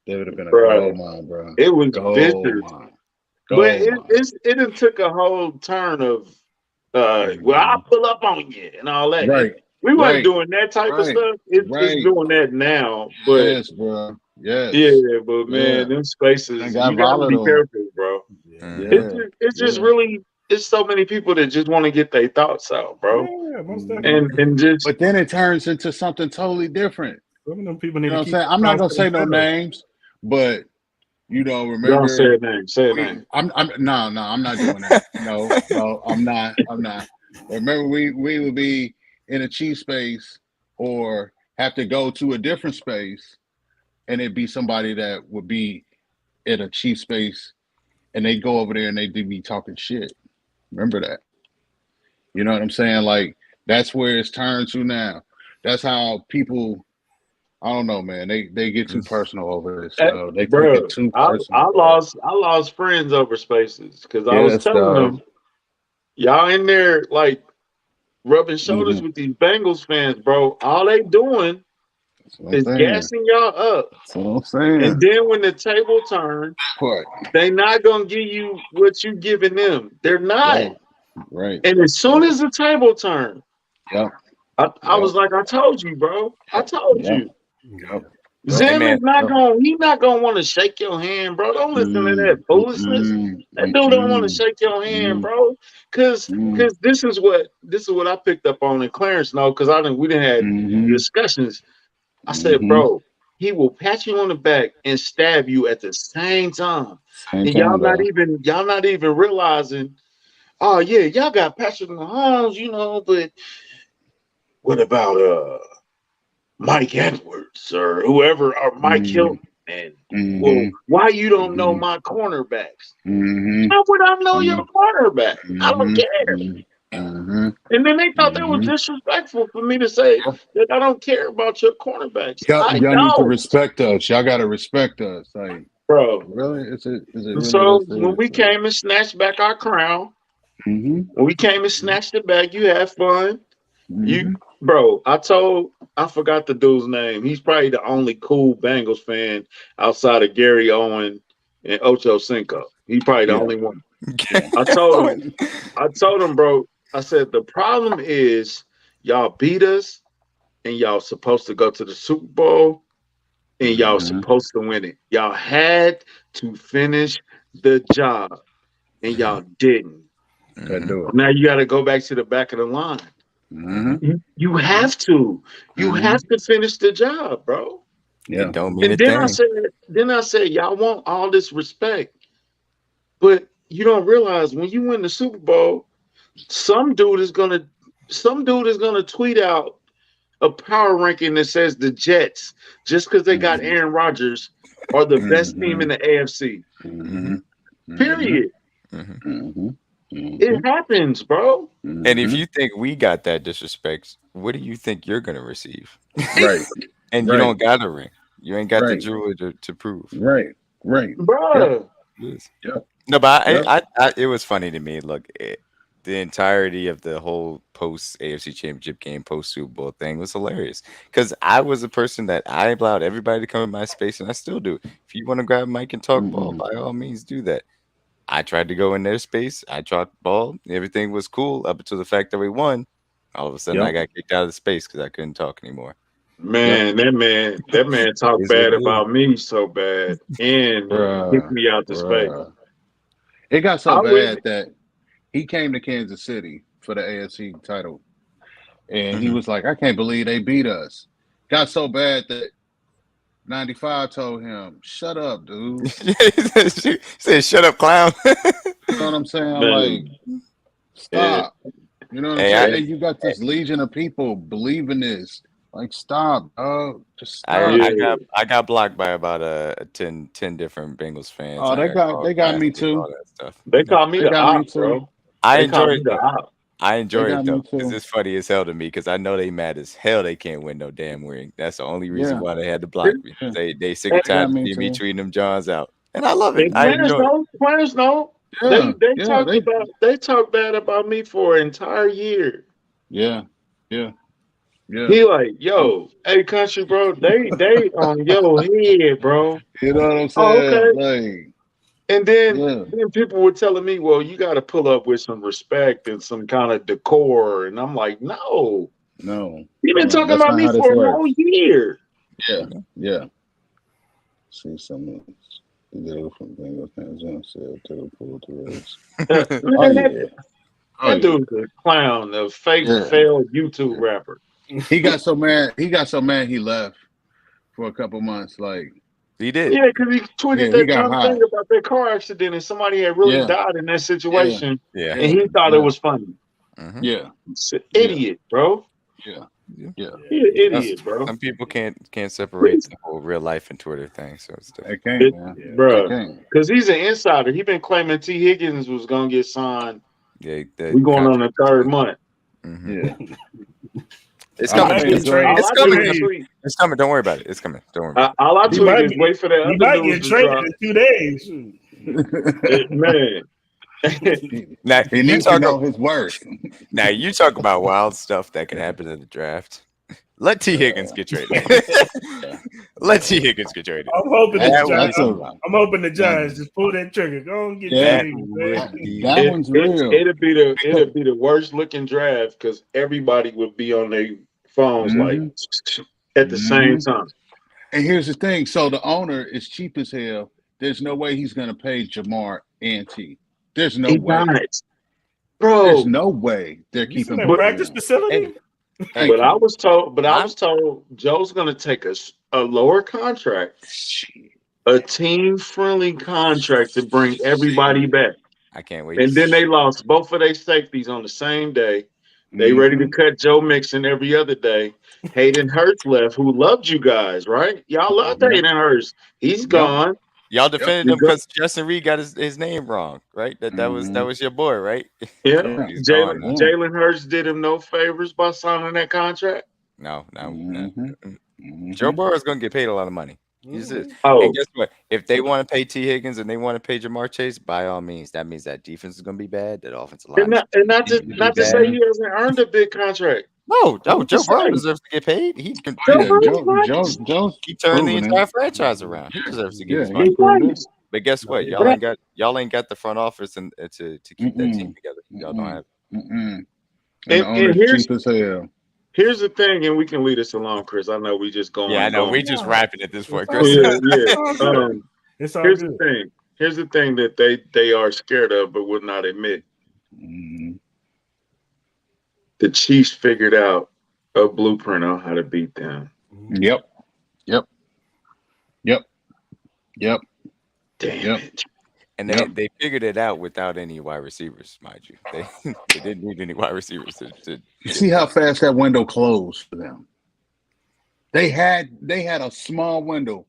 it would have been a gold mine, bro. It was vicious. But it took a whole turn of I'll pull up on you and all that. Right. We weren't doing that type of stuff. It's doing that now. But yes, bro. Yes. Yeah, but man, them spaces, you gotta be careful, bro. It's just really, it's so many people that just want to get their thoughts out, bro. Yeah, most definitely. And just, but then it turns into something totally different. Some of them people need to keep I'm not gonna say no names, but remember. Don't say a name. Say a name. I'm not doing that. No, I'm not. Remember, we would be in a Chiefs space or have to go to a different space, and it'd be somebody that would be in a Chiefs space, and they go over there and they'd be talking shit. Remember that? You know what I'm saying? Like that's where it's turned to now. That's how people. I don't know, man. They get too personal over this. Hey, So they take it bro, too I, personal, I bro. lost I lost friends over spaces because I was Yes, telling dog. them y'all in there like rubbing shoulders Mm-hmm. with these Bengals fans, bro. All they doing That's what I'm is saying. gassing y'all up, That's what I'm saying. and then when the table turns, Part. they not gonna give you what you giving them. They're not. Right. Right. And as soon Right. as the table turned, Yep. I Yep. was like, I told you, bro. I told Yep. you. Yep. Yep. Hey Zim man, is not Yep. going. He's not going to want to shake your hand, bro. Don't listen to that foolishness. That dude don't want to shake your hand, bro. Cause this is what I picked up on, and Clarence know, cause we didn't have discussions. I said, bro, he will pat you on the back and stab you at the same time, Same and time, though. y'all not even realizing. Oh yeah, y'all got Patrick Mahomes, but what about Mike Edwards or whoever, or Mike Hilton? And well, why you don't know my cornerbacks? How would I know your cornerback? I don't care. And then they thought that was disrespectful for me to say that I don't care about your cornerbacks. I Y'all need to don't, respect us. Y'all got to respect us. Like, bro. really? Is it And really so that when serious? we came and snatched back our crown, Mm-hmm. when we came and snatched it back, you had fun. You, Mm-hmm. bro, I forgot the dude's name. He's probably the only cool Bengals fan outside of Gary Owen and Ocho Cinco. He probably the Yeah. only one. Yeah. I told him, bro, I said, the problem is y'all beat us and y'all supposed to go to the Super Bowl and y'all supposed to win it. Y'all had to finish the job and y'all didn't. Gotta do it. Now you got to go back to the back of the line. Mm-hmm. You have to. You have to finish the job, bro. Yeah. it don't mean And a thing. then I said, y'all want all this respect, but you don't realize when you win the Super Bowl, some dude is gonna tweet out a power ranking that says the Jets, just because they got Aaron Rodgers, are the best team in the AFC. Period. It happens, bro. And if you think we got that disrespect, what do you think you're gonna receive? Right. And you Right. don't got a ring. You ain't got the Right. jewelry to prove. Right. Right. Yep. Bruh. Yes. Yep. No, but Yep. it was funny to me. Look, the entirety of the whole post AFC Championship game, post Super Bowl thing was hilarious. Because I was a person that I allowed everybody to come in my space, and I still do. If you want to grab a mic and talk ball, by all means, do that. I tried to go in their space. I talked ball. Everything was cool up until the fact that we won. All of a sudden, I Yep. got kicked out of the space because I couldn't talk anymore. Yep. Man, that man talked Is what bad it is. about me so bad and kicked Bruh. me out the space. Bruh. It got so I went, bad that he came to Kansas City for the AFC title, and he Mhm. was like, "I can't believe they beat us." Got so bad that 95 told him, "Shut up, dude." She said, "Shut up, clown." You know what I'm saying? Like, man. And, stop. You know what I'm Hey, saying? and And you got this legion of people believing this. Like, stop, dog. Just I, stop. I yeah, got I got blocked by about 10 different Bengals fans, Oh, and I they got got called they got me nasty and too. all that stuff. they You know, call me They the got me op, too. bro. I They call enjoy me it the though. op. I They enjoy it got me though because too. it's funny as hell to me because I know they mad as hell they can't win no damn ring. That's the only reason Yeah, why they had to block me. yeah. They sick And, and They got tired of me seeing me too. tweeting them Johns out, and I love it. and I players enjoy it. know, players know. Yeah, They yeah. talked bad about me for an entire year. Yeah, yeah, yeah. He like, yo, hey country, bro, they on your head, bro. You know what I'm Oh, saying? okay. Like, And then yeah, people were telling me, well, you got to pull up with some respect and some kind of decor. And I'm like, no, no, you've been no, talking that's about not me how this for a whole works. year. Yeah, yeah. See some the from Bengals fans on sale to the pool to race. Oh Man, yeah, oh that yeah, dude's a clown, a fake yeah. failed YouTube rapper. He got so mad. He got so mad. He left for a couple months. Like, He did. Yeah, because he tweeted yeah, he that got dumb hot. thing about that car accident and somebody had really Yeah, died in that yeah, situation, Yeah. and yeah, he thought it yeah, was funny. Mm-hmm. Yeah. He's an idiot, bro. Yeah. Yeah. Yeah. He's an idiot, bro. Some people can't separate the whole real life and Twitter thing, so it's They different. can't, man. They Bro, can't. because he's an insider. He been claiming T. Higgins was gonna get signed. Yeah, We going on the third month. Mm-hmm. Yeah. It's I coming. might get traded. All It's I do coming. is tweet. It's coming. Don't worry about it. It's coming. Don't worry about it. All I He tweet might is be- wait for that He other might news get to traded drop. in 2 days. Shoot. Man. Now He you needs to talk. know his worth. Now you talk about wild stuff that can happen in the draft. Let T. Higgins get traded. Let T. Higgins get traded. I'm hoping the That would Giants. be I'm hoping the Giants just pull that trigger. Go and get Yeah. that. would be- That one's real. It'd be the worst looking draft because everybody would be on their phones like at the same time. And here's the thing. So the owner is cheap as hell. There's no way he's going to pay Jamar and T. There's no He way. not. Bro. There's no way they're You keeping seen that both of practice them. facility? Thank But you. I was told Joe's gonna take a lower contract, a team friendly contract to bring everybody back. I can't wait. And then they lost both of their safeties on the same day. They ready to cut Joe Mixon every other day. Hayden Hurst left, who loved you guys, right? Y'all loved Hayden Hurst. He's gone. Y'all defended you him go- because Justin Reed got his name wrong, right? That was your boy, right? Yeah. He's gone now. Jalen Hurst did him no favors by signing that contract. No. Joe Burrow is going to get paid a lot of money. He just is. Oh, And guess what? If they want to pay T. Higgins and they want to pay Jamar Chase, by all means, that means that defense is going to be bad. That offensive line. and not to say he hasn't earned a big contract. No, Joe just Burrow saying. deserves to get paid. He can Joe's he turned the proven it. entire franchise around. He deserves to get his Yeah, money. he proved it. But guess what? Y'all ain't got the front office and to keep that team together. Y'all don't have. And the And owner's here's cheap as hell. here's the thing, and we can leave this alone, Chris. I know we just going. Yeah, I know. going. We just rapping at this point, Chris. Yeah. It's all Here's good. the thing. Here's the thing that they are scared of, but would not admit. The Chiefs figured out a blueprint on how to beat them. Yep. Damn it. And they figured it out without any wide receivers, mind you. They didn't need any wide receivers to You see how fast that window closed for them. They had a small window,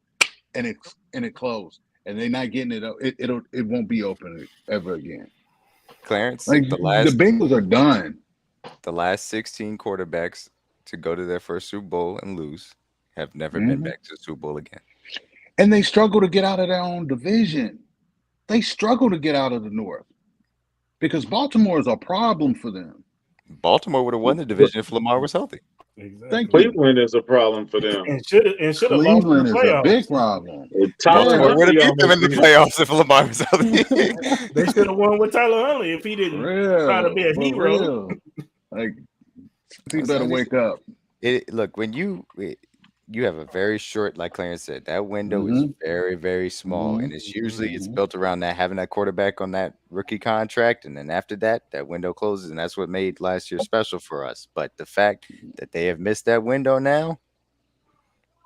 and it closed, and they're not getting it up. It won't be open ever again. Clarence. Like the Bengals are done. The last 16 quarterbacks to go to their first Super Bowl and lose have never been back to the Super Bowl again. And they struggle to get out of their own division. They struggle to get out of the North because Baltimore is a problem for them. Baltimore would have won the division if Lamar was healthy. Exactly. Thank you. Cleveland is a problem for them. And should have lost in Cleveland the is a playoffs. big problem. Baltimore would have Huntley beat them in the playoffs if Lamar was healthy. They should have won with Tyler Huntley if he didn't try to be a For hero. real. Like, he better wake up. Look, when you have a very short, like Clarence said, that window is very, very small, and it's usually it's built around that having that quarterback on that rookie contract, and then after that window closes, and that's what made last year special for us. But the fact that they have missed that window now,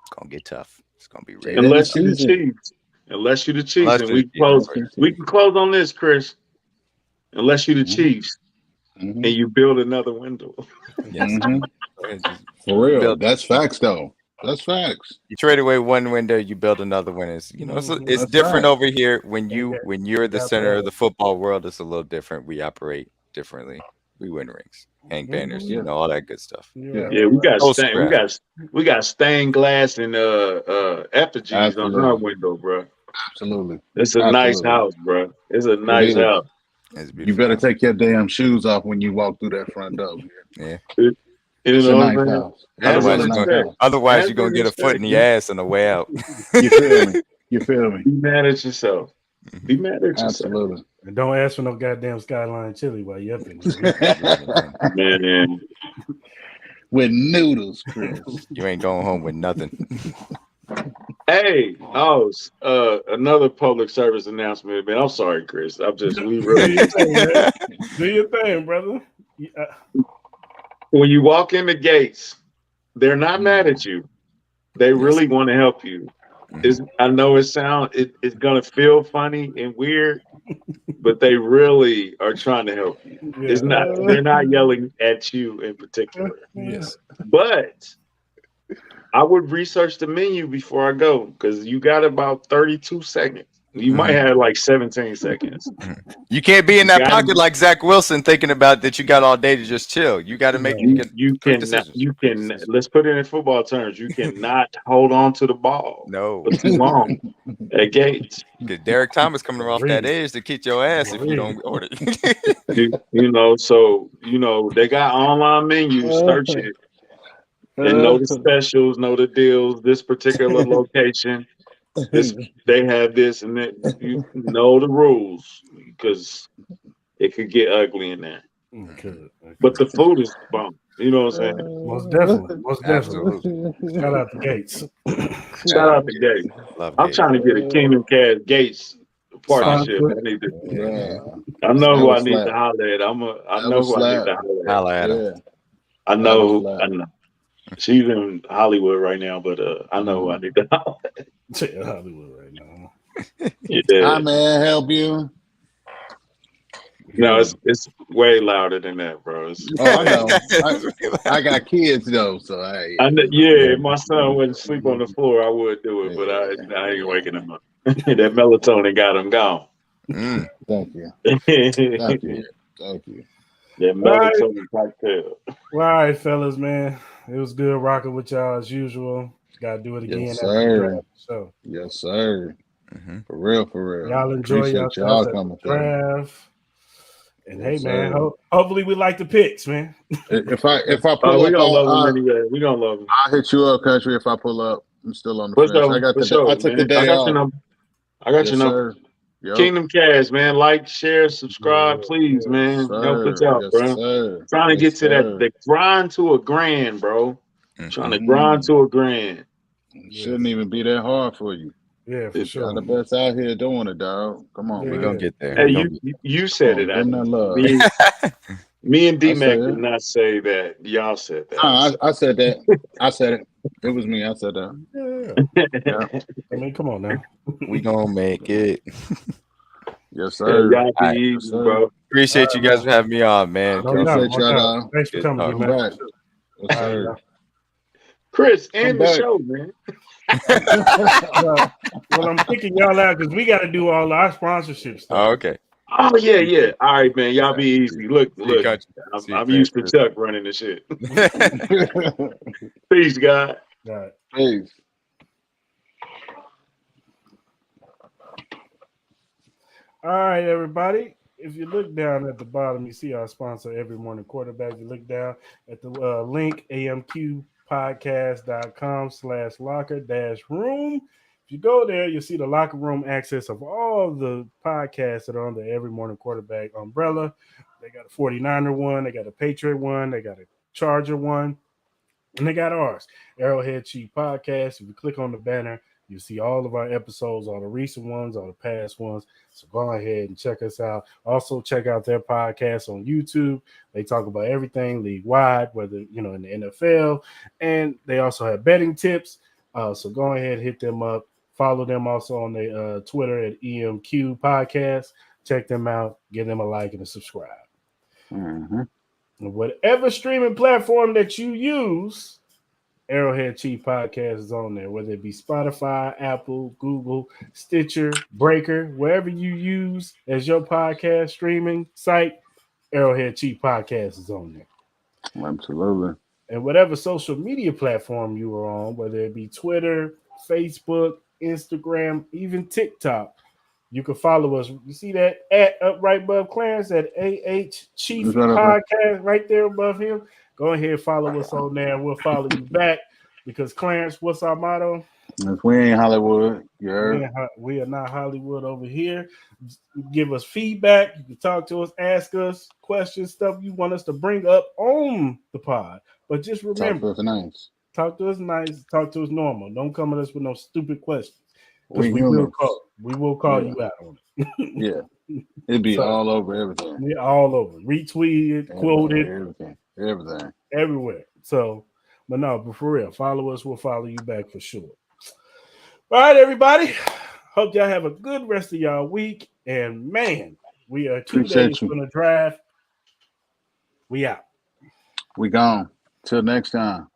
it's gonna get tough. It's gonna be real. Unless you're the Chiefs. Unless you're the Chiefs, and we can close on this, Chris. Unless you're the Chiefs, and you build another window. Yes. For real. That's facts, though. That's facts. You trade away one window, you build another one. It's it's different over here when you're the center of the football world. It's a little different. We operate differently. We win rings, hang banners, all that good stuff. Yeah, we got stained glass and effigies on our window, bro. Absolutely. It's a nice house, bro. It's a nice house. You better take your damn shoes off when you walk through that front door. Yeah. It's a nice house. Otherwise, you're gonna get a foot in the ass on the way out. You feel me? Be mad at yourself. Be mad at yourself. Absolutely. And don't ask for no goddamn Skyline chili while you're up in there. Man. With noodles, Chris. You ain't going home with nothing. Hey, another public service announcement, man. I'm sorry, Chris. We really. Do your thing, brother. When you walk in the gates, they're not mad at you. They really want to help you. I know it's gonna feel funny and weird, but they really are trying to help you. It's not they're not yelling at you in particular. Yes. But I would research the menu before I go because you got about 32 seconds. You might have like 17 seconds. You can't be in You that got pocket like Zach Wilson thinking about that you got all day to just chill. You got to make quick decisions. let's put it in football terms. You cannot hold on to the ball No. for too long at gates. Because Derek Thomas coming off that edge to kick your ass if you don't order. They got online menus. Search it and know the specials, know the deals. This particular location, they have this, and that. You know the rules because it could get ugly in there. Okay. But the food is bomb. You know what I'm saying? Most definitely. Absolutely. Shout out to Gates. Shout out to Gates. Love I'm Gates. trying to get a Kingdom Cast Gates partnership. I know who I need to holler at. I know who I need to holler at. Holla at him. I know. She's in Hollywood right now, but I know who I need to holler at. Hollywood right now. Yeah. I may help you. No, it's way louder than that, bro. I know. I got kids though, so if my son wouldn't sleep on the floor, I would do it, but I ain't waking him up. That melatonin got him gone. Thank you. That melatonin cocktail. Well, all right, fellas, man. It was good rocking with y'all as usual. Got to do it again. Yes, sir. So, yes, sir. For real. Y'all enjoy y'all coming draft. And yes, hey, man, hopefully we like the picks, man. If I pull up, we gonna love them anyway. We gonna love them. I'll hit you up, country. If I pull up, I'm still on the fence. I took the day off. I got your number. Yep. Kingdom Cast, man. Like, share, subscribe, please, man. Help us out, bro. Trying to get to the grind to a grand, bro. Trying to grind to a grand. Shouldn't even be that hard for you. Yeah, for sure. Got the best out here doing it, dog. Come on, we're man. gonna get there. Hey, you said it. Me and D-Mac did not say that. Y'all said that. I said that. I said it. It was me. I said that. Yeah. I mean, come on now. We gonna make it. Yes, sir. Y'all be easy, bro. Appreciate you guys for having me on, man. Appreciate y'all. Thanks for coming, man. Yes, sir. Chris, end the show, man. Well, I'm kicking y'all out because we got to do all our sponsorships. Oh, okay. Oh, yeah. All right, man. Y'all be easy. Look. I'm used to Chuck running the shit. Peace, guys. All right. Peace. All right, everybody. If you look down at the bottom, you see our sponsor, Every Morning Quarterback. You look down at the link, amqpodcast.com/locker-room. If you go there, you'll see the locker room access of all the podcasts that are on the Every Morning Quarterback umbrella. They got a 49er one, they got a Patriot one, they got a Charger one, and they got ours, Arrowhead Chief Podcast. If you click on the banner, you see all of our episodes, all the recent ones, all the past ones. So go ahead and check us out. Also, check out their podcast on YouTube. They talk about everything league-wide, whether, in the NFL. And they also have betting tips. So go ahead and hit them up. Follow them also on their Twitter at EMQ Podcast. Check them out. Give them a like and a subscribe. Mm-hmm. And whatever streaming platform that you use, Arrowhead Chief Podcast is on there, whether it be Spotify, Apple, Google, Stitcher, Breaker, wherever you use as your podcast streaming site, Arrowhead Chief Podcast is on there. Absolutely. And whatever social media platform you are on, whether it be Twitter, Facebook, Instagram, even TikTok, you can follow us. You see that up right above Clarence at AH Chief Podcast right there above him. Go ahead and follow us on there. We'll follow you back because, Clarence, what's our motto? If we ain't Hollywood, we are not Hollywood over here. Give us feedback. You can talk to us, ask us questions, stuff you want us to bring up on the pod. But just remember, talk to us nice. Talk to us nice. Talk to us normal. Don't come at us with no stupid questions. We will call you out on it. Yeah. It'd be all over everything. Yeah, all over. Retweeted, quoted. Everything. Everywhere. So, but for real, follow us. We'll follow you back for sure. All right, everybody. Hope y'all have a good rest of y'all week. And man, we are 2 days from the draft. We out. We gone. Till next time.